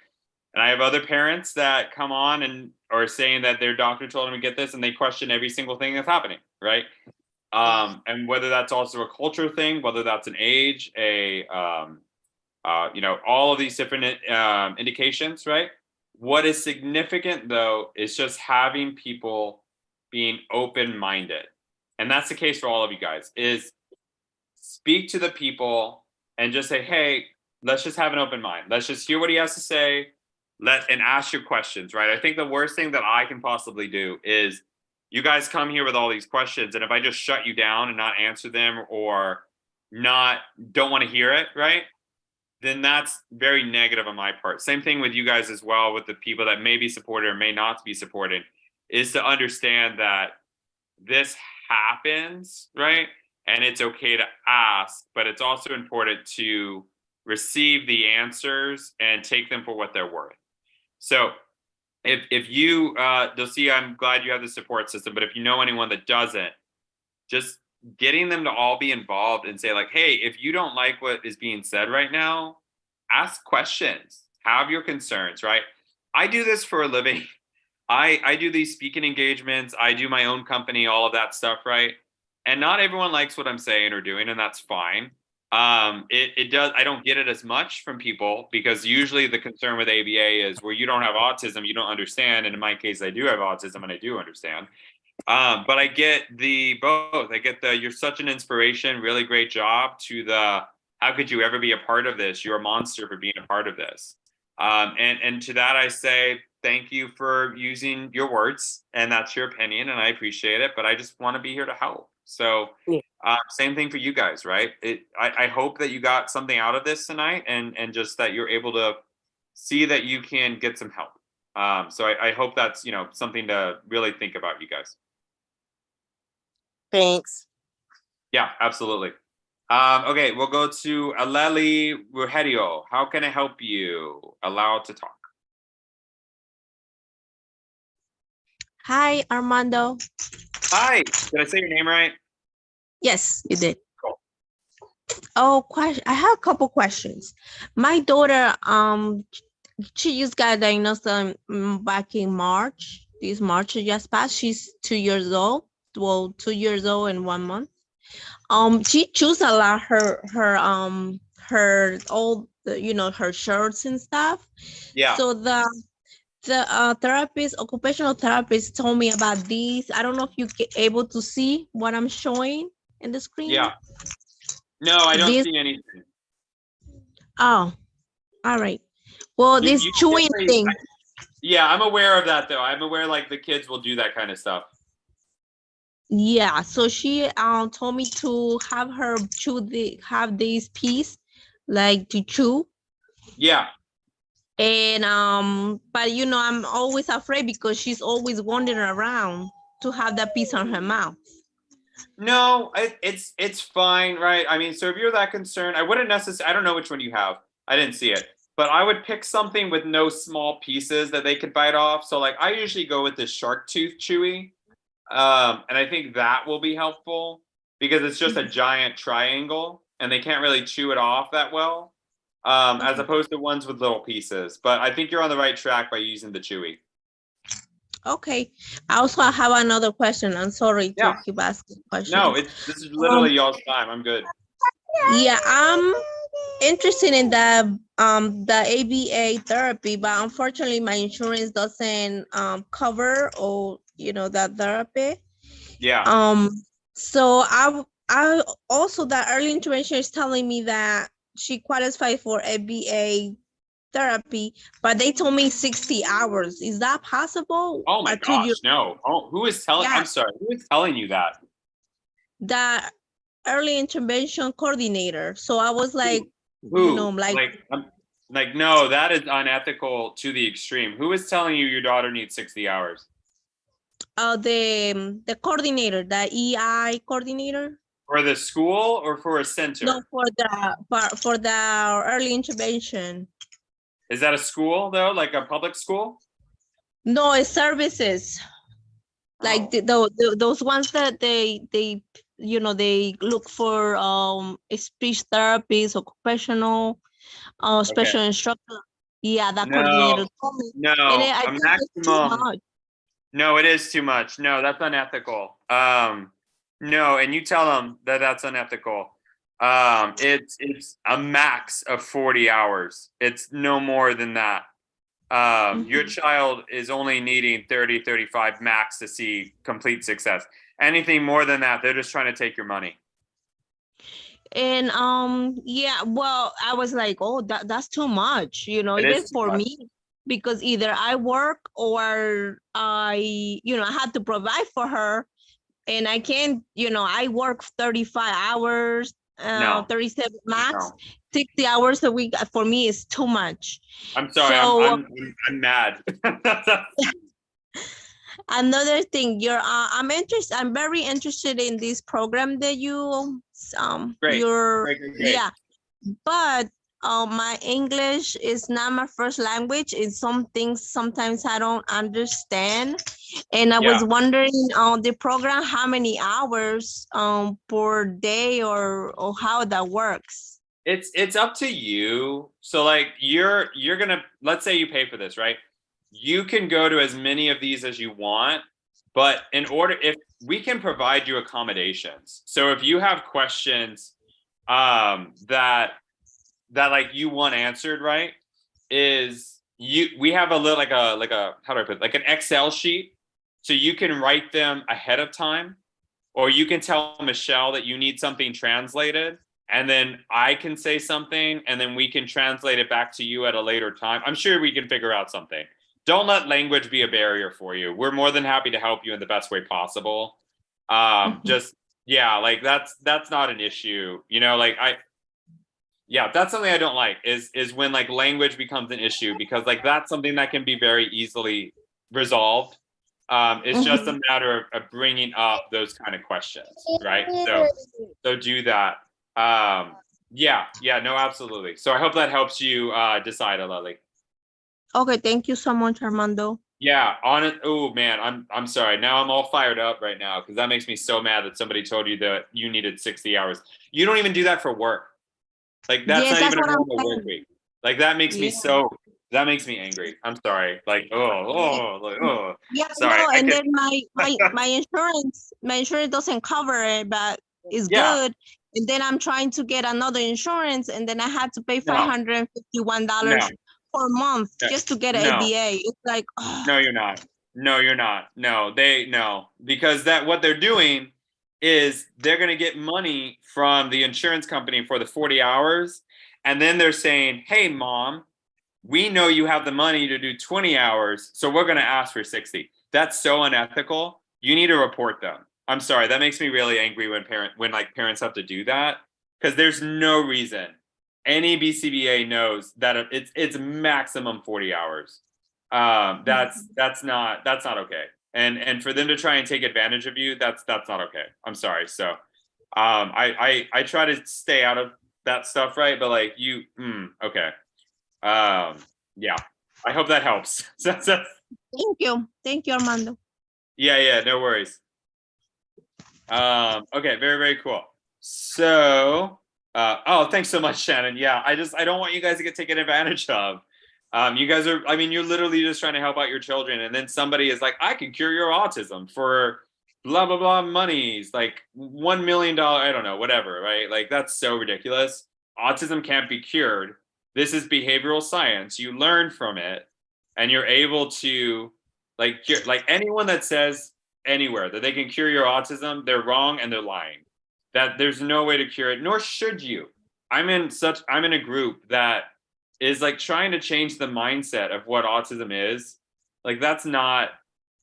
Speaker 1: And I have other parents that come on and are saying that their doctor told them to get this, and they question every single thing that's happening, right? And whether that's also a culture thing, whether that's an age, all of these different indications, right? What is significant though is just having people being open-minded. And that's the case for all of you guys, is speak to the people and just say, hey, let's just have an open mind. Let's just hear what he has to say. and ask your questions, right? I think the worst thing that I can possibly do is you guys come here with all these questions, and if I just shut you down and not answer them or don't want to hear it, right? Then that's very negative on my part. Same thing with you guys as well, with the people that may be supported or may not be supported, is to understand that this happens, right? And it's okay to ask, but it's also important to receive the answers and take them for what they're worth. So if you, Dulcia, I'm glad you have the support system, but if you know anyone that doesn't, just getting them to all be involved and say like, hey, if you don't like what is being said right now, ask questions, have your concerns, right? I do this for a living. I do these speaking engagements. I do my own company, all of that stuff, right? And not everyone likes what I'm saying or doing, and that's fine. It does. I don't get it as much from people because usually the concern with ABA is where you don't have autism, you don't understand. And in my case, I do have autism and I do understand. But I get both. I get you're such an inspiration, really great job, to how could you ever be a part of this? You're a monster for being a part of this. And to that I say, thank you for using your words, and that's your opinion, and I appreciate it, but I just want to be here to help. So same thing for you guys, right? I hope that you got something out of this tonight, and just that you're able to see that you can get some help. So I hope that's, something to really think about, you guys.
Speaker 18: Thanks.
Speaker 1: Yeah, absolutely. Okay, we'll go to Aleli Rugerio. How can I help you? Allowed to talk.
Speaker 19: Hi, Armando.
Speaker 1: Hi, did I say your name right?
Speaker 19: Yes, you did.
Speaker 1: Cool.
Speaker 19: Oh, I have a couple questions. My daughter, she just got diagnosed back in March. This March just passed. She's 2 years old. Well, 2 years old and 1 month. She chews a lot. Her all the, her shirts and stuff.
Speaker 1: Yeah.
Speaker 19: So the occupational therapist told me about these. I don't know if you get able to see what I'm showing in the screen.
Speaker 1: Yeah. No, I don't see anything.
Speaker 19: Oh, all right. Well, this chewing thing.
Speaker 1: Yeah, I'm aware of that though. I'm aware like the kids will do that kind of stuff.
Speaker 19: Yeah, so she told me to have her have this piece like to chew.
Speaker 1: Yeah.
Speaker 19: And but I'm always afraid because she's always wandering around to have that piece on her mouth.
Speaker 1: No, it's fine, right? I mean, so if you're that concerned, I wouldn't necessarily, I don't know which one you have. I didn't see it, but I would pick something with no small pieces that they could bite off. So like I usually go with the shark tooth chewy. And I think that will be helpful because it's just a giant triangle and they can't really chew it off that well. As opposed to ones with little pieces, but I think you're on the right track by using the chewy.
Speaker 19: Okay. I also have another question. I'm sorry to keep asking questions.
Speaker 1: No, this is literally y'all's time. I'm good.
Speaker 19: Yeah, I'm interested in the ABA therapy, but unfortunately my insurance doesn't cover or that therapy.
Speaker 1: Yeah.
Speaker 19: So I also the early intervention is telling me that she qualified for ABA therapy, but they told me 60 hours. Is that possible?
Speaker 1: Oh my gosh, no. Oh, who is telling? Yeah. I'm sorry. Who is telling you that?
Speaker 19: The early intervention coordinator. So I was like,
Speaker 1: who? Like, no, that is unethical to the extreme. Who is telling you your daughter needs 60 hours?
Speaker 19: The coordinator, the EI coordinator.
Speaker 1: For the school or for a center?
Speaker 19: No, for the early intervention.
Speaker 1: Is that a school though, like a public school?
Speaker 19: No, it's services. Like those ones that they look for speech therapists, occupational special instructor. Yeah, that coordinator told me.
Speaker 1: No, a maximum. No, it is too much. No, that's unethical. No, and you tell them that that's unethical. It's a max of 40 hours. It's no more than that. Your child is only needing 30, 35 max to see complete success. Anything more than that, they're just trying to take your money.
Speaker 19: And yeah, well, I was like, oh, that's too much, even for me. because either I work or I have to provide for her, and I can't, I work 35 hours,
Speaker 1: No.
Speaker 19: 37 max,
Speaker 1: No.
Speaker 19: 60 hours a week for me is too much.
Speaker 1: I'm sorry.
Speaker 19: So,
Speaker 1: I'm mad.
Speaker 19: another thing, I'm very interested in this program that
Speaker 1: Great.
Speaker 19: you're,
Speaker 1: Great.
Speaker 19: yeah, but my English is not my first language. In some things, sometimes I don't understand. And I was wondering on the program, how many hours per day or how that works.
Speaker 1: It's up to you. So like you're gonna, let's say you pay for this, right? You can go to as many of these as you want, but if we can provide you accommodations. So if you have questions that like you want answered, right? We have a little like a how do I put it? Like an Excel sheet, so you can write them ahead of time, or you can tell Michelle that you need something translated, and then I can say something, and then we can translate it back to you at a later time. I'm sure we can figure out something. Don't let language be a barrier for you. We're more than happy to help you in the best way possible. Just like that's not an issue. That's something I don't like is when like language becomes an issue, because like that's something that can be very easily resolved. It's just a matter of bringing up those kind of questions, right? So do that. No, absolutely. So I hope that helps you decide, Aleli.
Speaker 19: Okay, thank you so much, Armando.
Speaker 1: Yeah, on it. Oh man, I'm sorry. Now I'm all fired up right now because that makes me so mad that somebody told you that you needed 60 hours. You don't even do that for work. Like that's not even a normal work week. Like that makes me that makes me angry. I'm sorry. Like
Speaker 19: Yeah,
Speaker 1: sorry.
Speaker 19: no, and then my insurance doesn't cover it, but it's good. And then I'm trying to get another insurance, and then I had to pay $551 per month just to get an ABA. It's like,
Speaker 1: No, you're not. No, because what they're doing is they're going to get money from the insurance company for the 40 hours. And then they're saying, hey, mom, we know you have the money to do 20 hours. So we're going to ask for 60. That's so unethical. You need to report them. I'm sorry. That makes me really angry when parents have to do that, because there's no reason. Any BCBA knows that it's maximum 40 hours. That's not okay. And for them to try and take advantage of you, that's not okay. I'm sorry. So I try to stay out of that stuff, right? But like okay. I hope that helps.
Speaker 19: Thank you, Armando.
Speaker 1: Yeah, no worries. Okay, very, very cool. So thanks so much, Shannon. Yeah, I don't want you guys to get taken advantage of. You guys you're literally just trying to help out your children, and then somebody is like, I can cure your autism for blah blah blah monies, like $1 million, I don't know, whatever, right? Like that's so ridiculous. Autism can't be cured. This is behavioral science. You learn from it, and you're able to cure. Like anyone that says anywhere that they can cure your autism, they're wrong and they're lying. That there's no way to cure it, nor should you. I'm in a group that is like trying to change the mindset of what autism is. Like that's not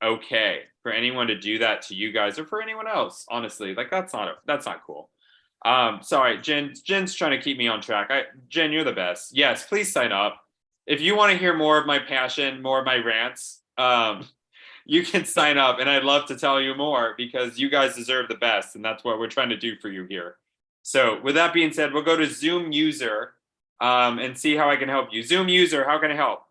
Speaker 1: okay for anyone to do that to you guys or for anyone else, honestly. Like that's not cool. Sorry, Jen's trying to keep me on track. Jen, you're the best. Yes, please sign up. If you want to hear more of my passion, more of my rants, you can sign up, and I'd love to tell you more, because you guys deserve the best, and that's what we're trying to do for you here. So with that being said, we'll go to Zoom user and see how I can help you. Zoom user, how can I help?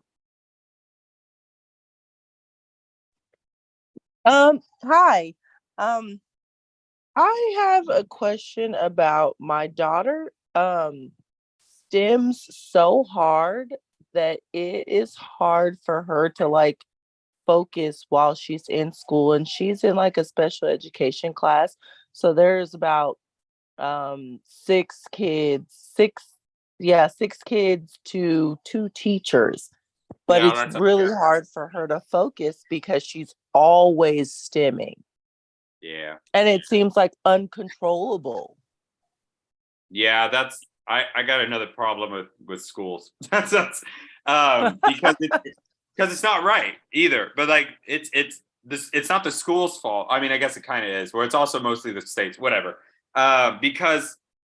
Speaker 20: Hi. I have a question about my daughter. STEMs so hard that it is hard for her to like focus while she's in school, and she's in like a special education class. So there's about 6 kids to 2 teachers, but it's really hard for her to focus because she's always stimming.
Speaker 1: Yeah.
Speaker 20: And it seems like uncontrollable.
Speaker 1: Yeah, I got another problem with schools. Because because it's not right either. But like it's not the school's fault. I mean, I guess it kind of is, or it's also mostly the state's, whatever. Because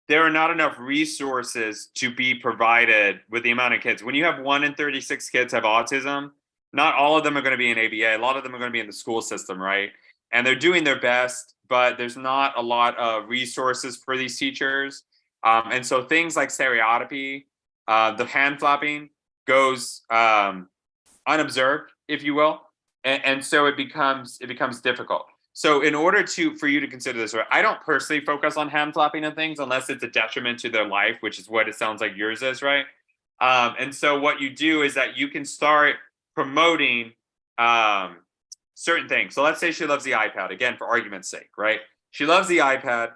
Speaker 1: there are not enough resources to be provided with the amount of kids. When you have 1 in 36 kids have autism, not all of them are going to be in ABA. A lot of them are going to be in the school system, right? And they're doing their best, but there's not a lot of resources for these teachers. And so things like stereotypy, the hand flapping goes unobserved, if you will. And so it becomes difficult. So in order for you to consider this, I don't personally focus on hand flapping and things unless it's a detriment to their life, which is what it sounds like yours is, right? And so what you do is that you can start promoting certain things. So let's say she loves the iPad, again, for argument's sake, right? She loves the iPad.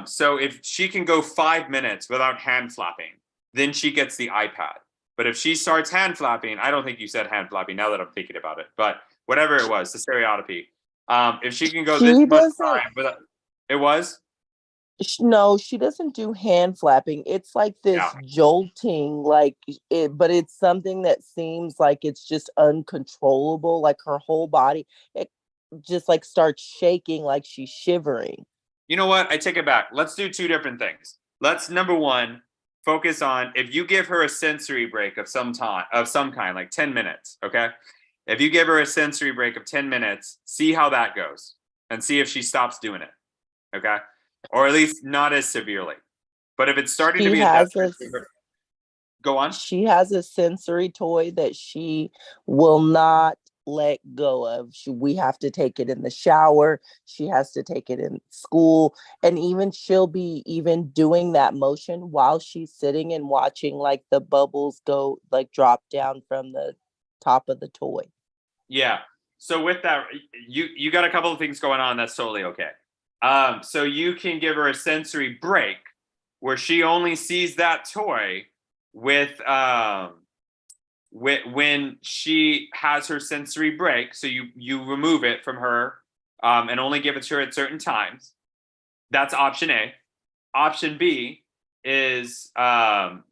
Speaker 1: So if she can go 5 minutes without hand flapping, then she gets the iPad. But if she starts hand flapping, I don't think you said hand flapping now that I'm thinking about it, but whatever it was, the stereotypy. If she can go this much time without, it was?
Speaker 20: No, she doesn't do hand flapping. It's like this jolting, like it, but it's something that seems like it's just uncontrollable. Like her whole body, it just like starts shaking, like she's shivering.
Speaker 1: You know what? I take it back. Let's do 2 different things. Let's, number one, focus on if you give her a sensory break of some kind, like 10 minutes, okay? If you give her a sensory break of 10 minutes, see how that goes and see if she stops doing it, okay? Or at least not as severely. But if it's starting to be go on.
Speaker 20: She has a sensory toy that she will not let go of. We have to take it in the shower. She has to take it in school. And even she'll be even doing that motion while she's sitting and watching like the bubbles go, like drop down from the top of the toy.
Speaker 1: Yeah. So with that, you got a couple of things going on. That's totally okay. So you can give her a sensory break where she only sees that toy with when she has her sensory break. So you remove it from her and only give it to her at certain times. That's option A. Option B is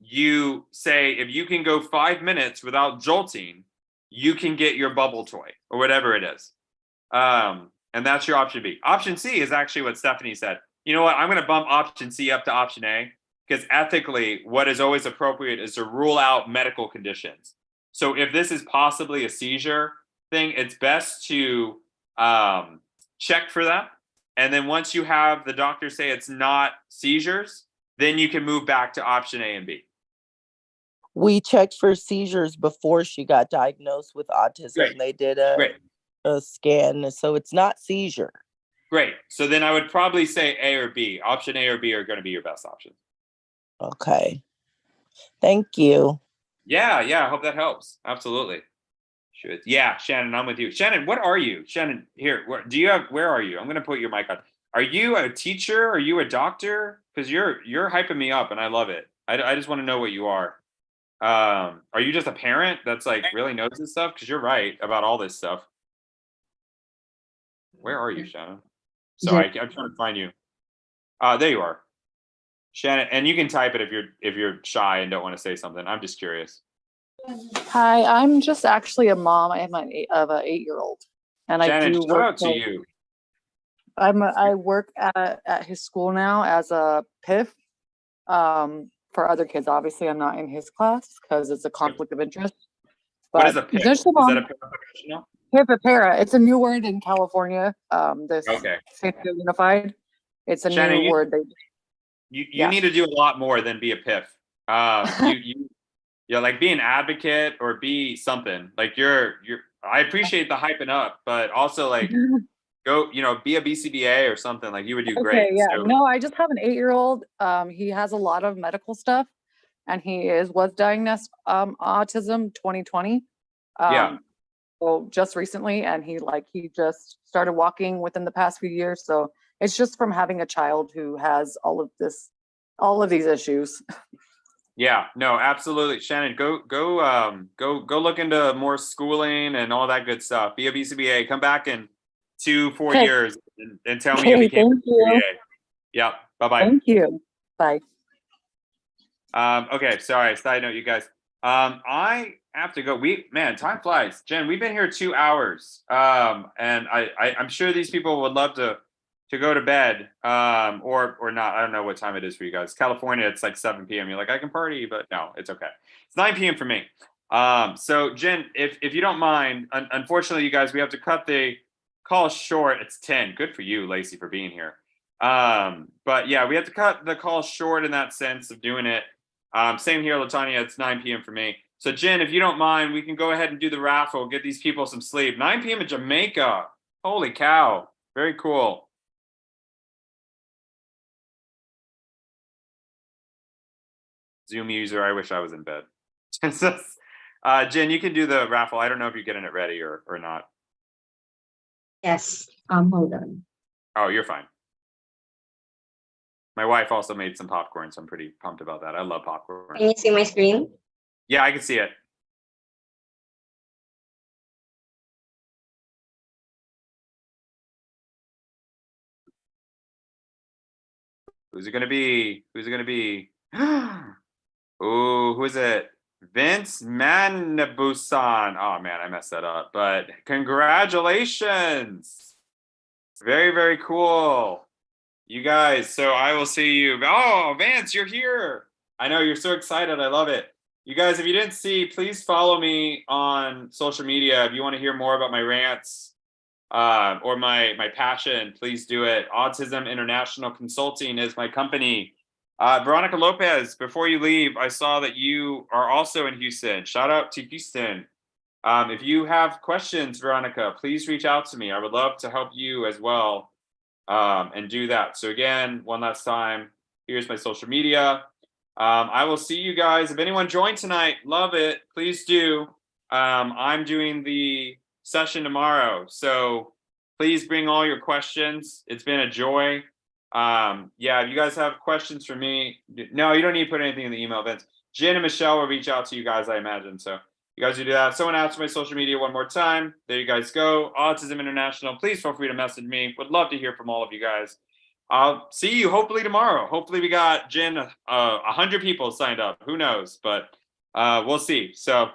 Speaker 1: you say if you can go 5 minutes without jolting, you can get your bubble toy or whatever it is. And that's your option B. Option C is actually what Stephanie said. You know what? I'm going to bump option C up to option A because ethically, what is always appropriate is to rule out medical conditions. So if this is possibly a seizure thing, it's best to check for that. And then once you have the doctor say it's not seizures, then you can move back to option A and B.
Speaker 20: We checked for seizures before she got diagnosed with autism.
Speaker 1: Great.
Speaker 20: They did a scan, so it's not seizure.
Speaker 1: Great. So then I would probably say A or B. Option A or B are going to be your best options.
Speaker 20: Okay. Thank you.
Speaker 1: Yeah. I hope that helps. Absolutely. Should. Yeah, Shannon, I'm with you. Shannon, what are you? Shannon, here, where are you? I'm going to put your mic on. Are you a teacher? Are you a doctor? Because you're hyping me up and I love it. I just want to know what you are. Are you just a parent that's like really knows this stuff? Because you're right about all this stuff. Where are you, Shannon? Sorry, I'm trying to find you. There you are, Shannon. And you can type it if you're shy and don't want to say something. I'm just curious.
Speaker 21: Hi, I'm just actually a mom. I have an 8-year-old, and
Speaker 1: Shannon,
Speaker 21: I do
Speaker 1: shout
Speaker 21: work.
Speaker 1: out to you.
Speaker 21: I work at his school now as a PIF for other kids. Obviously, I'm not in his class because it's a conflict of interest.
Speaker 1: What is a PIF? Is that a paraprofessional?
Speaker 21: Para. It's a new word in California. This State Unified. It's a
Speaker 1: Shannon,
Speaker 21: new word.
Speaker 1: You need to do a lot more than be a PIF. You like be an advocate or be something. Like I appreciate the hyping up, but also like go, be a BCBA or something. Like you would do great.
Speaker 21: Okay, yeah.
Speaker 1: So.
Speaker 21: No, I just have an 8-year-old. He has a lot of medical stuff, and he was diagnosed autism 2020. So just recently, and he just started walking within the past few years. So it's just from having a child who has all of these issues.
Speaker 1: Yeah, no, absolutely. Shannon, go look into more schooling and all that good stuff. Be a BCBA. Come back in 2-4 years and tell me you became a BCBA. Yeah. Bye-bye.
Speaker 21: Thank you. Bye.
Speaker 1: Okay, sorry. Side note, you guys. I have to go. Man, time flies. Jen, we've been here 2 hours. And I'm sure these people would love to go to bed. Or not. I don't know what time it is for you guys. California, it's like 7 p.m. You're like, I can party, but no, it's okay. It's 9 p.m. for me. So Jen, if you don't mind, unfortunately, you guys, we have to cut the call short. It's 10. Good for you, Lacey, for being here. But yeah, we have to cut the call short in that sense of doing it. Same here, Latanya, it's 9 p.m. for me. So Jen, if you don't mind, we can go ahead and do the raffle, get these people some sleep. 9 p.m. in Jamaica. Holy cow. Very cool. Zoom user, I wish I was in bed. Jen, you can do the raffle. I don't know if you're getting it ready or not.
Speaker 10: Yes, hold on.
Speaker 1: Oh, you're fine. My wife also made some popcorn, so I'm pretty pumped about that. I love popcorn.
Speaker 10: Can you see my screen?
Speaker 1: Yeah, I can see it. Who's it gonna be? Who's it gonna be? Ooh, who is it? Vince Manabusan. Oh man, I messed that up. But congratulations. Very, very cool. You guys, so I will see you. Oh, Vance, you're here. I know you're so excited. I love it. You guys, if you didn't see, please follow me on social media. If you want to hear more about my rants or my passion, please do it. Autism International Consulting is my company. Veronica Lopez, before you leave, I saw that you are also in Houston. Shout out to Houston. If you have questions, Veronica, please reach out to me. I would love to help you as well and do that. So again, one last time, here's my social media. I will see you guys. If anyone joined tonight, love it. Please do. I'm doing the session tomorrow. So please bring all your questions. It's been a joy. Yeah, if you guys have questions for me, no, you don't need to put anything in the email, Vince. Jen and Michelle will reach out to you guys, I imagine. So you guys do that. Someone asked my social media one more time. There you guys go. Autism International. Please feel free to message me. Would love to hear from all of you guys. I'll see you hopefully tomorrow. Hopefully we got Jen 100 people signed up. Who knows? But we'll see. So